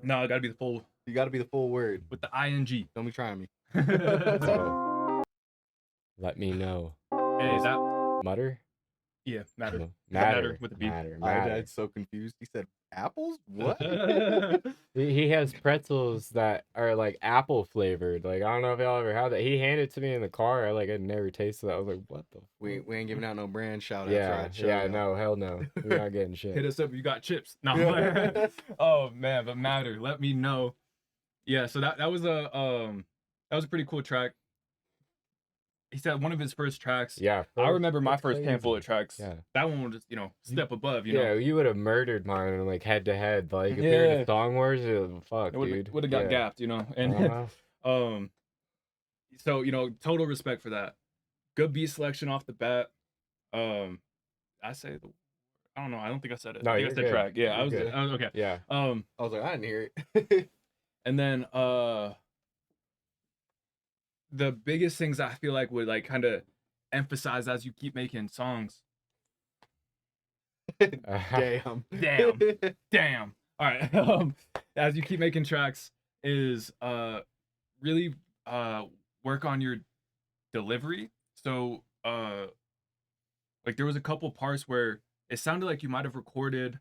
No, it gotta be the full. You gotta be the full word with the ing. Don't be trying me. So, let me know. Hey, is that mutter? Yeah, matter. No, Matter with the B. Matter. My dad's so confused. He said, "Apples? What?" He has pretzels that are like apple flavored. Like, I don't know if y'all ever had that. He handed it to me in the car. I had never tasted that. I was like, what the? We ain't giving out no brand shout outs. Yeah, right? yeah, no, hell no. We're not getting shit. Hit us up if you got chips. No. Oh man, but matter. Let me know. Yeah, so that was a pretty cool track. He said one of his first tracks. Yeah, I remember my that's first crazy. handful of tracks. Yeah. That one was just, step above, you Yeah, know. you would have murdered mine like head to head. Like if you're in Yeah. the Song Wars, fuck, It would dude. have got Yeah. gapped, you know. And Uh-huh. so total respect for that. Good beat selection off the bat. I say I don't know. I don't think I said it. No, I think you're I said good. track. Yeah, You're I good. was okay. Yeah. I was like, I didn't hear it. And then the biggest things I feel like would like kind of emphasize as you keep making songs. Damn. Damn. All right. As you keep making tracks is really work on your delivery. So like there was a couple parts where it sounded like you might have recorded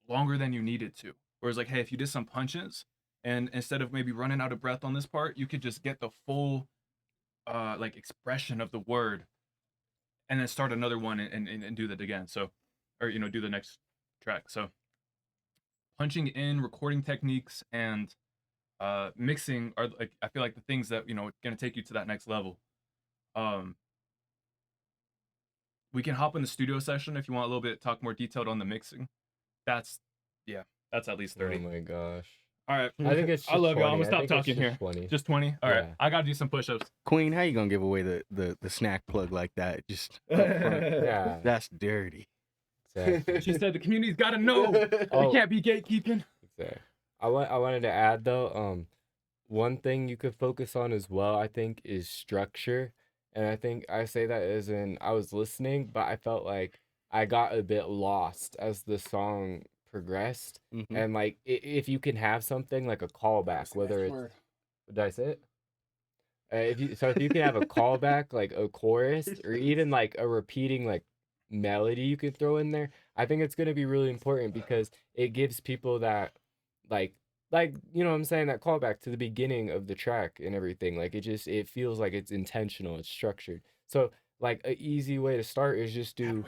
longer than you needed to. Whereas like, hey, if you did some punches and instead of maybe running out of breath on this part, you could just get the full like expression of the word and then start another one and do that again. So, or, do the next track. So punching in, recording techniques, and mixing are like, I feel like the things that, going to take you to that next level. We can hop in the studio session if you want a little bit, talk more detailed on the mixing. That's at least 30. Oh my gosh. All right. I think it's I love y'all. I'm 20. gonna I stop think it's talking here. just 20. Just 20. All right. Yeah. I gotta do some push-ups. Queen, how you gonna give away the snack plug like that? Just up front? Yeah. That's dirty. Exactly. She said the community's gotta know. Oh. We can't be gatekeeping. Exactly. I wanted to add though, one thing you could focus on as well, I think, is structure. And I think I say that as in I was listening, but I felt like I got a bit lost as the song progressed. Mhm. And like if you can have something like a callback, whether it's did I say it? If you can have a callback like a chorus or even like a repeating like melody you can throw in there, I think it's gonna be really important because it gives people that like you know what I'm saying, that callback to the beginning of the track and everything. Like it feels like it's intentional, it's structured. So like a easy way to start is just do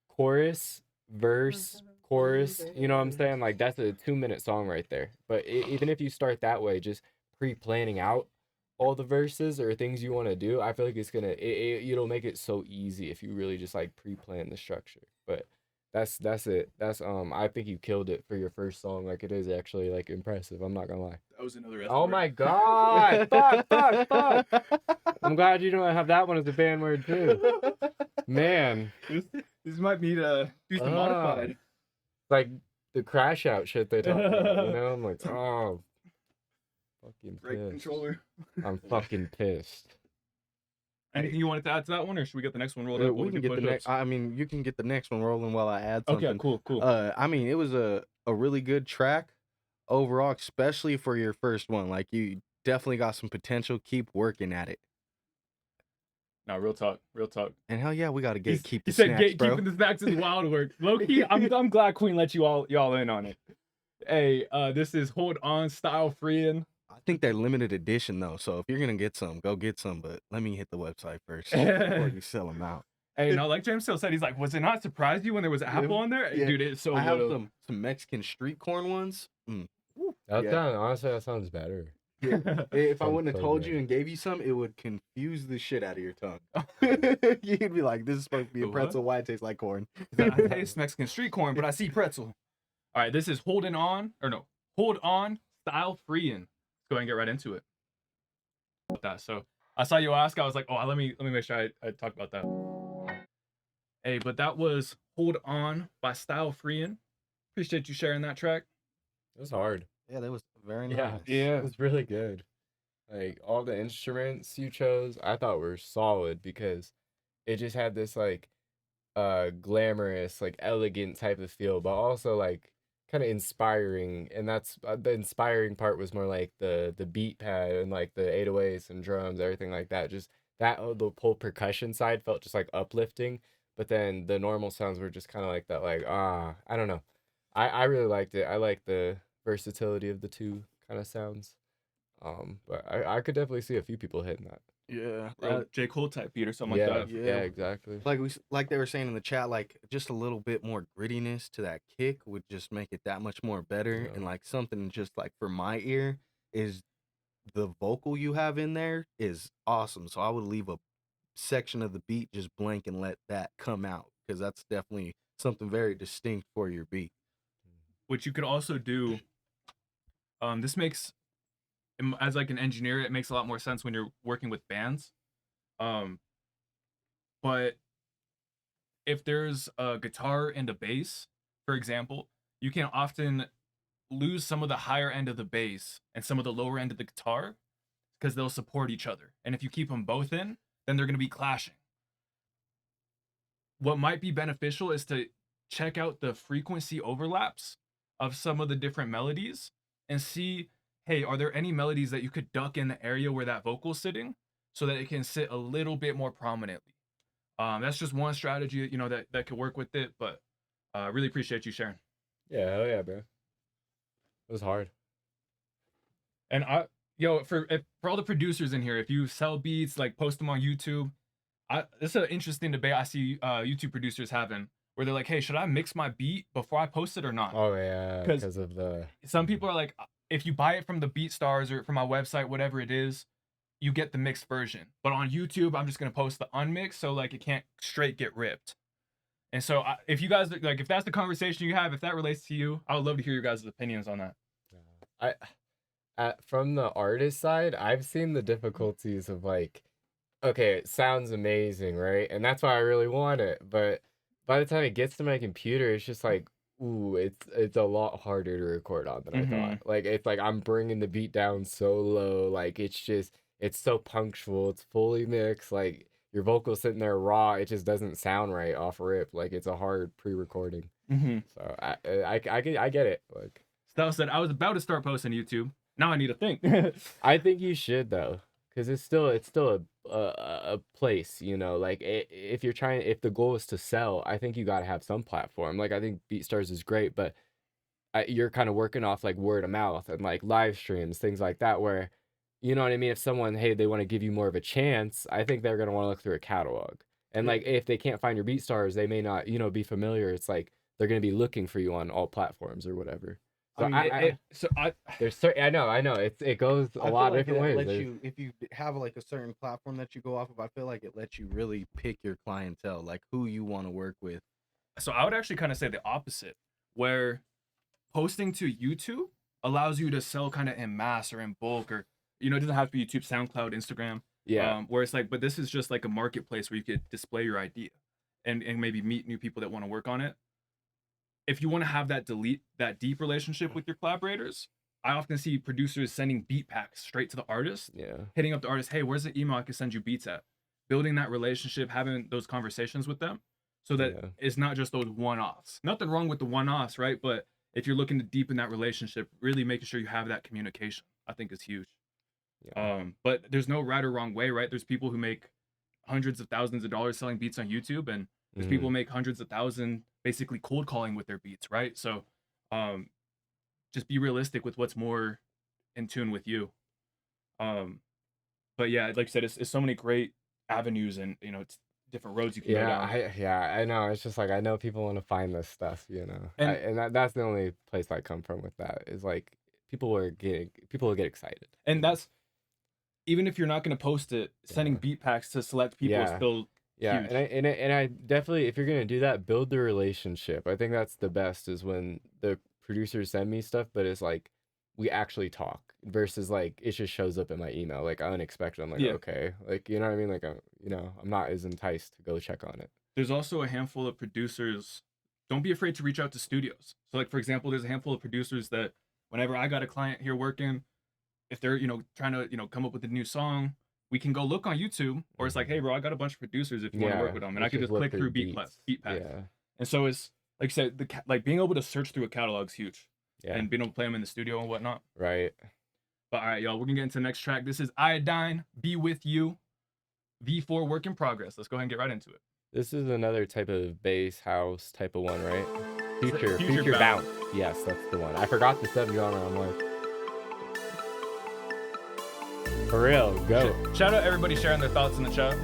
chorus, verse, chorus. You know what I'm saying? Like that's a 2-minute song right there. But even if you start that way, just pre-planning out all the verses or things you want to do, I feel like it's gonna it'll make it so easy if you really just like pre-plan the structure. But that's it. That's I think you killed it for your first song. Like it is actually like impressive. I'm not gonna lie. That was another. Oh my god! fuck! I'm glad you don't have that one as a band word too. Man, This might need to do some modified. like the crash out shit they talk about. You know, I'm like, oh, fucking Right pissed. controller. I'm fucking pissed. Anything you wanted to add to that one, or should we get the next one rolled up? We can get the next. I mean, you can get the next one rolling while I add something. Okay, cool. I mean, it was a really good track overall, especially for your first one. Like you definitely got some potential. Keep working at it. No, real talk. And hell yeah, we got to keep He the said snacks, bro. gatekeeping the snacks is wild work. Low key, I'm glad Queen let y'all in on it. Hey, this is Hold On Style Freeing. I think they're limited edition though, so if you're gonna get some, go get some. But let me hit the website first before you sell them out. Hey, no, like JMCL said, he's like, was it not surprise you when there was Apple on there? Yeah. Dude, it's so I have good. some Mexican street corn ones. Honestly, that sounds better. Yeah. If I Sounds wouldn't have so told good. you and gave you some, it would confuse the shit out of your tongue. You'd be like, "This is supposed to be a What? pretzel. Why it tastes like corn?" I taste Mexican street corn, but I see pretzel. All right, this is Hold On Style Freeing. Let's go ahead and get right into it. That. So I saw you ask. I was like, oh, let me make sure I talk about that. Hey, but that was Hold On by Style Freeing. Appreciate you sharing that track. It was hard. Yeah, that was very Yeah, nice. it was really good. Like all the instruments you chose, I thought were solid because it just had this like glamorous, like elegant type of feel, but also like kind of inspiring. And that's the inspiring part was more like the beat pad and like the 808s and drums, everything like that. Just that the whole percussion side felt just like uplifting, but then the normal sounds were just kind of like that, like I don't know. I really liked it. I like the versatility of the two kind of sounds. But I could definitely see a few people hitting that. Yeah, Or a J. Cole type beat or something Yeah, like that. yeah, exactly. Like they were saying in the chat, like just a little bit more grittiness to that kick would just make it that much more better. Yeah. And like something just like for my ear is the vocal you have in there is awesome. So I would leave a section of the beat just blank and let that come out because that's definitely something very distinct for your beat. Which you could also do. This makes, as like an engineer, it makes a lot more sense when you're working with bands. But if there's a guitar and a bass, for example, you can often lose some of the higher end of the bass and some of the lower end of the guitar because they'll support each other. And if you keep them both in, then they're going to be clashing. What might be beneficial is to check out the frequency overlaps of some of the different melodies and see, hey, are there any melodies that you could duck in the area where that vocal's sitting so that it can sit a little bit more prominently? That's just one strategy, that could work with it, but I really appreciate you sharing. Yeah, hell yeah, bro. It was hard. And for all the producers in here, if you sell beats, like post them on YouTube, this is an interesting debate I see YouTube producers having where they're like, hey, should I mix my beat before I post it or not? Oh yeah, because of the some people are like, if you buy it from the BeatStars or from my website, whatever it is, you get the mixed version. But on YouTube, I'm just gonna post the unmixed, so like it can't straight get ripped. And so if you guys like, if that's the conversation you have, if that relates to you, I would love to hear your guys' opinions on that. From the artist side, I've seen the difficulties of like, okay, it sounds amazing, right? And that's why I really want it. But by the time it gets to my computer, it's just like, ooh, it's a lot harder to record on than I thought. Like it's like I'm bringing the beat down so low, like it's so punctual, it's fully mixed, like your vocals sitting there raw, it just doesn't sound right off rip. Like it's a hard pre-recording. So I get it. Like Stella said, I was about to start posting YouTube. Now I need to think. I think you should though, because it's still a place, like if the goal is to sell, I think you got to have some platform. Like I think BeatStars is great, but you're kind of working off like word of mouth and like live streams, things like that, where you know what I mean. If someone, hey, they want to give you more of a chance, I think they're gonna want to look through a catalog. And like if they can't find your BeatStars, they may not be familiar. It's like they're gonna be looking for you on all platforms or whatever. So I know it goes a lot of different ways. If you have like a certain platform that you go off of, I feel like it lets you really pick your clientele, like who you want to work with. So I would actually kind of say the opposite, where posting to YouTube allows you to sell kind of in mass or in bulk, or it doesn't have to be YouTube, SoundCloud, Instagram. Yeah. Where it's like, but this is just like a marketplace where you could display your idea and maybe meet new people that want to work on it. If you want to have that deep relationship with your collaborators, I often see producers sending beat packs straight to the artist. Yeah. Hitting up the artist, hey, where's the email I can send you beats at? Building that relationship, having those conversations with them, so that it's not just those one-offs. Nothing wrong with the one-offs, right? But if you're looking to deepen that relationship, really making sure you have that communication, I think is huge. Yeah. But there's no right or wrong way, right? There's people who make hundreds of thousands of dollars selling beats on YouTube, and there's people who make hundreds of thousands basically cold calling with their beats, right? So just be realistic with what's more in tune with you. But yeah, like I said, it's so many great avenues, and it's different roads you can go down. I know. It's just like I know people want to find this stuff, and that's the only place I come from with that, is like people will get excited. And that's, even if you're not going to post it, sending beat packs to select people is still huge. And I definitely, if you're gonna do that, build the relationship. I think that's the best, is when the producers send me stuff, but it's like we actually talk, versus like it just shows up in my email like unexpected. I'm like, okay, like you know what I mean, like I'm not as enticed to go check on it. There's also a handful of producers. Don't be afraid to reach out to studios. So like, for example, there's a handful of producers that whenever I got a client here working, if they're, you know, trying to, you know, come up with a new song, we can go look on YouTube, or it's like, hey, bro, I got a bunch of producers if you want to work with them, and I let's can just look click through beats. beat packs. Yeah. And so it's like you said, like being able to search through a catalog is huge, Yeah. and being able to play them in the studio and whatnot. Right. But all right, y'all, we're gonna get into the next track. This is Iodine, Be With You, V4 Work in Progress. Let's go ahead and get right into it. This is another type of bass house type of one, right? Future Future bounce. Yes, that's the one. I forgot the subgenre. I'm like, for real, go. Shout out everybody sharing their thoughts in the chat.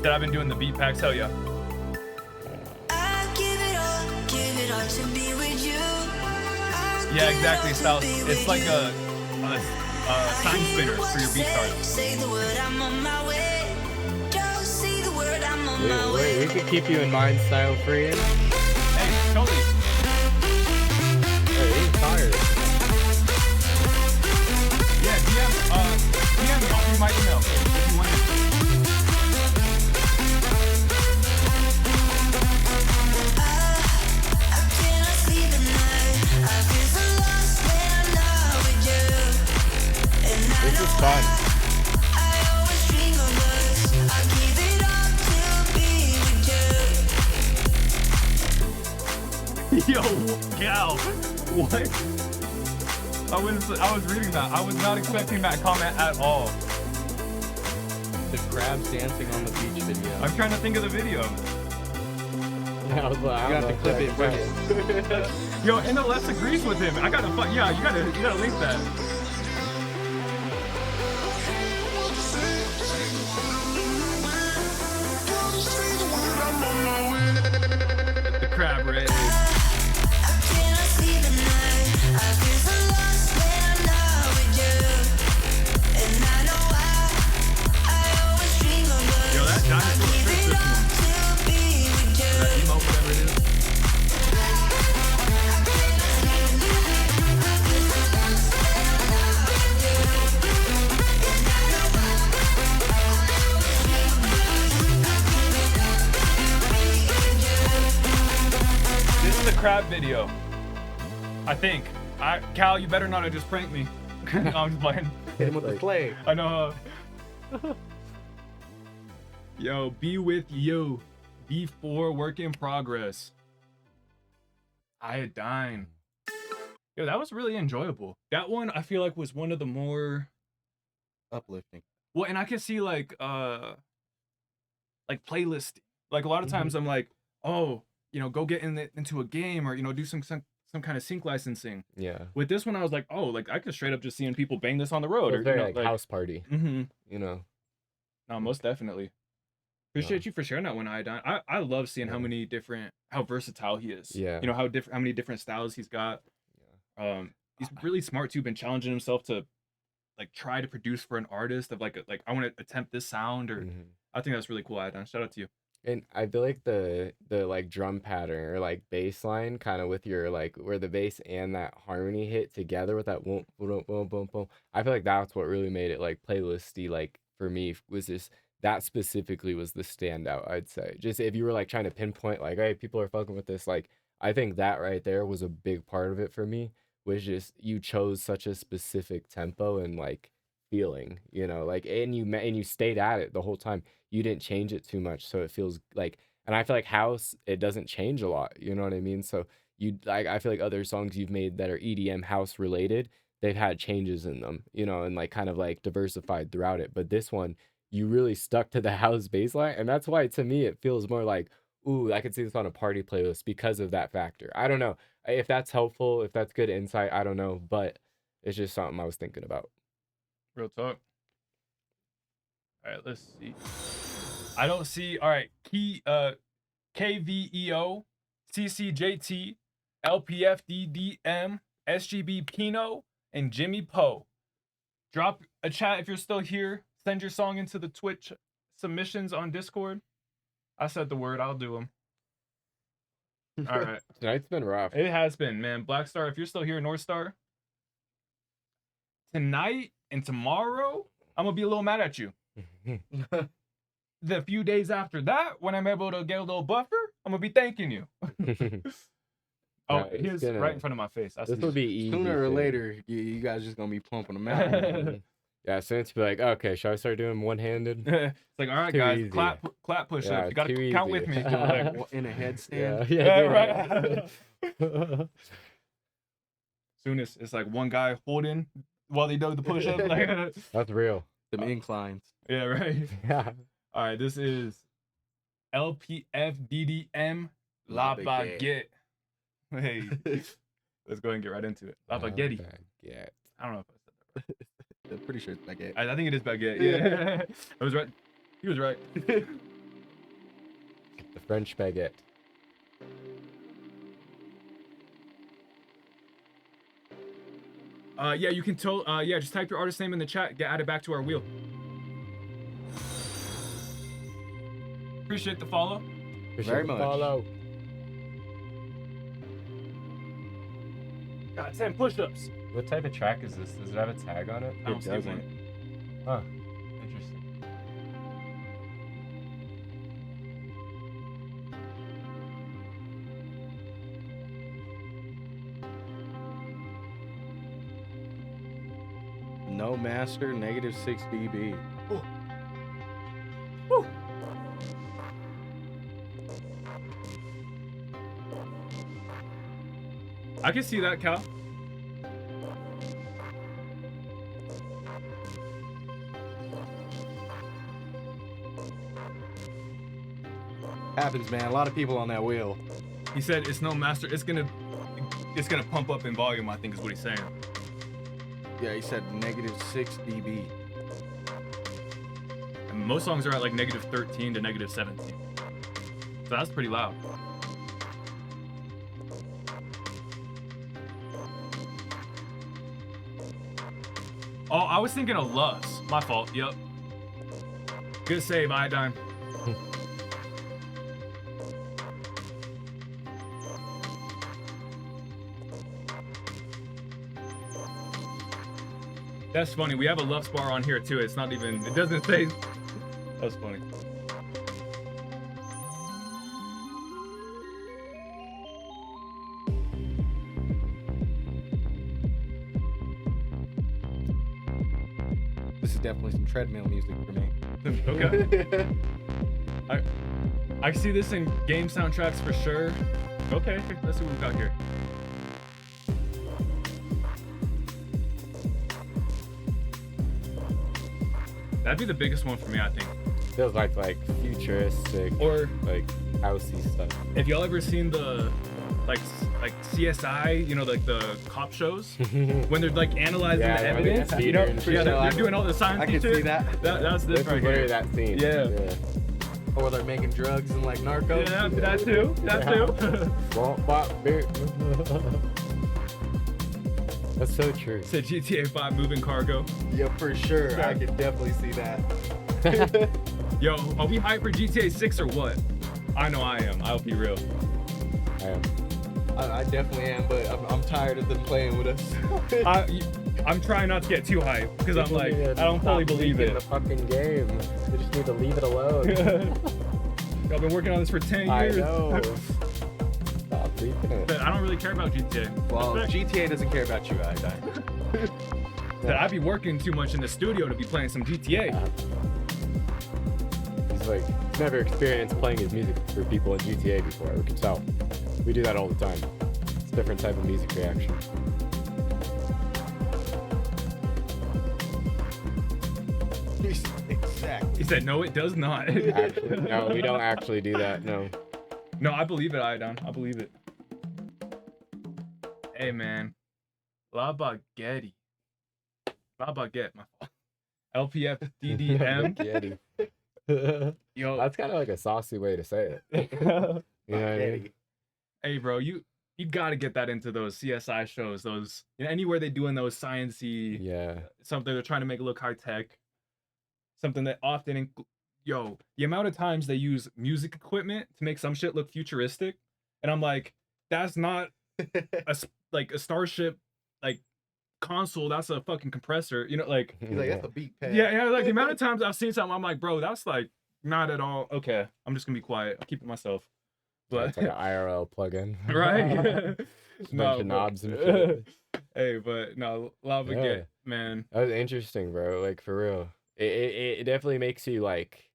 That I've been doing the beat packs, hell yeah. Give it all to be with you. Yeah, exactly, Styles. It's like a sign spinner for your beat card. Say the word, I'm on my way. Don't say the word, I'm on my way. We could keep you in mind, style free. Hey, totally. Hey, he's tired. Yeah, DM me through my email if you want it. I cannot sleep at night. I feel so lost when I'm not with you. And I This is fun. I always dream of us. I give it up to be with you. Yo, gal, what? I was reading that. I was not expecting that comment at all. The crabs dancing on the beach video. I'm trying to think of the video. I was like, You got to clip it, bring it. Yo, NLS agrees with him. I gotta yeah, you gotta link that. The crab raid. I cannot sleep at night. I feel so lost when I'm not with you. And I know I always dream of us. Yo, that dinosaur I give fits it this up one. to be with you. That emote, whatever it is. This is the crab video. I think. Cal, you better not have just pranked me. No, I'm just playing. Hit him with the play. I know. Yo, Be With You. V4 Work in Progress. Iodine. Yo, that was really enjoyable. That one I feel like was one of the more Uplifting. well, and I can see like playlist. Like a lot of times I'm like, oh, you know, go get into a game or, you know, do some kind of sync licensing. Yeah. With this one, I was like, oh, like I could straight up just seeing people bang this on the road. It was very you know, like house party. Mm-hmm. You know. No, most definitely. Appreciate you for sharing that one, Iodine. I love seeing how versatile he is. Yeah. You know, how many different styles he's got. He's really smart too, been challenging himself to like try to produce for an artist of like I want to attempt this sound or I think that's really cool, Iodine. Shout out to you. And I feel like the like drum pattern or like bass line kind of with your like where the bass and that harmony hit together with that boom boom boom boom boom. I feel like that's what really made it like playlisty. Like for me was just that specifically was the standout. I'd say just if you were like trying to pinpoint like hey people are fucking with this, like I think that right there was a big part of it for me. Was just you chose such a specific tempo and like feeling, you know, like and you stayed at it the whole time. You didn't change it too much, so it feels like, and I feel like house, it doesn't change a lot, you know what I mean? So you like I feel like other songs you've made that are EDM house related, they've had changes in them, you know, and like kind of like diversified throughout it. But this one, you really stuck to the house bass line, and that's why to me it feels more like, ooh, I could see this on a party playlist because of that factor. I don't know if that's helpful, if that's good insight, I don't know, but it's just something I was thinking about. Real talk. All right, let's see. I don't see. All right, KVEO, CCJT, LPFDDM, SGB Pino, and Jimmy Poe. Drop a chat if you're still here. Send your song into the Twitch submissions on Discord. I said the word. I'll do them. All right. Tonight's been rough. It has been, man. Black Star, if you're still here, North Star. Tonight and tomorrow, I'm going to be a little mad at you. The few days after that, when I'm able to get a little buffer, I'm going to be thanking you. Oh, Right, he it's is gonna- right in front of my face. I This see. would be easy. Sooner or too. later, you guys just gonna be pumping them out. Yeah, so it's be like, okay, should I start doing one-handed? It's like, all right, Too guys, easy. clap push-ups. Yeah, You gotta too count easy. with me. Like in a headstand. Yeah, right. Soon as it's like one guy holding while they do the push-up. Like, That's real. Them inclines. yeah, right. Yeah. All right, this is LPFDDM La La Baguette. Baguette. Hey, let's go ahead and get right into it. La Baguette. Baguette. I don't know if I said that right. I'm pretty sure it's baguette. I think it is baguette. Yeah, I was right. He was right. The French baguette. Yeah, you can tell. Yeah, just type your artist name in the chat. Get added back to our wheel. Appreciate the follow. Very much. Follow. Got 10 push-ups. What type of track is this? Does it have a tag on it? I don't see doesn't. one. Huh. Interesting. No master, -6 dB. Woo. I can see that, Cal. Happens, man. A lot of people on that wheel. He said it's no master. It's gonna pump up in volume. I think is what he's saying. Yeah, he said -6 dB. And most songs are at like -13 to -17. So that's pretty loud. Oh, I was thinking of Luz. My fault. Yep. Good save, Iodine. That's funny. We have a Lux bar on here too. It's not even. It doesn't say. That's funny. This is definitely some treadmill music for me. Okay. I see this in game soundtracks for sure. Okay, let's see what we've got here. That'd be the biggest one for me, I think. Feels like futuristic or like housey stuff. If y'all ever seen the like CSI, you know, like the cop shows when they're like analyzing the evidence, you know, they're doing all the science. I can shit. see that. That's this right here. That scene. Yeah. Or they're making drugs and like narcos. Yeah, that too. That too. That's so true. Said GTA 5 moving cargo. Yeah, for sure. I could definitely see that. Yo, are we hyped for GTA 6 or what? I know I am. I'll be real. I am. I definitely am, but I'm tired of them playing with us. I'm trying not to get too hyped because I'm like, I don't fully believe it. The fucking game. They just need to leave it alone. I've been working on this for 10 years. I know. Stop leaking it. But I don't really care about GTA. Well, GTA doesn't care about you, Iodine. That I'd be working too much in the studio to be playing some GTA. He's like, he's never experienced playing his music for people in GTA before. We can tell. We do that all the time. It's a different type of music reaction. Exactly. He said, no, it does not. Actually, no, we don't actually do that. No. No, I believe it, Iodine. I believe it. Hey, man. La Baguette. La Baguette, my fault. LPFDDM. Yo, that's kind of like a saucy way to say it. You know what I mean? Hey, bro, you gotta get that into those CSI shows. Those, you know, anywhere they doing those sciencey, something they're trying to make it look high tech. Something that often, yo, the amount of times they use music equipment to make some shit look futuristic, and I'm like, that's not a Starship like console. That's a fucking compressor. You know, like he's like, that's a beat pad. Yeah, like the amount of times I've seen something, I'm like, bro, that's like not at all. Okay, I'm just gonna be quiet. I'll keep it myself. But It's like an IRL plugin. right? Just a bunch of but- knobs and shit. Hey, but no, Lava Yeah. Get, man. That was interesting, bro. Like, for real. It definitely makes you, like,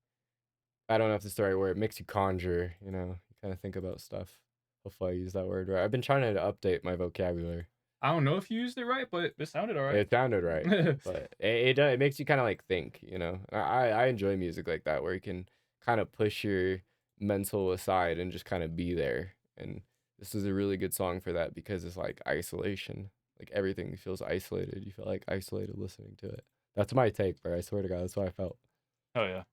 I don't know if it's the right word. It makes you conjure, you know? You kind of think about stuff. Hopefully I use that word right. I've been trying to update my vocabulary. I don't know if you used it right, but it sounded all right. It sounded right. But it makes you kind of, like, think, you know? I enjoy music like that, where you can kind of push your mental aside and just kind of be there. And this is a really good song for that because it's, like, isolation. Like, everything feels isolated. You feel, like, isolated listening to it. That's my take, bro. I swear to God, that's what I felt. Oh yeah.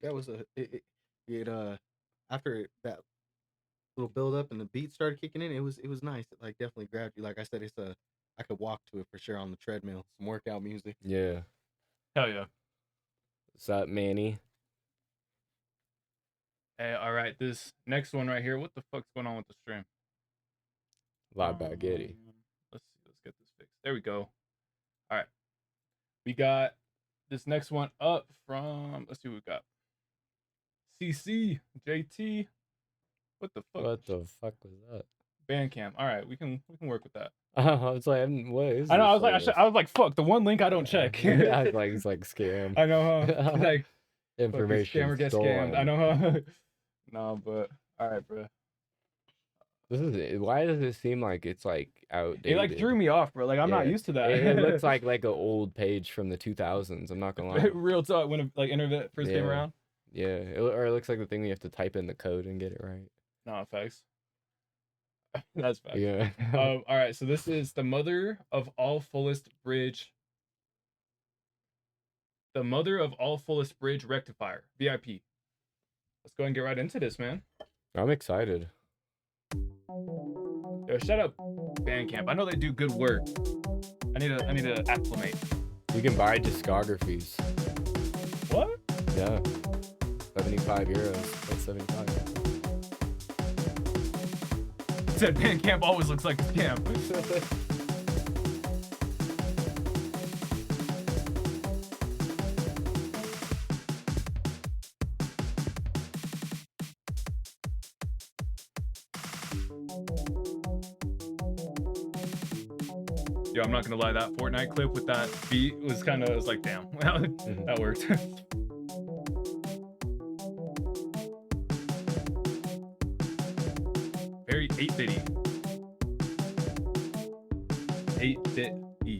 That was after that little build up and the beat started kicking in, it was nice. It like definitely grabbed you. Like I said, I could walk to it for sure on the treadmill. Some workout music. Yeah. Hell yeah. What's up, Manny? Hey, all right. This next one right here. What the fuck's going on with the stream? La Baguette. Let's see. Let's get this fixed. There we go. All right. We got this next one up from. Let's see what we got. CC JT. What the fuck? What the fuck was that? Bandcamp. All right, we can work with that. I was like, what is? I know. this I was like, fuck. The one link I don't check. I was like, it's like scam. I know. Huh? Like Information scammer gets stolen. scammed. I know. Huh? No, but all right, bro. This is why does it seem like it's like outdated? It like threw me off, bro. Like I'm not Yeah. used to that. It looks like an old page from the 2000s. I'm not gonna lie. Real talk. When like internet first came Yeah. around. Yeah, or it looks like the thing where you have to type in the code and get it right. No, facts. That's facts. Yeah. All right, so this is the mother of all fullest bridge. The mother of all fullest bridge rectifier, VIP. Let's go and get right into this, man. I'm excited. Yo, shout out Bandcamp. I know they do good work. I need to acclimate. You can buy discographies. What? Yeah. 75 euros. That's 75. Said Bandcamp always looks like a scam. Yo, I'm not gonna lie, that Fortnite clip with that beat was kind of, like, damn, that worked. Very 8-bitty. 8-bit-y.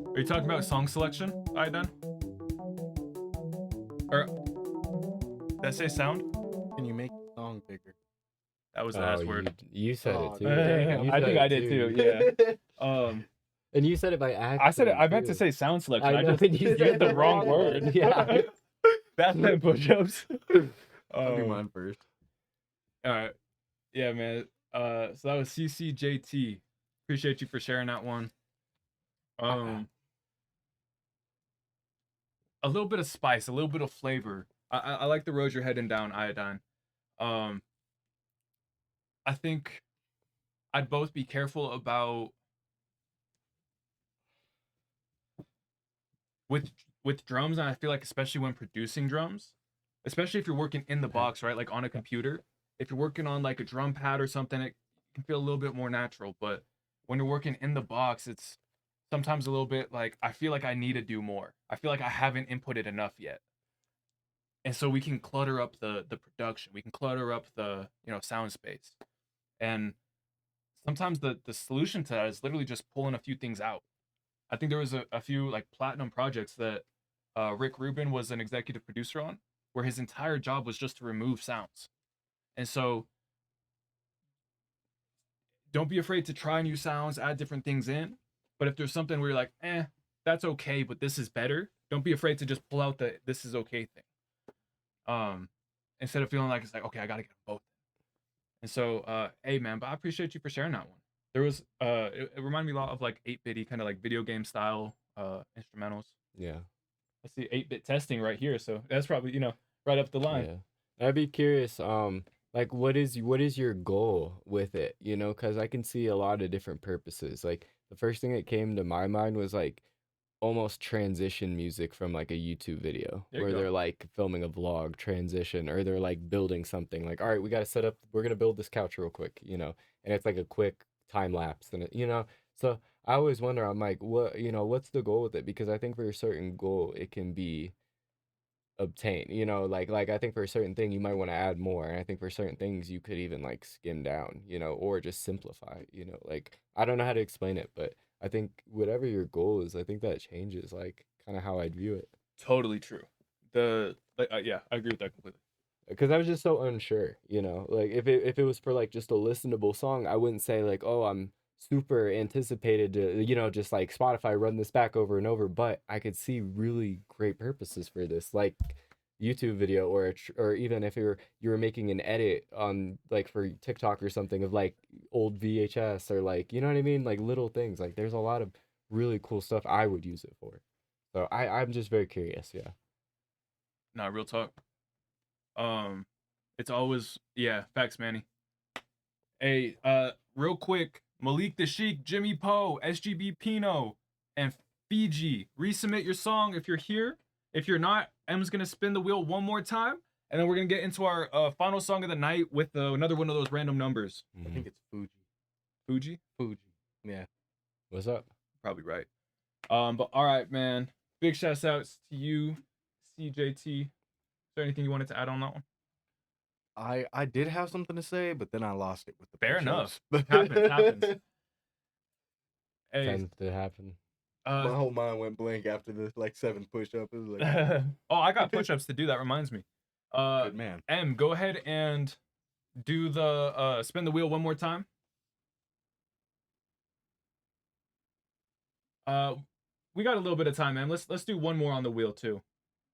Are you talking about song selection, Idan? Or did I say sound? Can you make the song bigger? That was the last word. You said it too. I think I did too. Yeah. And you said it by accident. I said it. I meant too. to say sound selection. I I know, just and you did the wrong word. Yeah. Batman push-ups. I'll do mine first. All right. Yeah, man. So that was CCJT. Appreciate you for sharing that one. A little bit of spice, a little bit of flavor. I like the road you're heading down, Iodine. I think I'd both be careful about with drums, and I feel like especially when producing drums, especially if you're working in the box, right? Like on a computer. If you're working on like a drum pad or something, it can feel a little bit more natural. But when you're working in the box, it's sometimes a little bit like I feel like I need to do more. I feel like I haven't inputted enough yet. And so we can clutter up the production. We can clutter up the, sound space. And sometimes the solution to that is literally just pulling a few things out. I think there was a few like platinum projects that Rick Rubin was an executive producer on, where his entire job was just to remove sounds. And so don't be afraid to try new sounds, add different things in. But if there's something where you're like, that's okay, but this is better, don't be afraid to just pull out the this is okay thing. Instead of feeling like it's like, okay, I gotta get both. And so, hey man, but I appreciate you for sharing that one. There was it reminded me a lot of like 8-bitty kind of like video game style instrumentals. Yeah. Let's see 8-bit testing right here. So that's probably, right up the line. Yeah. I'd be curious, like what is your goal with it? You know, because I can see a lot of different purposes. Like the first thing that came to my mind was like almost transition music from like a YouTube video There you where go. they're like filming a vlog transition, or they're like building something like, all right, we got to set up, we're going to build this couch real quick, you know, and it's like a quick time lapse and you know, so I always wonder, I'm like, what, you know, what's the goal with it? Because I think for a certain goal, it can be obtained, you know, like I think for a certain thing, you might want to add more. And I think for certain things, you could even like skim down, you know, or just simplify, you know, like, I don't know how to explain it, but I think whatever your goal is, I think that changes like kind of how I'd view it. Totally true. Yeah, I agree with that completely. Because I was just so unsure, you know, like if it was for like just a listenable song, I wouldn't say like, oh, I'm super anticipated to, you know, just like Spotify run this back over and over, but I could see really great purposes for this, like YouTube video, or even if you were making an edit on like for TikTok or something of like old VHS, or like, you know what I mean, like little things. Like there's a lot of really cool stuff I would use it for. So I'm just very curious. Yeah. Nah, real talk. It's always, yeah, facts, Manny. Hey, real quick, Malik the Sheik, Jimmy Poe, SGB Pino, and Fiji, resubmit your song if you're here. If you're not, M's gonna spin the wheel one more time, and then we're gonna get into our final song of the night with another one of those random numbers. I think it's Fuji. Fuji? Fuji. Yeah. What's up? Probably right. But all right, man. Big shouts outs to you, CJT. Is there anything you wanted to add on that one? I did have something to say, but then I lost it with the Fair push-ups. enough. Happens. Hey, Tends to happen. My whole mind went blank after the like 7 push-up. It was like, oh, I got push-ups to do. That reminds me. good man. M, go ahead and do the spin the wheel one more time. We got a little bit of time, man. Let's do one more on the wheel too,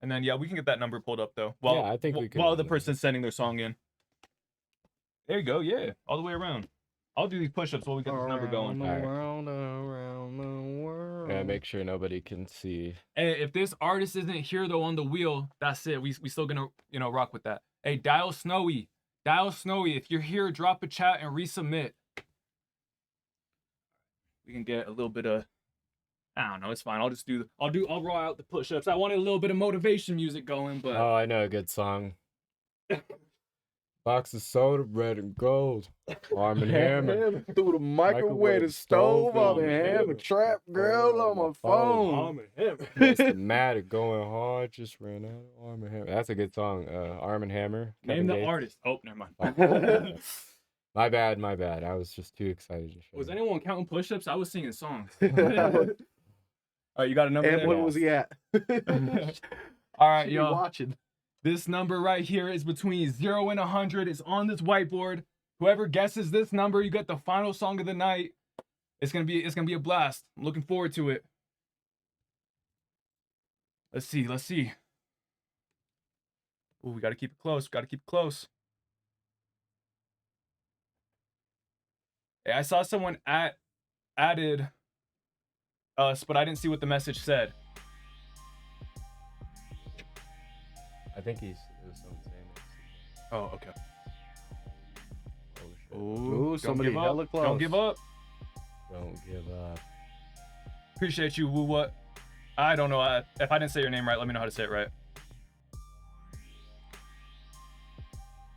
and then yeah, we can get that number pulled up though. While, Yeah, I think we can. while the person's sending their song in. There you go. Yeah, all the way around. I'll do these push-ups while we get this number going. Around the world. Yeah, make sure nobody can see. Hey, if this artist isn't here though on the wheel, that's it. We still gonna rock with that. Hey, Dial Snowy. If you're here, drop a chat and resubmit. We can get a little bit of, I don't know, it's fine. I'll roll out the push-ups. I wanted a little bit of motivation music going, but Oh, I know a good song. Box of soda, red and gold. Arm and Hammer. Through the microwave, the stove, Arm and Hammer. Trap girl on my phone. Arm and Hammer. What's the matter? Going hard, just ran out of Arm and Hammer. That's a good song. Arm and Hammer. Name Kevin the Gates. artist. Oh, never mind. My bad. I was just too excited to show. Was anyone counting push-ups? I was singing songs. All right, you got a number And there? what was he at? All right, Should be y'all. watching. This number right here is between 0 and 100. It's on this whiteboard. Whoever guesses this number, you get the final song of the night. It's gonna be a blast. I'm looking forward to it. Let's see. Ooh, we gotta keep it close. Hey, I saw someone added us, but I didn't see what the message said. I think it was someone saying it. Oh, okay. Ooh, somebody give up. hella close. Don't give up. Don't give up. Appreciate you, Woo What. I don't know. If I didn't say your name right, let me know how to say it right.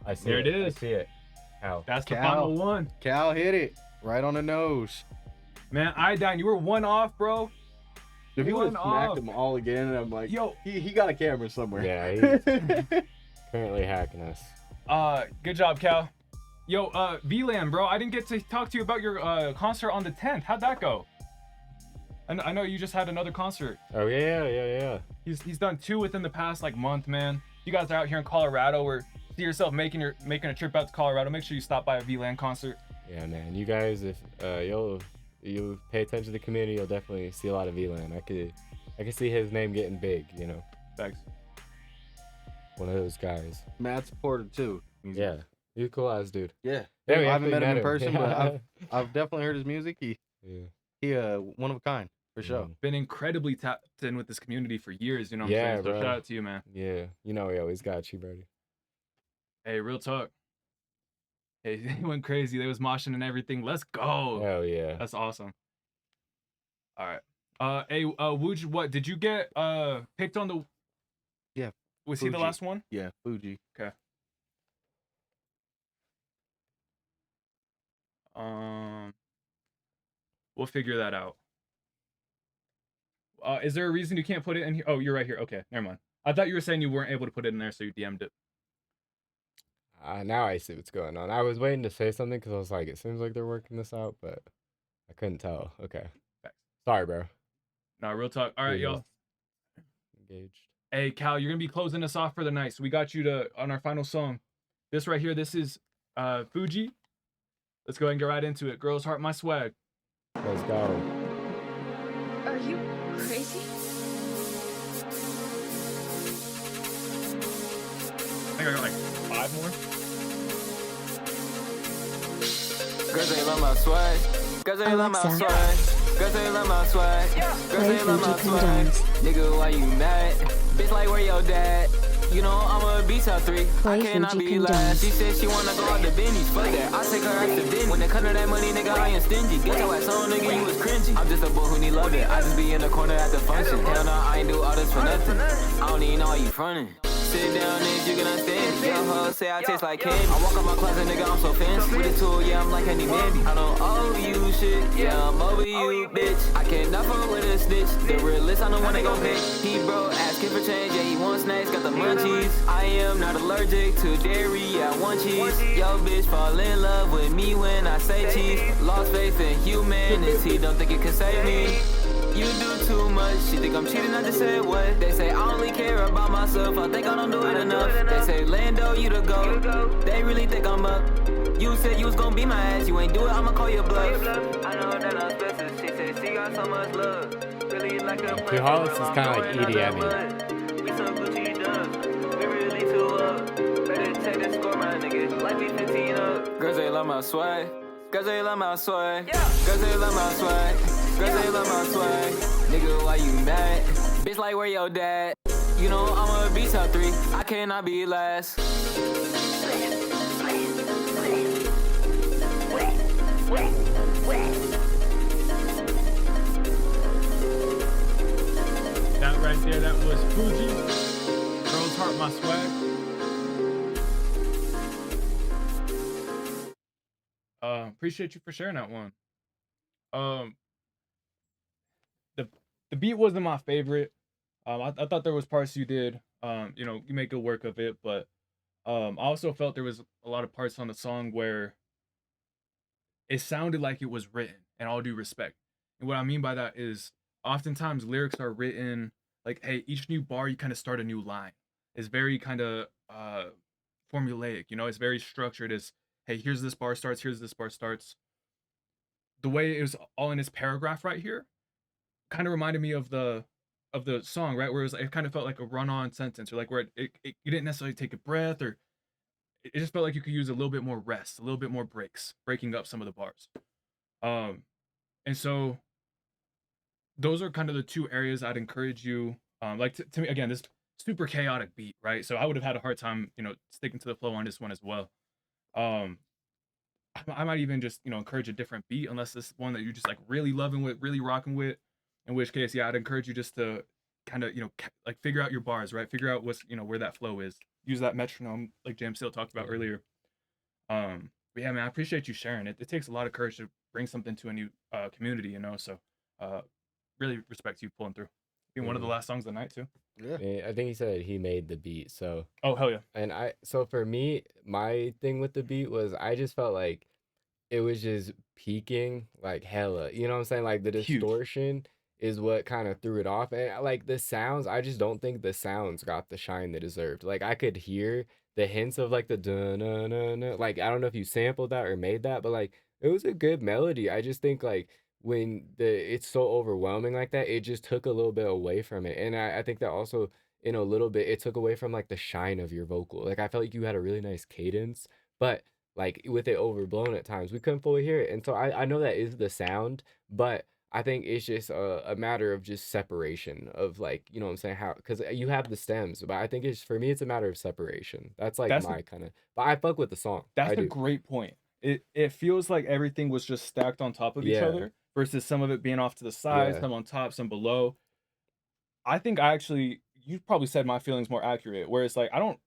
I see There it. it is. I see it. How? That's the Cal. final one. Cal hit it right on the nose. Man, Iodine, you were one off, bro. If he would have One smacked off. them all again, I'm like, Yo. he got a camera somewhere. Yeah, he's currently hacking us. Good job, Cal. Yo, VLAN, bro, I didn't get to talk to you about your concert on the 10th. How'd that go? I know you just had another concert. Oh yeah. He's done 2 within the past like month, man. You guys are out here in Colorado, or see yourself making a trip out to Colorado. Make sure you stop by a VLAN concert. Yeah, man. You guys, if you pay attention to the community, you'll definitely see a lot of VLAN. I could see his name getting big, you know. Thanks. One of those guys. Mad supporter too. Yeah. He's a cool ass dude. Yeah. Yeah, we I haven't actually met him in met him. person, but I've definitely heard his music. He one of a kind. For sure. Been incredibly tapped in with this community for years, you know what I'm Yeah, saying? So bro. shout out to you, man. Yeah, you know we always got you, buddy. Hey, real talk. Hey, they went crazy. They was moshing and everything. Let's go. Hell yeah. That's awesome. All right. Hey, Wooj, what did you get picked on the? Yeah. Was he the Fuji. last one? Yeah, Fuji. Okay. We'll figure that out. Is there a reason you can't put it in here? Oh, you're right here. Okay, never mind. I thought you were saying you weren't able to put it in there, so you DM'd it. Now I see what's going on. I was waiting to say something because I was like, it seems like they're working this out, but I couldn't tell. Okay. Sorry, bro. No, real talk. All right, y'all. Engaged. Hey, Cal, you're gonna be closing us off for the night, so we got you to on our final song. This right here, this is Fuji. Let's go ahead and get right into it. Girls Heart My Swag. Let's go. Are you crazy? I think I got like 5 more. Girls ain't love my swag. Girls ain't love my swag. Girls ain't love my swag. Girls ain't love my swag. Nigga, why you mad? Bitch, like where your dad? You know I'm a beat top 3. I cannot be last. She said she wanna go out to Benny's. Fuck that. I take her out to dinner. When they cut her that money, nigga, I ain't stingy. Get your ass on, nigga, you was cringy. I'm just a boy who need love it. I just be in the corner at the function. Hell no, I ain't do all this for nothing. I don't even know why you frontin'. Sit down if you can understand it. Young hoes say I taste like candy. I walk out my closet, nigga, I'm so fancy. With a tool, yeah, I'm like Henny Mandy. I don't owe you shit, yeah, I'm over you, bitch. I can't not fuck with a snitch. The realist, I know when they gon' pick. He broke, asking for change, yeah, he wants snacks, got the munchies. I am not allergic to dairy, yeah, I want cheese. Yo, bitch, fall in love with me when I say cheese. Lost faith in humanity, don't think it can save me. You do too much, she think I'm cheating, I just said what? They say I only care about myself, I think I don't do it enough. They say Lando, you the GOAT, they really think I'm up. You said you was gonna be my ass, you ain't do it, I'ma call you bluff. I know that I'm special, she said she got so much love. Really like a Two Hollis is kind of like EDM. We some Gucci dubs, we really too up. Better take the score, my nigga, like we 15 up. Girls ain't love my swag, girls ain't love my swag, girls ain't love my swag. Girls ain't love my swag. Nigga, why you mad? Bitch, like where your dad? You know I'm a beat top 3. I cannot be last. That right there, that was Fuji. Girls Heart My Swag. Appreciate you for sharing that one. The beat wasn't my favorite. I thought there was parts you did. You know, you make good work of it, but I also felt there was a lot of parts on the song where it sounded like it was written, in all due respect. And what I mean by that is oftentimes lyrics are written like, hey, each new bar you kind of start a new line. It's very kind of formulaic, you know, it's very structured. It's, hey, here's this bar starts, here's this bar starts. The way it was all in this paragraph right here kind of reminded me of the song, right? Where it was, it kind of felt like a run-on sentence, or like where you didn't necessarily take a breath, or it just felt like you could use a little bit more rest, a little bit more breaks, breaking up some of the bars. And so those are kind of the 2 areas I'd encourage you. Like to me, again, this super chaotic beat, right? So I would have had a hard time, you know, sticking to the flow on this one as well. I might even just, you know, encourage a different beat, unless it's one that you're just like really loving with, really rocking with. In which case, yeah, I'd encourage you just to kind of, you know, like figure out your bars, right? Figure out what's, you know, where that flow is. Use that metronome like JMCL talked about earlier. But yeah, man, I appreciate you sharing it. It takes a lot of courage to bring something to a new community, you know. So really respect you pulling through. Being one of the last songs of the night too. Yeah, I think he said he made the beat. So oh hell yeah. And so for me, my thing with the beat was I just felt like it was just peaking like hella. You know what I'm saying? Like the distortion is what kind of threw it off. And like the sounds, I just don't think the sounds got the shine they deserved. Like I could hear the hints of like the dun-na-na-na. Like I don't know if you sampled that or made that, but like it was a good melody. I just think like when it's so overwhelming like that, it just took a little bit away from it. And I think that also in a little bit it took away from like the shine of your vocal. Like I felt like you had a really nice cadence, but like with it overblown at times, we couldn't fully hear it. And so I know that is the sound, but I think it's just a matter of just separation of like, you know what I'm saying? How, because you have the stems, but I think it's, for me, it's a matter of separation. That's like That's my kind of, but I fuck with the song. That's I a do. great point. It feels like everything was just stacked on top of each Yeah. other versus some of it being off to the sides, Yeah. some on top, some below. I think you probably said my feelings more accurate, where it's like I don't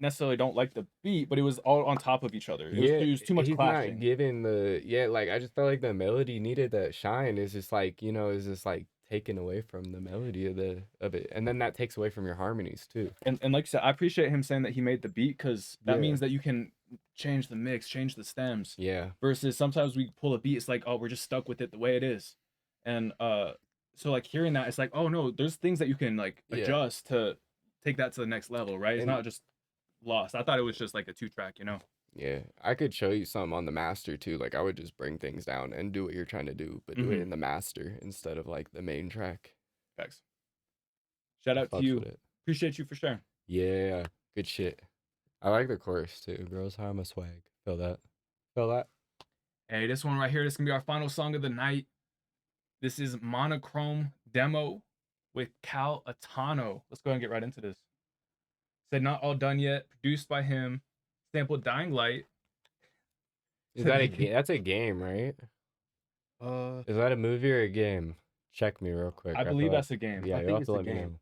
necessarily don't like the beat, but it was all on top of each other. It was too much he's clashing. not giving like I just felt like the melody needed that shine. It's just like, you know, it's just like taken away from the melody of it, and then that takes away from your harmonies too. And like you said, I appreciate him saying that he made the beat, because that Yeah. means that you can change the mix, change the stems. Yeah. Versus sometimes we pull a beat, it's like, oh, we're just stuck with it the way it is. And so like hearing that, it's like, oh no, there's things that you can like Yeah. adjust to take that to the next level, right? It's And- not just lost. I thought it was just like a 2-track, you know. Yeah, I could show you some on the master too. Like I would just bring things down and do what you're trying to do, but do it Mhm. in the master instead of like the main track. Thanks. Shout out to Fucks you. with it. Appreciate you for sharing. Yeah, good shit. I like the chorus too. Girls, how I'm a swag. Feel that? Feel that? Hey, this one right here, this is gonna be our final song of the night. This is Monochrome Demo with Cal Atano. Let's go ahead and get right into this. Said not all done yet, produced by him, sampled Dying Light. Is that a game? That's a game, right? Is that a movie or a game? Check me real quick. I believe feel that's like- a game. Yeah, I you'll think have it's to a let me game. know.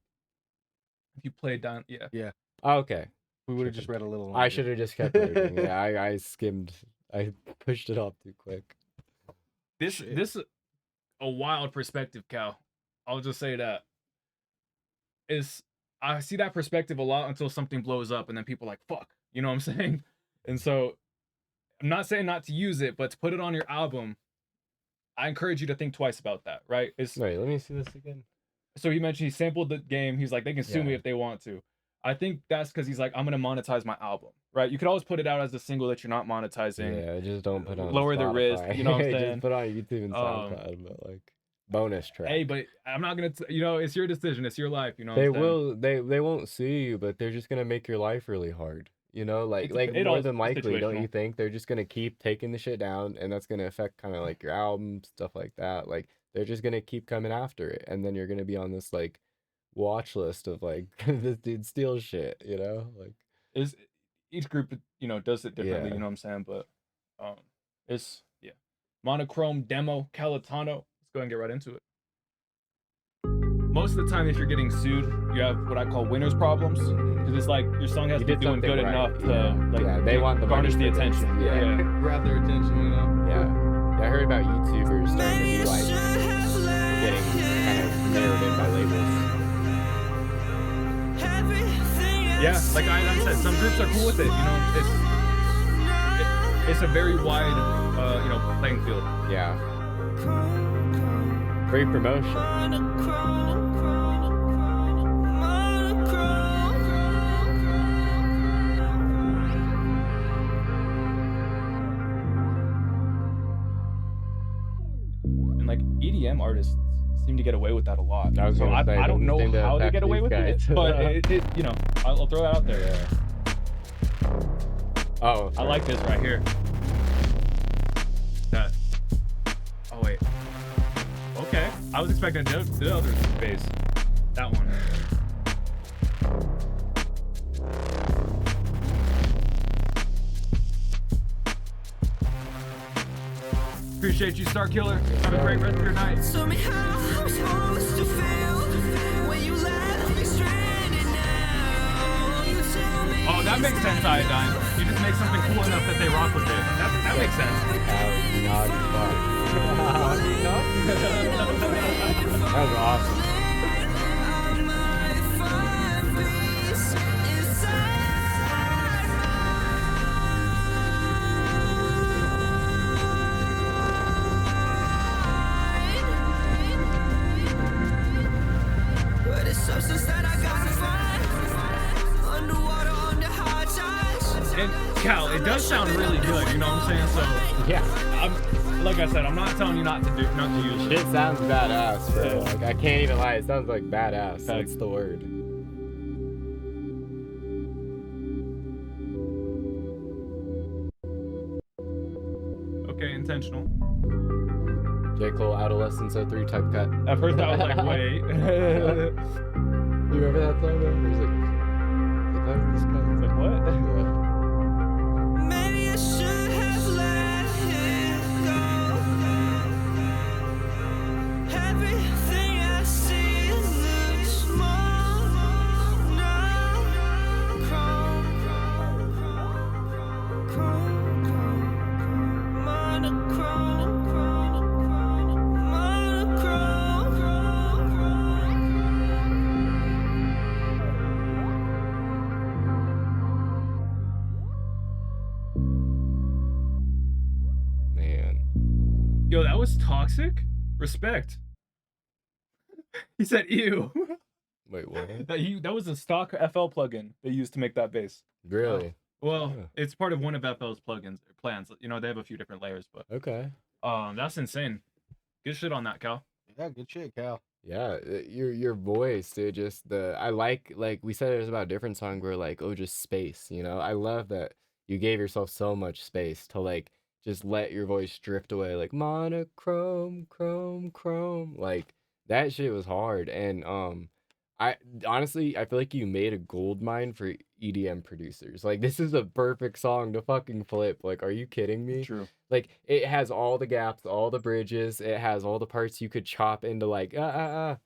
If you played down, yeah. Yeah. Oh, okay. We would have just read a little. I should have just kept reading. Yeah, I skimmed. I pushed it off too quick. This a wild perspective, Cal. I'll just say that. I see that perspective a lot until something blows up and then people are like, fuck. You know what I'm saying? And so I'm not saying not to use it, but to put it on your album, I encourage you to think twice about that, right? Wait, let me see this again. So he mentioned he sampled the game. He's like, they can sue me Yeah. if they want to. I think that's because he's like, I'm gonna monetize my album, right? You could always put it out as a single that you're not monetizing. Yeah, just don't put on lower the risk. Spotify. You know what I'm saying? Just put on YouTube and SoundCloud, but like bonus track. Hey, but I'm not gonna. It's your decision. It's your life. You know. What They I'm saying? will. They won't sue you, but they're just gonna make your life really hard. You know, like it more all- than likely, don't situational. you think? They're just gonna keep taking the shit down, and that's gonna affect kind of like your album stuff like that. Like they're just gonna keep coming after it, and then you're gonna be on this like watch list of like this dude steals shit. You know, like Is each group does it differently. Yeah. You know what I'm saying? But it's Monochrome Demo Calatano. Let's go ahead and get right into it. Most of the time, if you're getting sued, you have what I call winner's problems. Because it's like your song has You to be did doing something good right. enough to Yeah. like Yeah, they want the garnish money the for this. attention. Yeah. Grab their attention, you know. yeah. I heard about YouTubers starting to be like getting kind of narrowed in by labels. Yeah, like I said, some groups are cool with it. You know, it's a very wide, playing field. Yeah. Free promotion. And like EDM artists seem to get away with that a lot. I was So gonna say, I don't doesn't know seem to how they affect get away these with it, guys. but I'll throw that out there. Yeah. Oh, I like this right here. That. Oh wait. Okay, I was expecting the other bass. That one. Appreciate you, Star Killer. Have a great rest of your night. Show me how I'm supposed to feel when you left me stranded now. You tell me. Oh, that makes sense, Iodine. You just make something cool enough that they rock with it. That makes sense. That was awesome. But it's substance that I gotta find underwater under high tides. And Cal, it does sound really good. You know what I'm saying? So yeah, like I said, I'm not telling you not to use it. Shit sounds badass, bro. Like I can't even lie. It sounds like badass. That's the word. Okay, intentional. J. Cole, Adolescence 03 type cut. At first I was like, wait. You remember that song, though? He's like, that was this guy. It's like, what? Maybe I should have let it go. Everything I see looks small now. Man. Yo, that was toxic. Respect. He said, "Ew." Wait, what? That was a stock FL plugin they used to make that bass. Really? Well, Yeah. it's part of one of FL's plugins or plans. You know, they have a few different layers, but Okay. that's insane. Good shit on that, Cal. Yeah, good shit, Cal. Yeah, your voice, dude. Just I like we said it was about a different song where like, oh, just space. You know, I love that you gave yourself so much space to like just let your voice drift away, like monochrome, chrome. Like that shit was hard, and I honestly I feel like you made a gold mine for EDM producers. Like this is a perfect song to fucking flip. Like, are you kidding me? True. Like it has all the gaps, all the bridges. It has all the parts you could chop into like Oh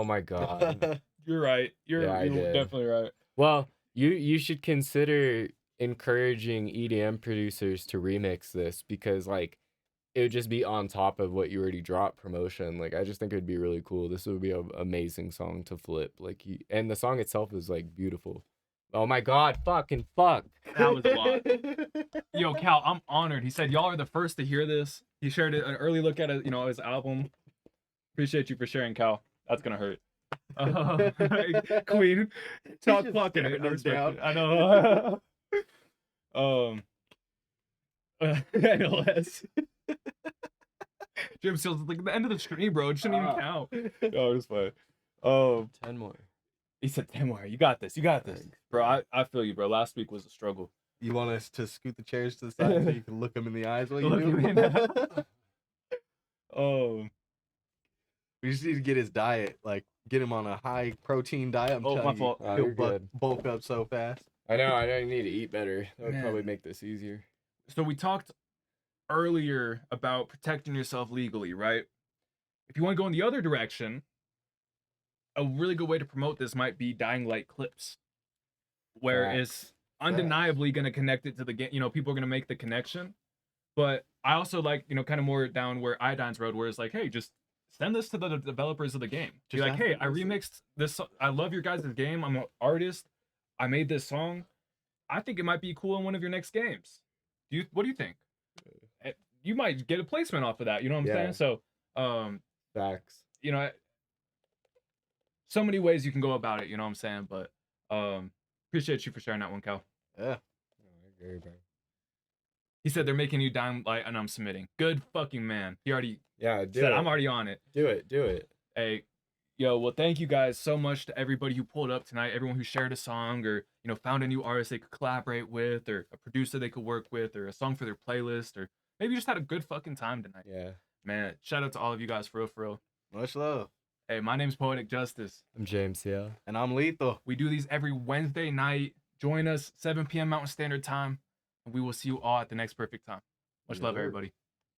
my god. You're right. You're I did. definitely right. Well, you should consider encouraging EDM producers to remix this because like it would just be on top of what you already dropped promotion. Like I just think it'd be really cool. This would be an amazing song to flip. Like and the song itself is like beautiful. Oh my god, fucking fuck. That was a lot. Yo, Cal, I'm honored. He said y'all are the first to hear this. He shared an early look at it, his album. Appreciate you for sharing, Cal. That's gonna hurt. Queen, talk fucking it. I respect it. I know. NLS. JMCL's like the end of the stream, bro. It shouldn't even count. Oh, it's fine. 10 more. He said 10 more. You got this. You got this, bro. I feel you, bro. Last week was a struggle. You want us to scoot the chairs to the side so you can look them in the eyes while you Look do him in it? We just need to get his diet, like get him on a high protein diet. I'm my telling fault. you, Oh, he'll you're good. bulk up so fast. I know you need to eat better. That would Man. probably make this easier. So we talked earlier about protecting yourself legally, right? If you want to go in the other direction, a really good way to promote this might be Dying Light clips, where it's undeniably going to connect it to the game. People are going to make the connection. But I also like, kind of more down where Iodine's road, where it's like, hey, just send this to the developers of the game. Be like, hey, I remixed this. I love your guys' game. I'm an artist. I made this song. I think it might be cool in one of your next games. What do you think? You might get a placement off of that. You know what I'm saying? So, facts. So many ways you can go about it. You know what I'm saying? But appreciate you for sharing that one, Cal. Yeah. I agree, bro. He said they're making you Dying Light, and I'm submitting. Good fucking man. He already do said it. I'm already on it. Do it. Hey, yo, well, thank you guys so much to everybody who pulled up tonight, everyone who shared a song or, found a new artist they could collaborate with or a producer they could work with or a song for their playlist or maybe just had a good fucking time tonight. Yeah. Man, shout out to all of you guys for real. Much love. Hey, my name's Poetic Justus. I'm JMCL. And I'm Lethal. We do these every Wednesday night. Join us, 7 p.m. Mountain Standard Time, and we will see you all at the next perfect time. Much love, everybody.